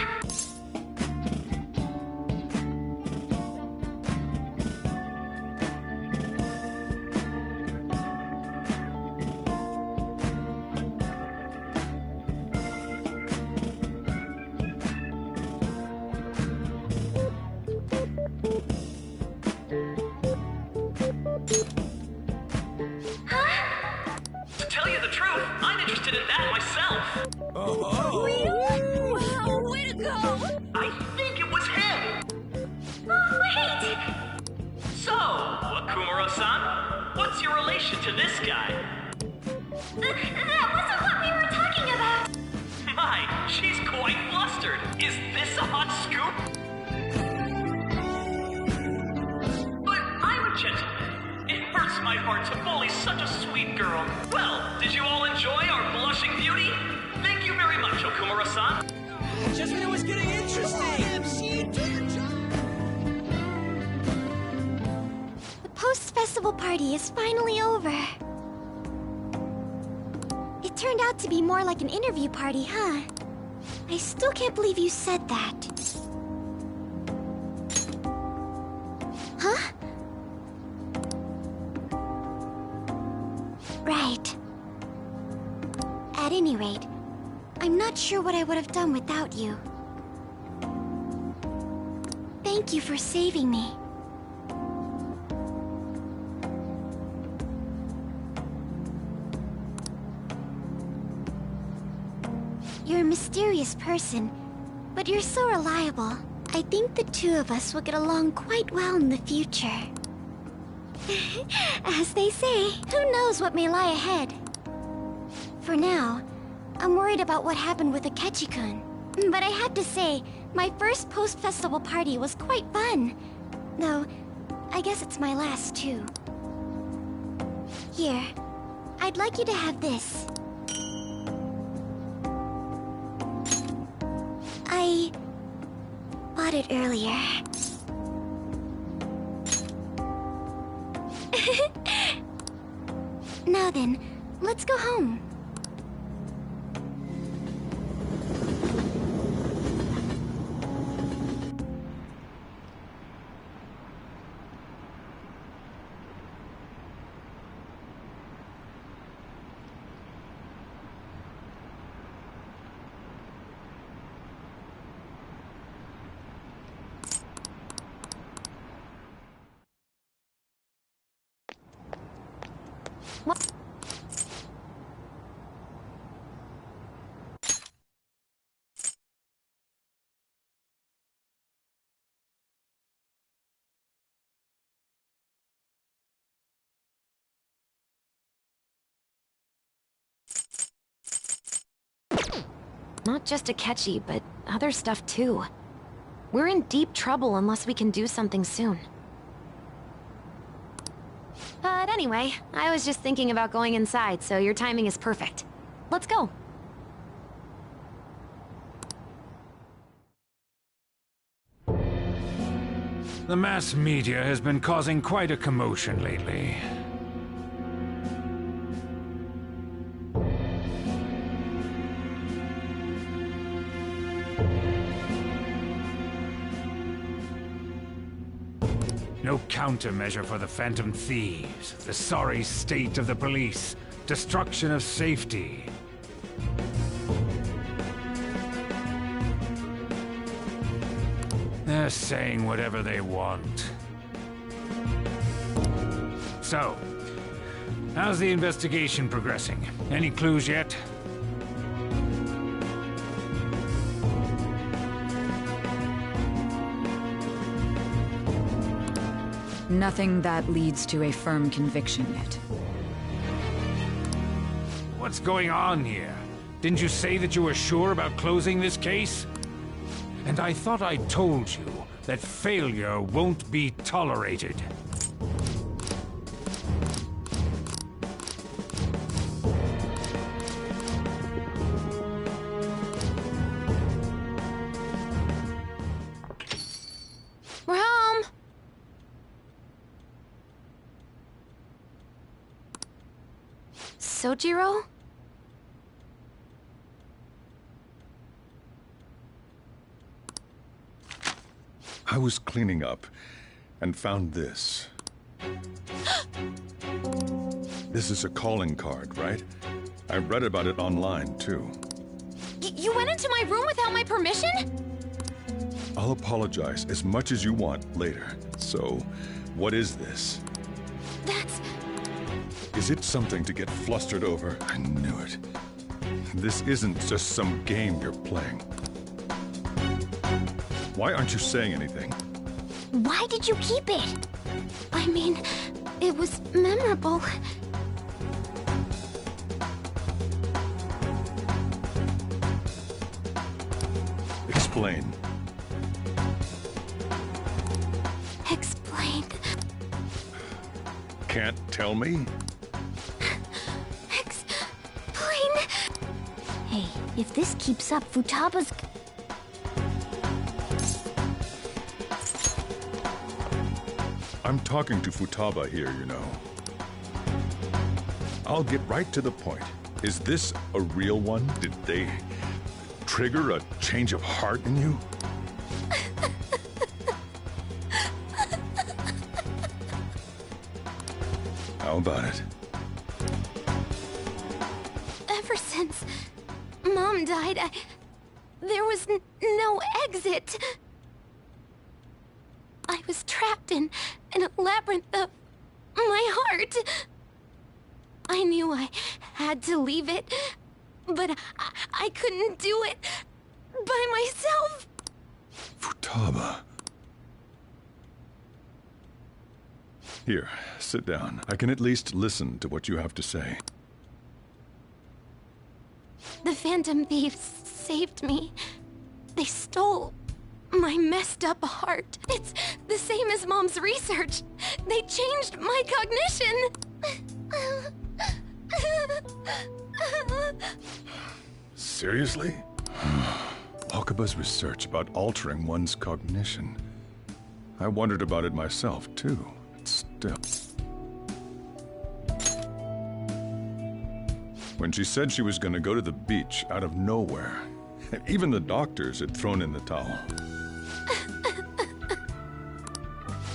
To tell you the truth, I'm interested in that myself. Oh. Wow, way to go! I think it was him. Oh, wait! So, Okumura-san, what's your relation to this guy? That wasn't what we were talking about! My, she's quite flustered. Is this a hot scoop? But I'm a gentleman. It hurts my heart to bully such a sweet girl. Well, did you all enjoy our blushing beauty? Thank you very much, Okumura-san. Just when it was getting interesting. The post-festival party is finally over. It turned out to be more like an interview party, huh? I still can't believe you said that. Huh? Right. At any rate, I'm not sure what I would have done without you. Thank you for saving me. You're a mysterious person, but you're so reliable. I think the two of us will get along quite well in the future. As they say, who knows what may lie ahead? For now, I'm worried about what happened with Akechi-kun. But I have to say, my first post-festival party was quite fun. Though, I guess it's my last too. Here, I'd like you to have this. I bought it earlier. Now then, let's go home. What? Not just Akechi, but other stuff too. We're in deep trouble unless we can do something soon. But anyway, I was just thinking about going inside, so your timing is perfect. Let's go. The mass media has been causing quite a commotion lately. No countermeasure for the Phantom Thieves, the sorry state of the police, destruction of safety. They're saying whatever they want. So, how's the investigation progressing? Any clues yet? Nothing that leads to a firm conviction yet. What's going on here? Didn't you say that you were sure about closing this case? And I thought I told you that failure won't be tolerated. We're home! Sojiro? I was cleaning up and found this. This is a calling card, right? I read about it online, too. You went into my room without my permission? I'll apologize as much as you want later. So, what is this? That's... Is it something to get flustered over? I knew it. This isn't just some game you're playing. Why aren't you saying anything? Why did you keep it? I mean, it was memorable. Explain. Explain. Can't tell me? Explain. Hey, if this keeps up, Futaba's... I'm talking to Futaba here, you know. I'll get right to the point. Is this a real one? Did they trigger a change of heart in you? How about it? Ever since Mom died, there was no exit. I was trapped in a labyrinth of my heart. I knew I had to leave it, but I couldn't do it by myself. Futaba. Here, sit down. I can at least listen to what you have to say. The Phantom Thieves saved me. They stole my messed up heart. It's the same as Mom's research. They changed my cognition. Seriously? Wakaba's research about altering one's cognition. I wondered about it myself, too. Still. When she said she was going to go to the beach out of nowhere, even the doctors had thrown in the towel.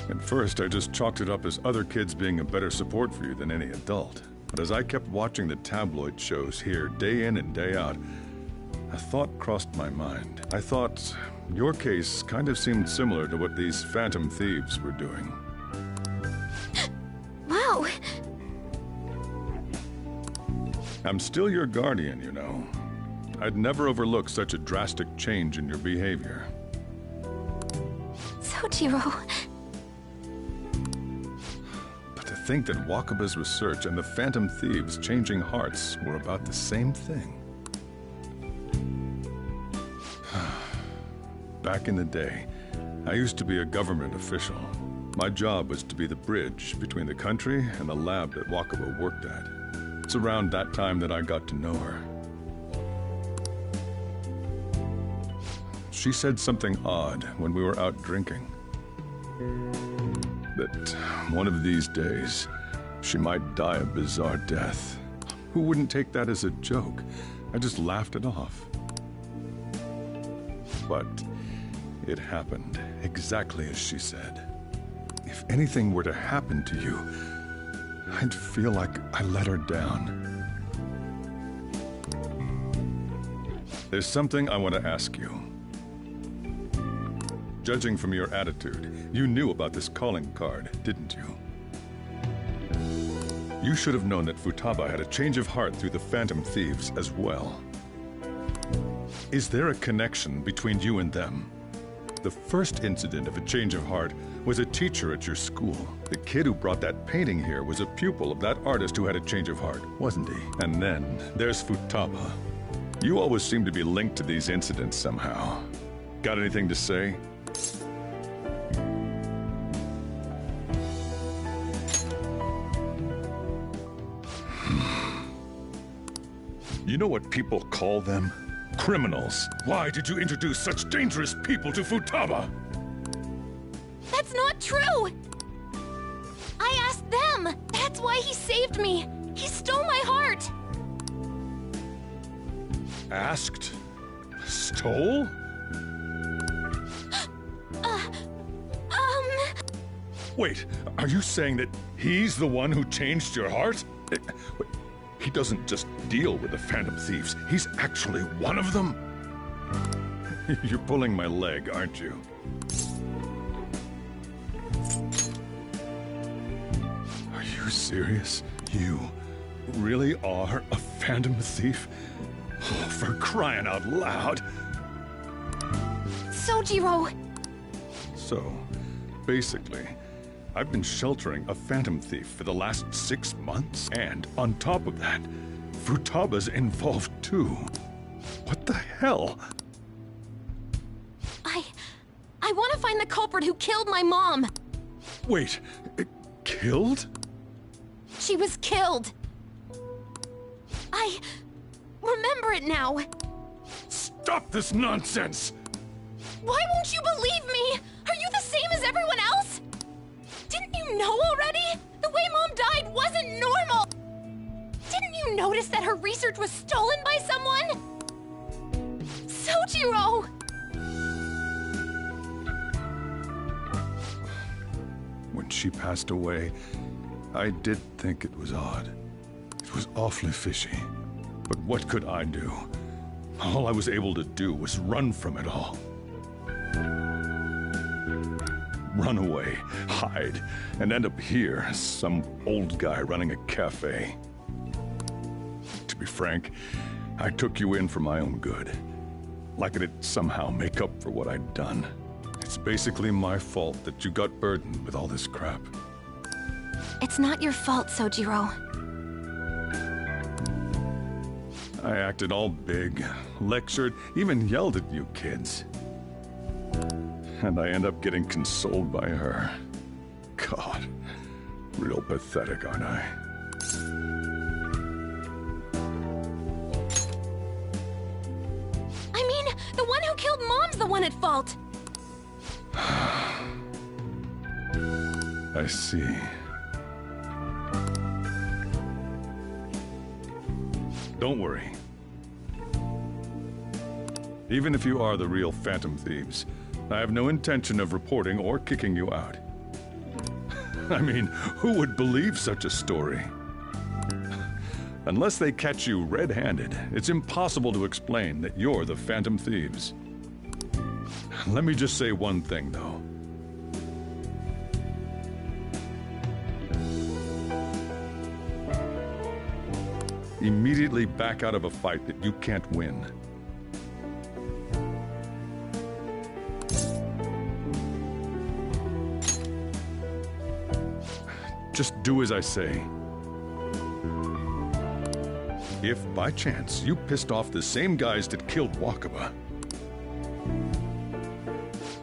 At first, I just chalked it up as other kids being a better support for you than any adult. But as I kept watching the tabloid shows here, day in and day out, a thought crossed my mind. I thought your case kind of seemed similar to what these Phantom Thieves were doing. Wow. I'm still your guardian, you know. I'd never overlook such a drastic change in your behavior. Sojiro. But to think that Wakaba's research and the Phantom Thieves changing hearts were about the same thing. Back in the day, I used to be a government official. My job was to be the bridge between the country and the lab that Wakaba worked at. It's around that time that I got to know her. She said something odd when we were out drinking. That one of these days, she might die a bizarre death. Who wouldn't take that as a joke? I just laughed it off. But it happened exactly as she said. If anything were to happen to you, I'd feel like I let her down. There's something I want to ask you. Judging from your attitude, you knew about this calling card, didn't you? You should have known that Futaba had a change of heart through the Phantom Thieves as well. Is there a connection between you and them? The first incident of a change of heart was a teacher at your school. The kid who brought that painting here was a pupil of that artist who had a change of heart, wasn't he? And then there's Futaba. You always seem to be linked to these incidents somehow. Got anything to say? You know what people call them? Criminals. Why did you introduce such dangerous people to Futaba? That's not true! I asked them! That's why he saved me! He stole my heart! Asked? Stole? Wait, are you saying that he's the one who changed your heart? He doesn't just deal with the Phantom Thieves. He's actually one of them? You're pulling my leg, aren't you? Are you serious? You really are a Phantom Thief? Oh, for crying out loud! Sojiro! So, basically, I've been sheltering a Phantom Thief for the last 6 months, and on top of that, Futaba's involved too. What the hell? I want to find the culprit who killed my mom! Wait, killed? She was killed! I remember it now! Stop this nonsense! Why won't you believe me? Are you the same as everyone else? Didn't you know already? The way Mom died wasn't normal! Didn't you you notice that her research was stolen by someone? Sojiro! When she passed away, I did think it was odd. It was awfully fishy. But what could I do? All I was able to do was run from it all. Run away, hide, and end up here as some old guy running a cafe. To be frank, I took you in for my own good. Like it'd somehow make up for what I'd done. It's basically my fault that you got burdened with all this crap. It's not your fault, Sojiro. I acted all big, lectured, even yelled at you kids. And I end up getting consoled by her. God, real pathetic, aren't I? I mean, the one who killed Mom's the one at fault. I see. Don't worry. Even if you are the real Phantom Thieves, I have no intention of reporting or kicking you out. I mean, who would believe such a story? Unless they catch you red-handed, it's impossible to explain that you're the Phantom Thieves. Let me just say one thing, though. Immediately back out of a fight that you can't win. Just do as I say. If, by chance, you pissed off the same guys that killed Wakaba,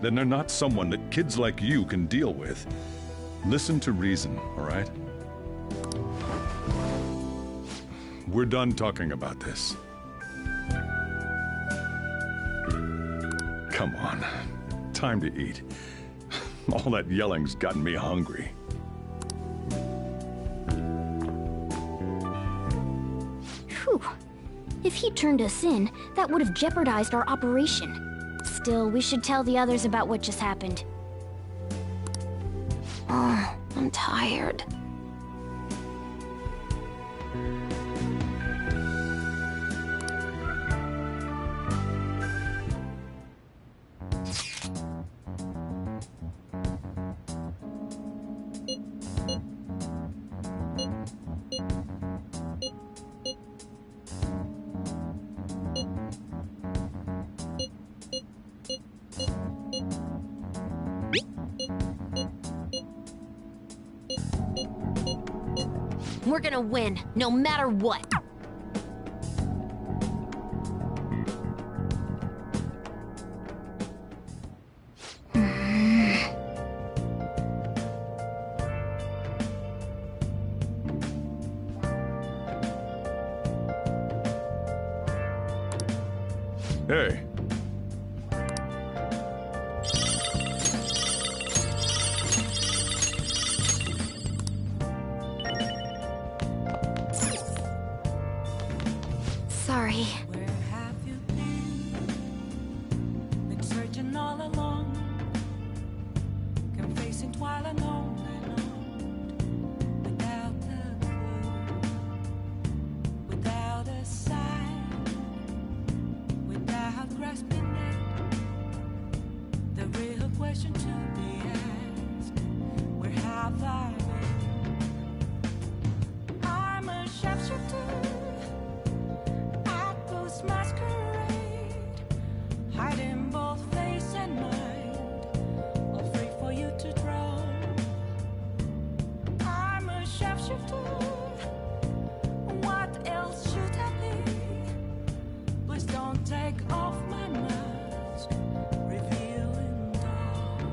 then they're not someone that kids like you can deal with. Listen to reason, all right? We're done talking about this. Come on. Time to eat. All that yelling's gotten me hungry. Phew. If he turned us in, that would have jeopardized our operation. Still, we should tell the others about what just happened. Oh, I'm tired. We're gonna win, no matter what. Hey. Sorry. Where have you been searching all along, confessing while alone and without a clue, without a sign, without grasping it. The real question to be asked: where have I been? I'm a sharpshooter. Masquerade, hiding both face and mind, all free for you to draw. I'm a sharpshooter. What else should I be? Please don't take off my mask, revealing dawn.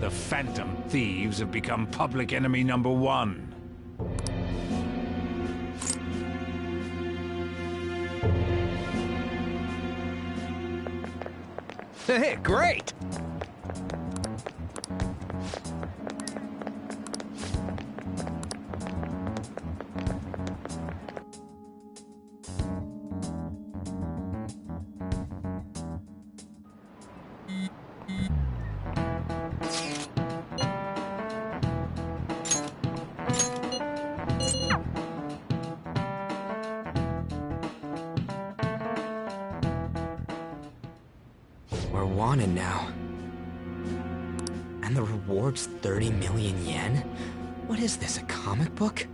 The Phantom Thieves have become public enemy number 1. Hey, great! We're wanted now. And the reward's 30 million yen? What is this, a comic book?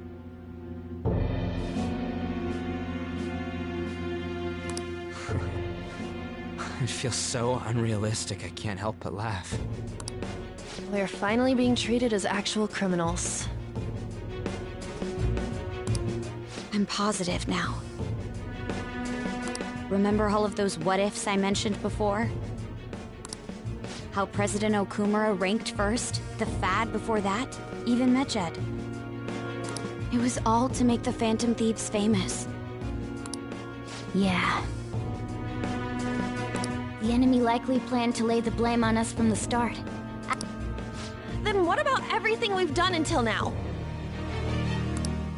It feels so unrealistic, I can't help but laugh. We're finally being treated as actual criminals. I'm positive now. Remember all of those what-ifs I mentioned before? How President Okumura ranked first, the Fad before that, even Medjed. It was all to make the Phantom Thieves famous. Yeah. The enemy likely planned to lay the blame on us from the start. Then what about everything we've done until now?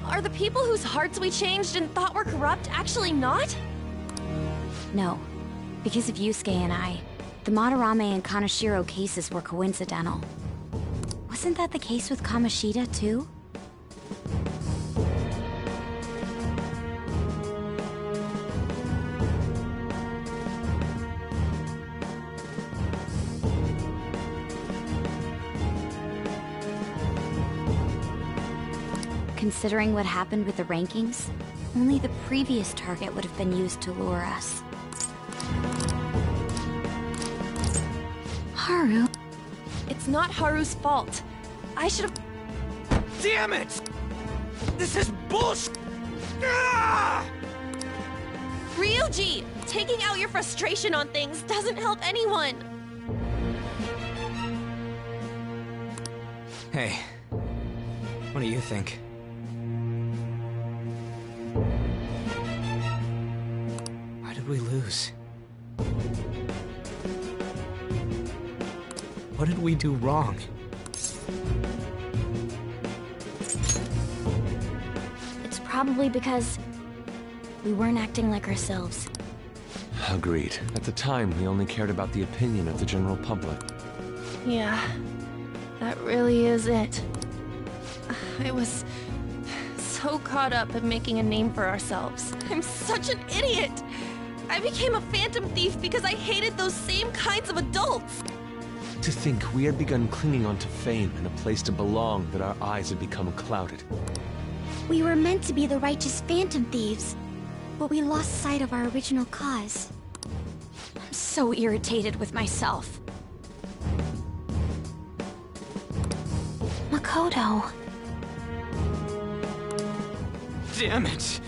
Are the people whose hearts we changed and thought were corrupt actually not? No. Because of Yusuke and I, the Madarame and Kaneshiro cases were coincidental. Wasn't that the case with Kamoshida, too? Considering what happened with the rankings, only the previous target would have been used to lure us. Haru? It's not Haru's fault. I should have... Damn it! This is bullshit! Ah! Ryuji! Taking out your frustration on things doesn't help anyone! Hey, what do you think? Why did we lose? What did we do wrong? It's probably because we weren't acting like ourselves. Agreed. At the time, we only cared about the opinion of the general public. Yeah, that really is it. I was so caught up in making a name for ourselves. I'm such an idiot! I became a phantom thief because I hated those same kinds of adults! To think we had begun clinging onto fame and a place to belong, that our eyes had become clouded. We were meant to be the righteous phantom thieves, but we lost sight of our original cause. I'm so irritated with myself. Makoto. Damn it!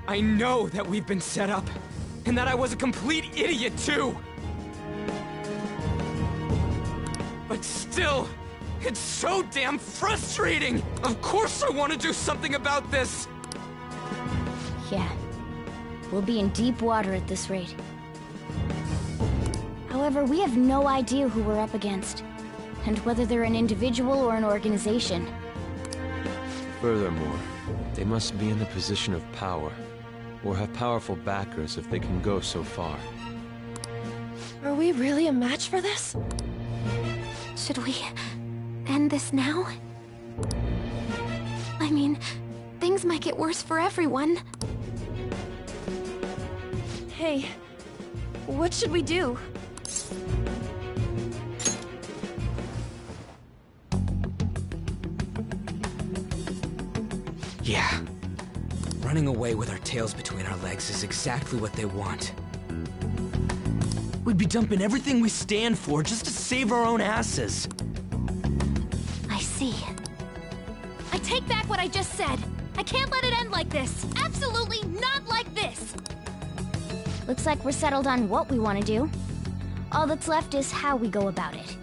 I know that we've been set up, and that I was a complete idiot too! But still, it's so damn frustrating! Of course I want to do something about this! Yeah. We'll be in deep water at this rate. However, we have no idea who we're up against, and whether they're an individual or an organization. Furthermore, they must be in a position of power, or have powerful backers if they can go so far. Are we really a match for this? Should we end this now? I mean, things might get worse for everyone. Hey, what should we do? Yeah. Running away with our tails between our legs is exactly what they want. We'd be dumping everything we stand for just to save our own asses. I see. I take back what I just said. I can't let it end like this. Absolutely not like this. Looks like we're settled on what we want to do. All that's left is how we go about it.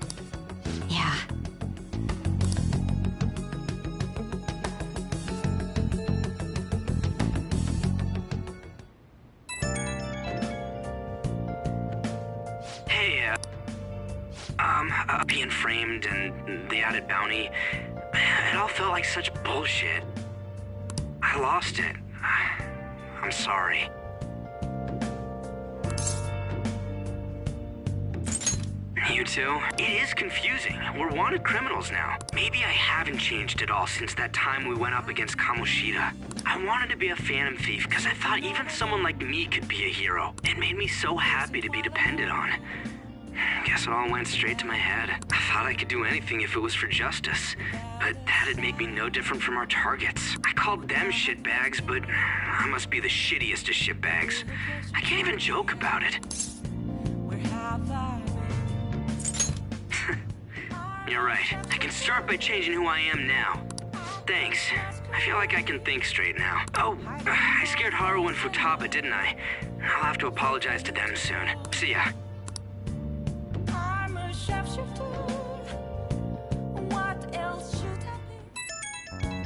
being framed and the added bounty, it all felt like such bullshit. I lost it. I'm sorry. You too? It is confusing. We're wanted criminals now. Maybe I haven't changed at all since that time we went up against Kamoshida. I wanted to be a phantom thief because I thought even someone like me could be a hero. It made me so happy to be depended on. Guess it all went straight to my head. I thought I could do anything if it was for justice. But that'd make me no different from our targets. I called them shitbags, but I must be the shittiest of shitbags. I can't even joke about it. You're right. I can start by changing who I am now. Thanks. I feel like I can think straight now. Oh, I scared Haru and Futaba, didn't I? I'll have to apologize to them soon. See ya. I'm a shapeshifter. What else should I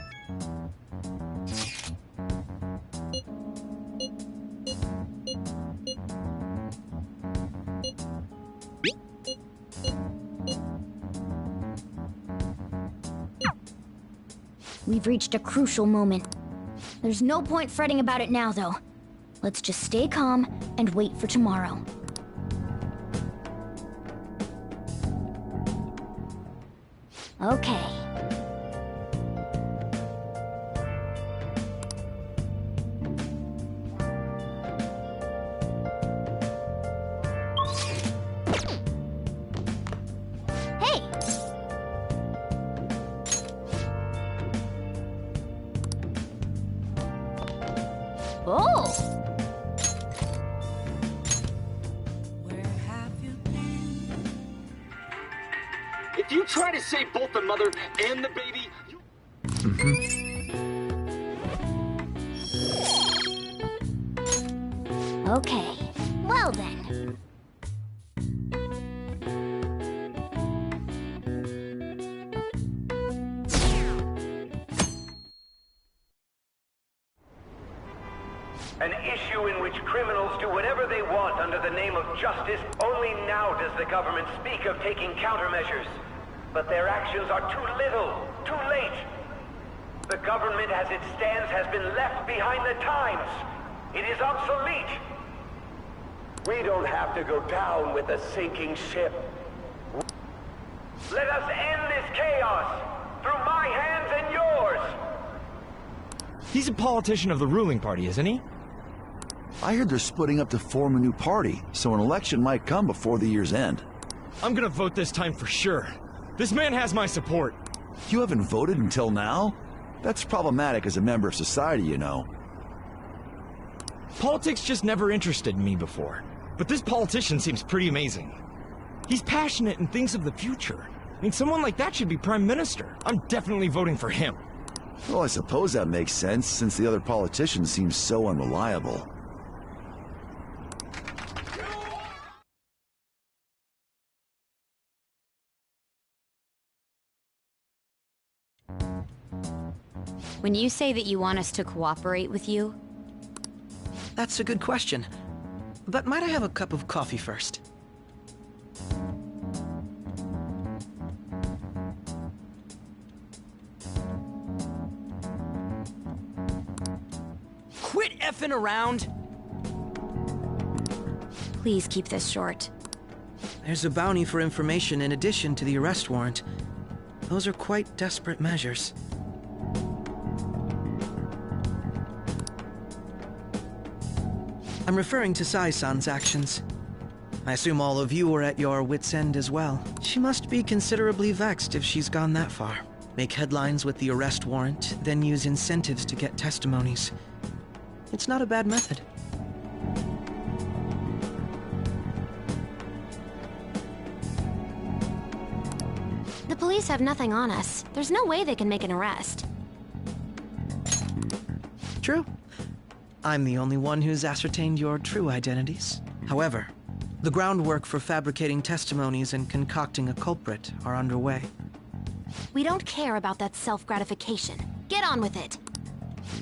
We've reached a crucial moment. There's no point fretting about it now, though. Let's just stay calm and wait for tomorrow. Okay. Hey! Oh! If you try to save both the mother and the baby, you... Okay. Well then. An issue in which criminals do whatever they want under the name of justice. Only now does the government speak of taking countermeasures. But their actions are too little, too late. The government as it stands has been left behind the times. It is obsolete. We don't have to go down with a sinking ship. Let us end this chaos through my hands and yours. He's a politician of the ruling party, isn't he? I heard they're splitting up to form a new party, so an election might come before the year's end. I'm gonna vote this time for sure. This man has my support. You haven't voted until now? That's problematic as a member of society, you know. Politics just never interested me before. But this politician seems pretty amazing. He's passionate and thinks of the future. I mean, someone like that should be prime minister. I'm definitely voting for him. Well, I suppose that makes sense, since the other politicians seem so unreliable. When you say that you want us to cooperate with you... That's a good question. But might I have a cup of coffee first? Quit effing around! Please keep this short. There's a bounty for information in addition to the arrest warrant. Those are quite desperate measures. I'm referring to Sai-san's actions. I assume all of you were at your wit's end as well. She must be considerably vexed if she's gone that far. Make headlines with the arrest warrant, then use incentives to get testimonies. It's not a bad method. The police have nothing on us. There's no way they can make an arrest. True. I'm the only one who's ascertained your true identities. However, the groundwork for fabricating testimonies and concocting a culprit are underway. We don't care about that self-gratification. Get on with it.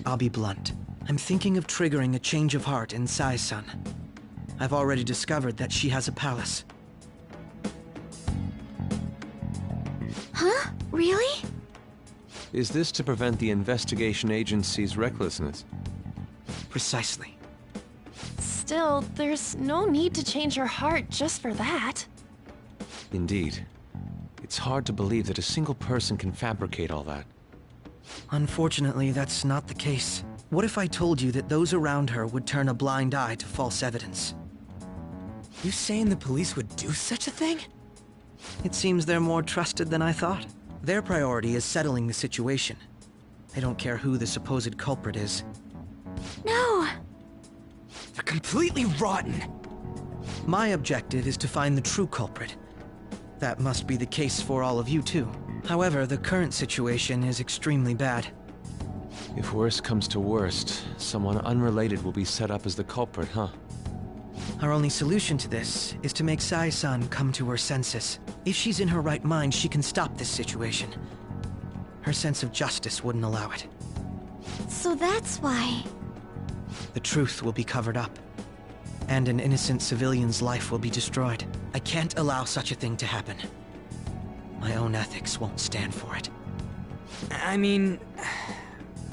I'll be blunt. I'm thinking of triggering a change of heart in Sai-san. I've already discovered that she has a palace. Really? Is this to prevent the investigation agency's recklessness? Precisely. Still, there's no need to change her heart just for that. Indeed. It's hard to believe that a single person can fabricate all that. Unfortunately, that's not the case. What if I told you that those around her would turn a blind eye to false evidence? You saying the police would do such a thing? It seems they're more trusted than I thought. Their priority is settling the situation. They don't care who the supposed culprit is. No! They're completely rotten! My objective is to find the true culprit. That must be the case for all of you too. However, the current situation is extremely bad. If worst comes to worst, someone unrelated will be set up as the culprit, huh? Our only solution to this is to make Sai-san come to her senses. If she's in her right mind, she can stop this situation. Her sense of justice wouldn't allow it. So that's why... The truth will be covered up, and an innocent civilian's life will be destroyed. I can't allow such a thing to happen. My own ethics won't stand for it. I mean...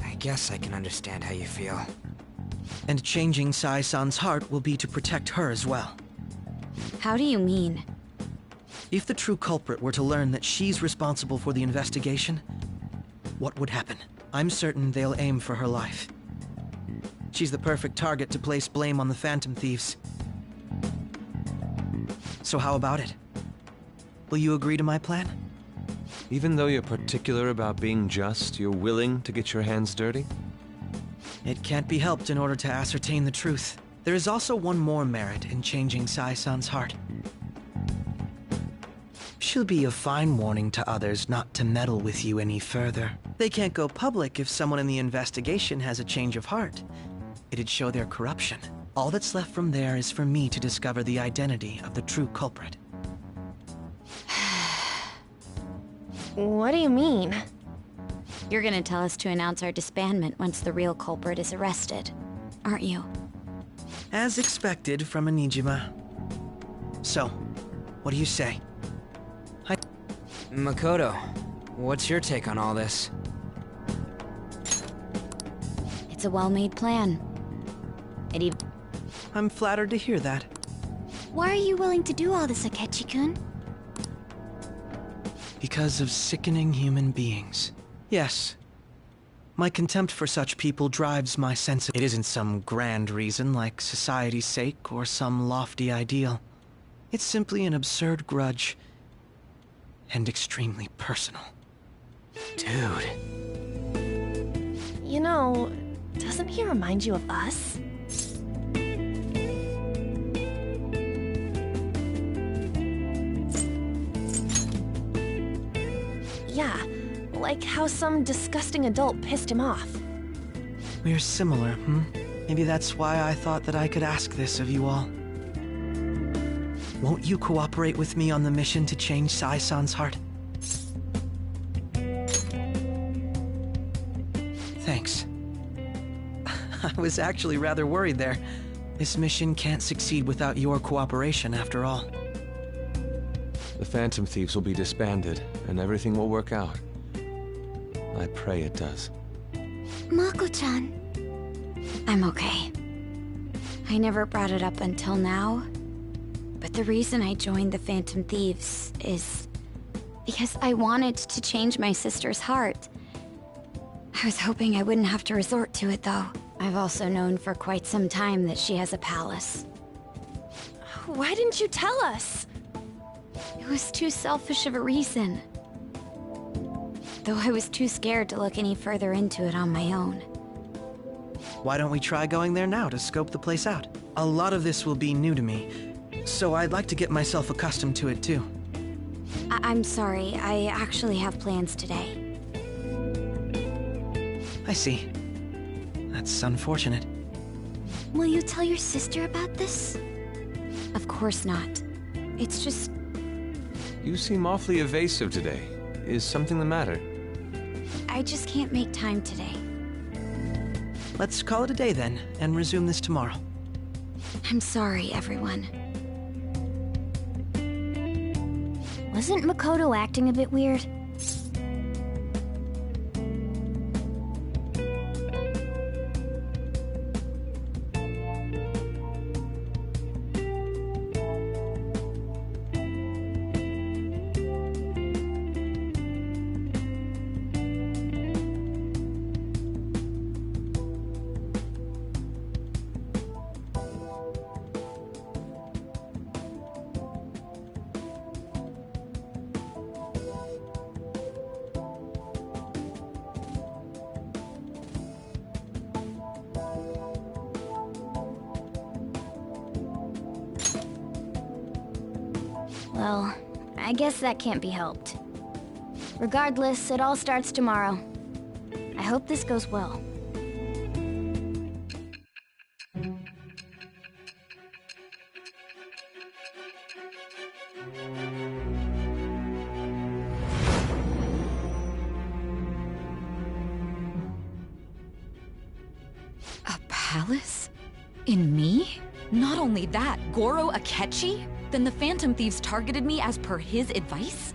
I guess I can understand how you feel. And changing Sai-san's heart will be to protect her as well. How do you mean? If the true culprit were to learn that she's responsible for the investigation, what would happen? I'm certain they'll aim for her life. She's the perfect target to place blame on the Phantom Thieves. So how about it? Will you agree to my plan? Even though you're particular about being just, you're willing to get your hands dirty? It can't be helped in order to ascertain the truth. There is also one more merit in changing Sai-san's heart. She'll be a fine warning to others not to meddle with you any further. They can't go public if someone in the investigation has a change of heart. It'd show their corruption. All that's left from there is for me to discover the identity of the true culprit. What do you mean? You're gonna tell us to announce our disbandment once the real culprit is arrested, aren't you? As expected from a Nijima. So, what do you say? Hi. Makoto, what's your take on all this? It's a well-made plan. I'm flattered to hear that. Why are you willing to do all this, Akechi-kun? Because of sickening human beings. Yes. My contempt for such people drives my sense of... It isn't some grand reason like society's sake or some lofty ideal. It's simply an absurd grudge. And extremely personal. Dude. You know, doesn't he remind you of us? Yeah, like how some disgusting adult pissed him off. We're similar, hmm? Maybe that's why I thought that I could ask this of you all. Won't you cooperate with me on the mission to change Sai-san's heart? Thanks. I was actually rather worried there. This mission can't succeed without your cooperation, after all. The Phantom Thieves will be disbanded, and everything will work out. I pray it does. Mako-chan. I'm okay. I never brought it up until now, but the reason I joined the Phantom Thieves is because I wanted to change my sister's heart. I was hoping I wouldn't have to resort to it, though. I've also known for quite some time that she has a palace. Why didn't you tell us? It was too selfish of a reason. Though I was too scared to look any further into it on my own. Why don't we try going there now to scope the place out? A lot of this will be new to me, so I'd like to get myself accustomed to it too. I'm sorry, I actually have plans today. I see. That's unfortunate. Will you tell your sister about this? Of course not. It's just... You seem awfully evasive today. Is something the matter? I just can't make time today. Let's call it a day then, and resume this tomorrow. I'm sorry, everyone. Wasn't Makoto acting a bit weird? Well, I guess that can't be helped. Regardless, it all starts tomorrow. I hope this goes well. A palace? In me? Not only that, Goro Akechi? Then the Phantom Thieves targeted me as per his advice?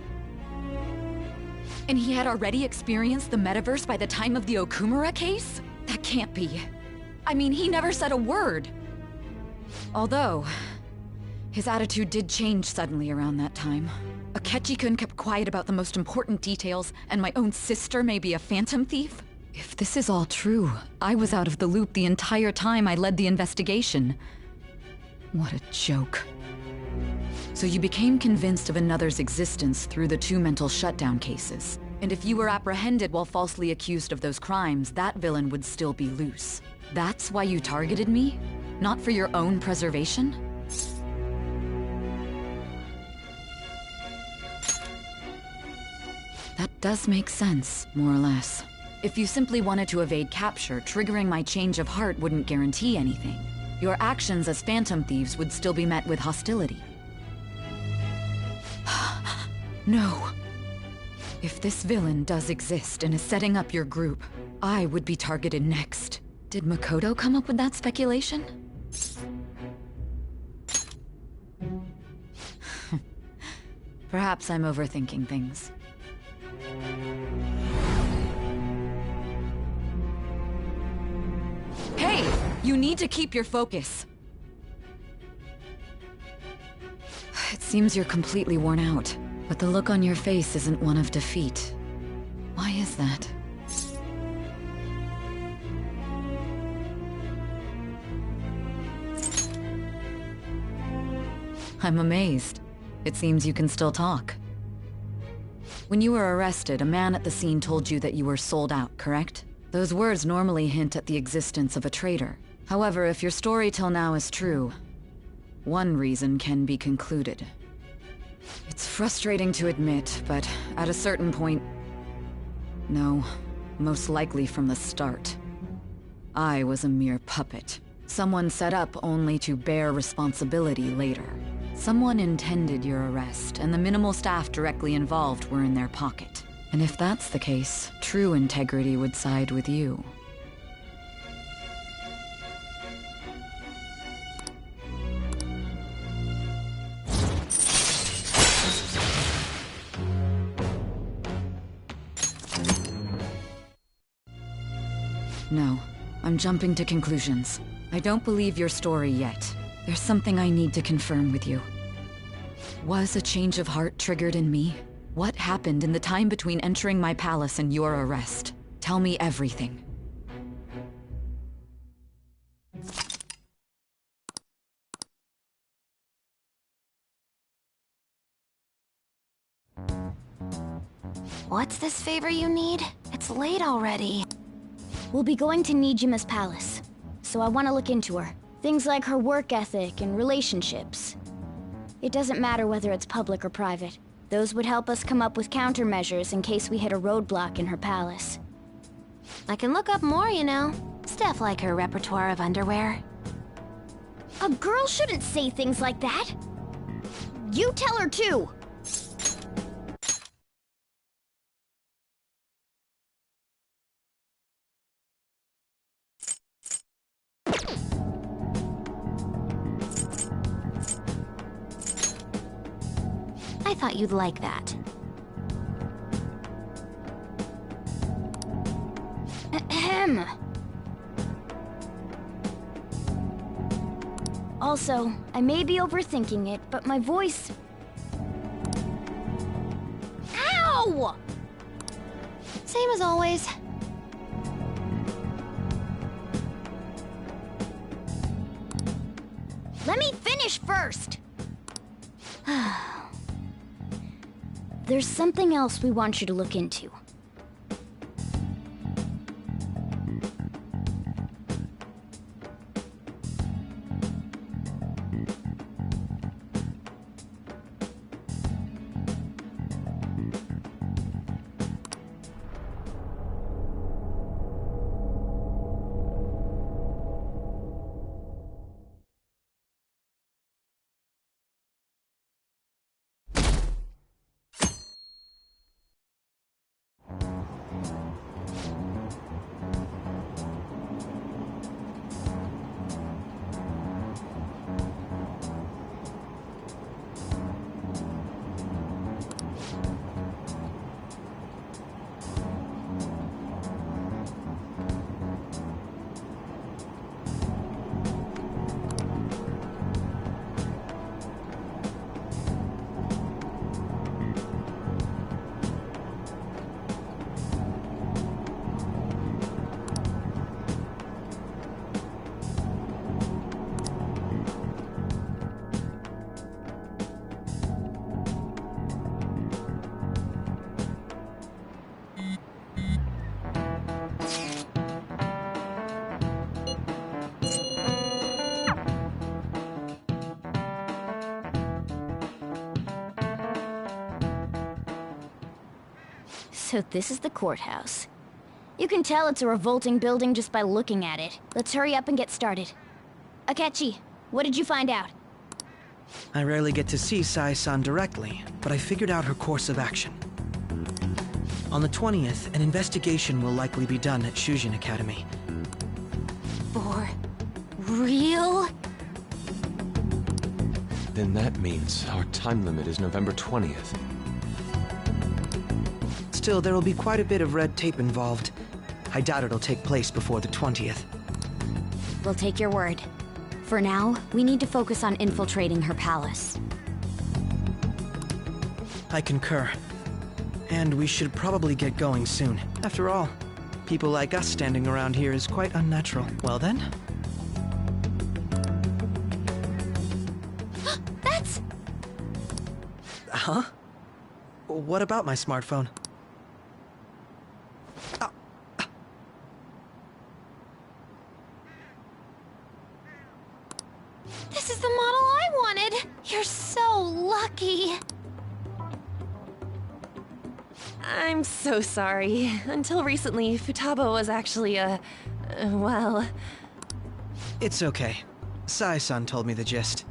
And he had already experienced the metaverse by the time of the Okumura case? That can't be. I mean, he never said a word. Although, his attitude did change suddenly around that time. Akechi-kun kept quiet about the most important details, and my own sister may be a Phantom Thief? If this is all true, I was out of the loop the entire time I led the investigation. What a joke. So you became convinced of another's existence through the 2 mental shutdown cases. And if you were apprehended while falsely accused of those crimes, that villain would still be loose. That's why you targeted me? Not for your own preservation? That does make sense, more or less. If you simply wanted to evade capture, triggering my change of heart wouldn't guarantee anything. Your actions as Phantom Thieves would still be met with hostility. No. If this villain does exist and is setting up your group, I would be targeted next. Did Makoto come up with that speculation? Perhaps I'm overthinking things. Hey! You need to keep your focus. It seems you're completely worn out, but the look on your face isn't one of defeat. Why is that? I'm amazed. It seems you can still talk. When you were arrested, a man at the scene told you that you were sold out, correct? Those words normally hint at the existence of a traitor. However, if your story till now is true, one reason can be concluded. It's frustrating to admit, but at a certain point... No, most likely from the start. I was a mere puppet. Someone set up only to bear responsibility later. Someone intended your arrest, and the minimal staff directly involved were in their pocket. And if that's the case, true integrity would side with you. No, I'm jumping to conclusions. I don't believe your story yet. There's something I need to confirm with you. Was a change of heart triggered in me? What happened in the time between entering my palace and your arrest? Tell me everything. What's this favor you need? It's late already. We'll be going to Nijima's palace, so I want to look into her. Things like her work ethic and relationships. It doesn't matter whether it's public or private. Those would help us come up with countermeasures in case we hit a roadblock in her palace. I can look up more, you know. Stuff like her repertoire of underwear. A girl shouldn't say things like that. You tell her too. I thought you'd like that. Ahem. Also, I may be overthinking it, but my voice... Ow! Same as always. Let me finish first! There's something else we want you to look into. So this is the courthouse. You can tell it's a revolting building just by looking at it. Let's hurry up and get started. Akechi, what did you find out? I rarely get to see Sai-san directly, but I figured out her course of action. On the 20th, an investigation will likely be done at Shujin Academy. For real? Then that means our time limit is November 20th. Still, there will be quite a bit of red tape involved. I doubt it'll take place before the 20th. We'll take your word. For now, we need to focus on infiltrating her palace. I concur. And we should probably get going soon. After all, people like us standing around here is quite unnatural. Well then? That's... Huh? What about my smartphone? This is the model I wanted! You're so lucky! I'm so sorry. Until recently, Futaba was actually well... It's okay. Sai-san told me the gist.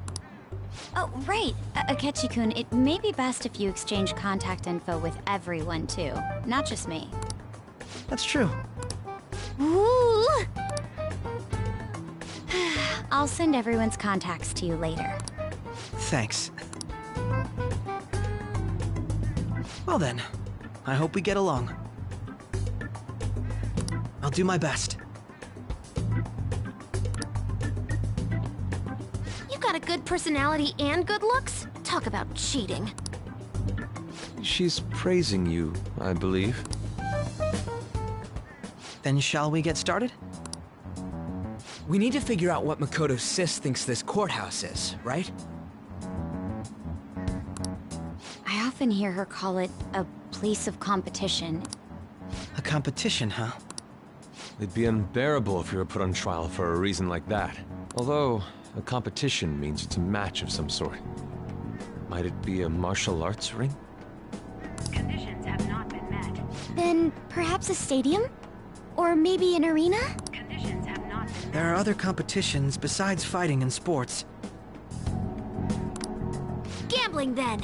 Oh, right. Akechi-kun, it may be best if you exchange contact info with everyone, too. Not just me. That's true. Woo! I'll send everyone's contacts to you later. Thanks. Well then, I hope we get along. I'll do my best. You got a good personality and good looks? Talk about cheating. She's praising you, I believe. Then shall we get started? We need to figure out what Makoto Sis thinks this courthouse is, right? I often hear her call it a place of competition. A competition, huh? It'd be unbearable if you were put on trial for a reason like that. Although, a competition means it's a match of some sort. Might it be a martial arts ring? Conditions have not been met. Then perhaps a stadium? Or maybe an arena? Conditions have not been met. There are other competitions besides fighting and sports. Gambling, then!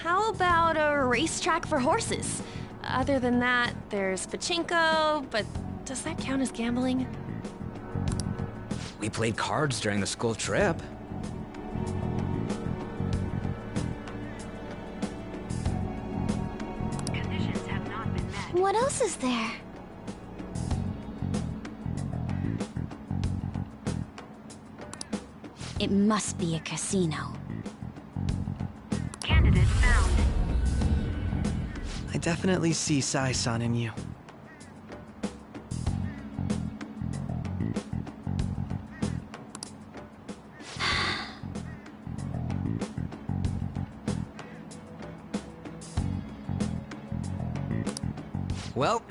How about a racetrack for horses? Other than that, there's pachinko, but does that count as gambling? We played cards during the school trip. Conditions have not been met. What else is there? It must be a casino. Candidate found. I definitely see Sai-san in you. Well,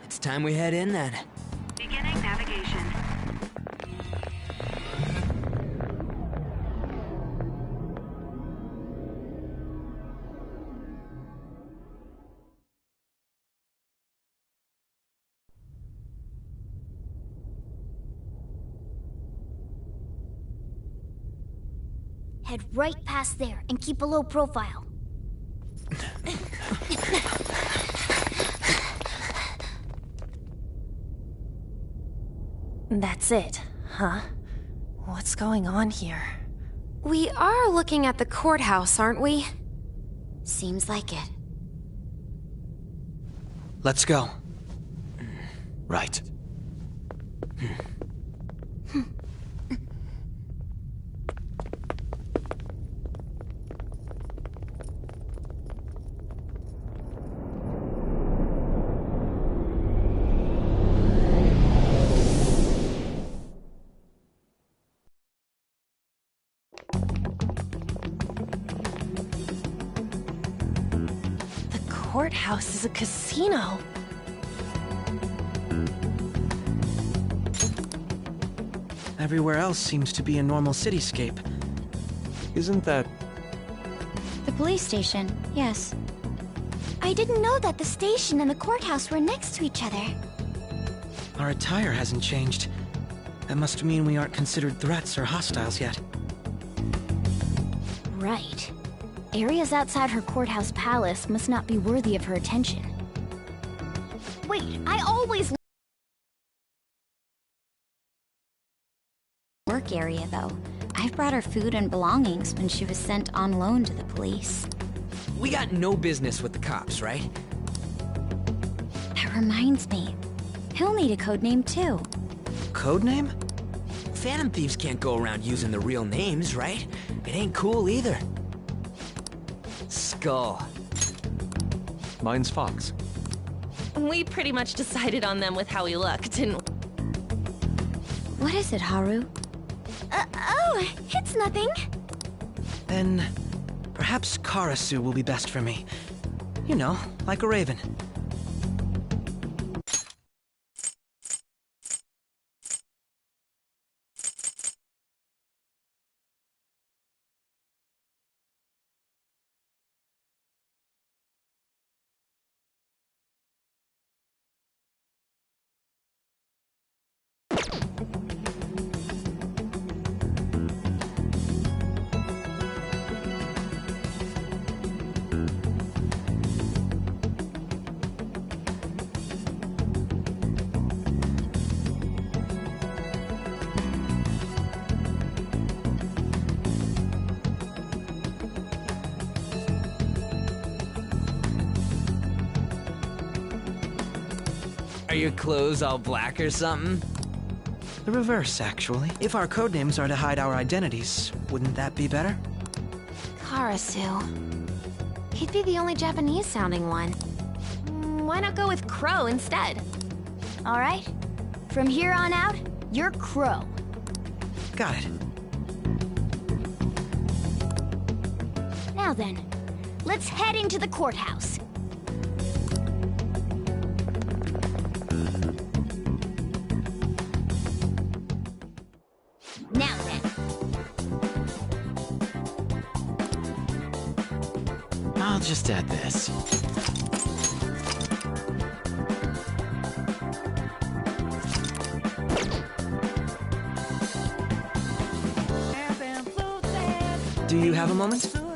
it's time we head in then. Beginning navigation. Head right past there and keep a low profile. That's it, huh? What's going on here? We are looking at the courthouse, aren't we? Seems like it. Let's go. Right. Courthouse is a casino. Everywhere else seems to be a normal cityscape. Isn't that... The police station, yes. I I didn't know that the station and the courthouse were next to each other. Our attire hasn't changed. That must mean we aren't considered threats or hostiles yet. Right. Areas outside her courthouse palace must not be worthy of her attention. Wait, I always... Work area, though. I've brought her food and belongings when she was sent on loan to the police. We got no business with the cops, right? That reminds me. He'll need a code name, too. Codename? Phantom Thieves can't go around using the real names, right? It ain't cool either. Skull. Mine's Fox. We pretty much decided on them with how we look, didn't we? What is it, Haru? Oh, it's nothing. Then perhaps Karasu will be best for me. You know, like a raven. Are your clothes all black or something? The reverse, actually. If our codenames are to hide our identities, wouldn't that be better? Karasu. He'd be the only Japanese-sounding one. Why not go with Crow instead? All right. From here on out, you're Crow. Got it. Now then, let's head into the courthouse. Now then. I'll just add this. Do you have a moment?